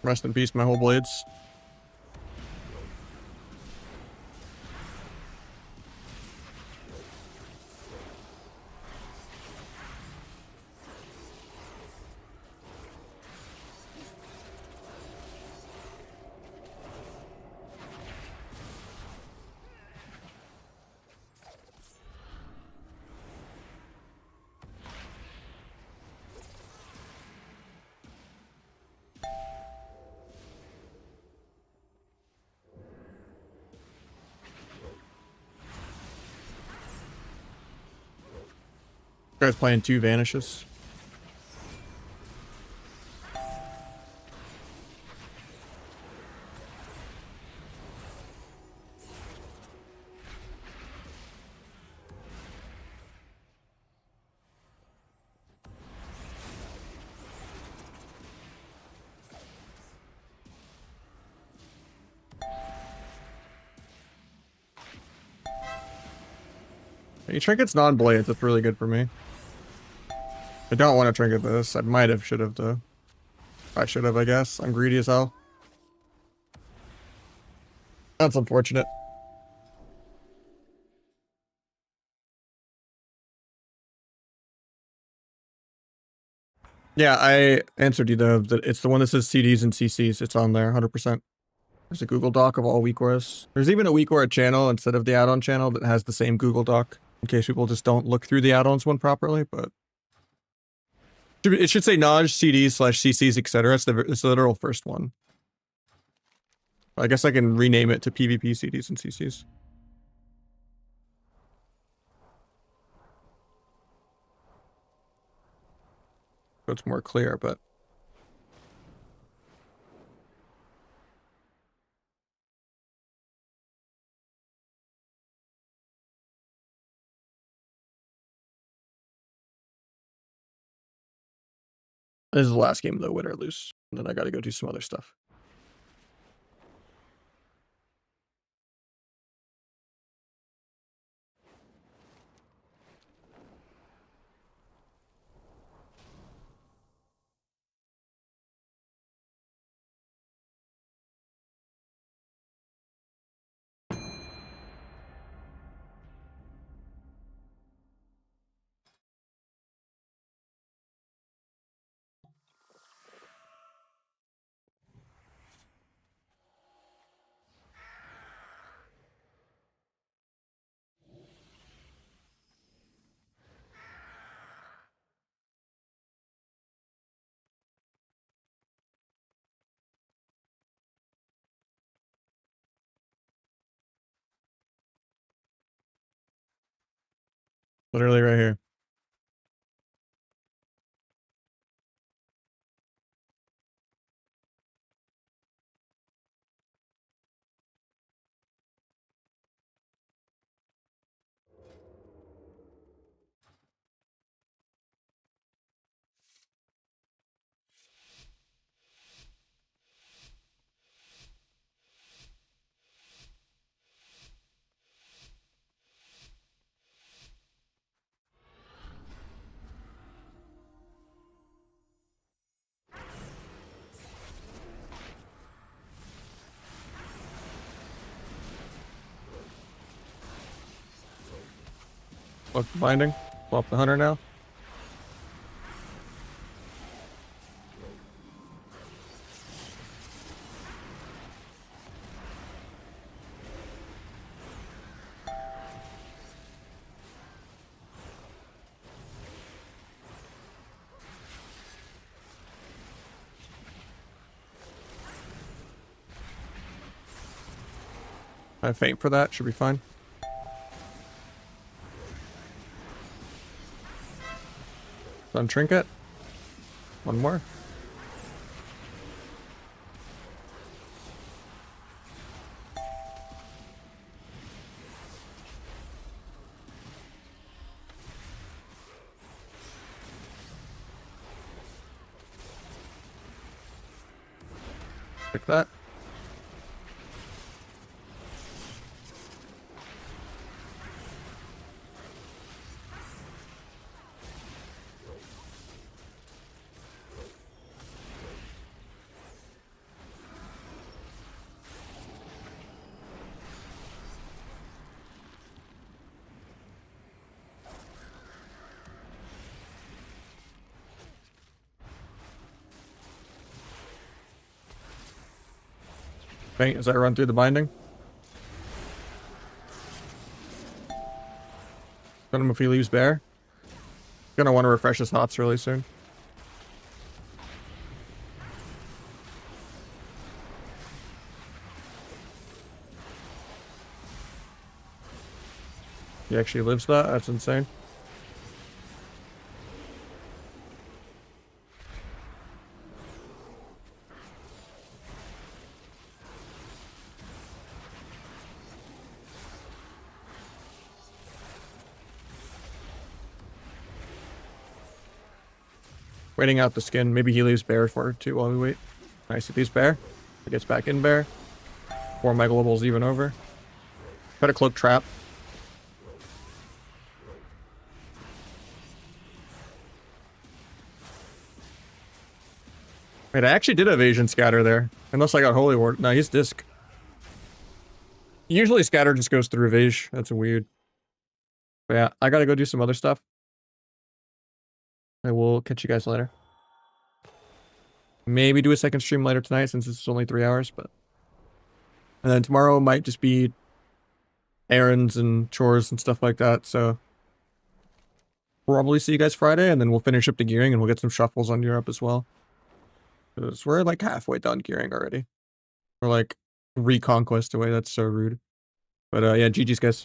Rest in peace, my whole blades. I Guy's playing 2 vanishes. Hey, trinket's non-blades. That's really good for me. I don't want to trinket this. I might have, should have though. I should have, I guess. I'm greedy as hell. That's unfortunate. Yeah, I answered you though. That it's the one that says CDs and CCs. It's on there, 100%. There's a Google Doc of all WeakAuras. There's even a WeakAura channel instead of the add-on channel that has the same Google Doc, in case people just don't look through the add-ons one properly, but... It should say Nahj, CDs, /CCs, etc. It's the literal first one. I guess I can rename it to PvP CDs and CCs. So it's more clear, but... This is the last game though, win or lose. And then I gotta go do some other stuff. Literally right here. Look, binding. Swap the hunter now. I have faint for that. Should be fine. Done trinket. One more. Pick that. Faint as I run through the binding. Got him if he leaves bear. Gonna want to refresh his hots really soon. He actually lives that? That's insane. Waiting out the skin. Maybe he leaves bear for it too while we wait. Nice. He leaves bear. He gets back in bear. 4 mega levels even over. Try to cloak trap. Wait, I actually did have Asian scatter there. Unless I got Holy Ward. No, he's disc. Usually scatter just goes through Vage. That's weird. But yeah, I gotta go do some other stuff. I will catch you guys later. Maybe do a second stream later tonight since it's only 3 hours, but... And then tomorrow might just be errands and chores and stuff like that, so... Probably see you guys Friday, and then we'll finish up the gearing and we'll get some shuffles on Europe as well. Because we're like halfway done gearing already. We're like reconquest away, that's so rude. But yeah, GG's guys.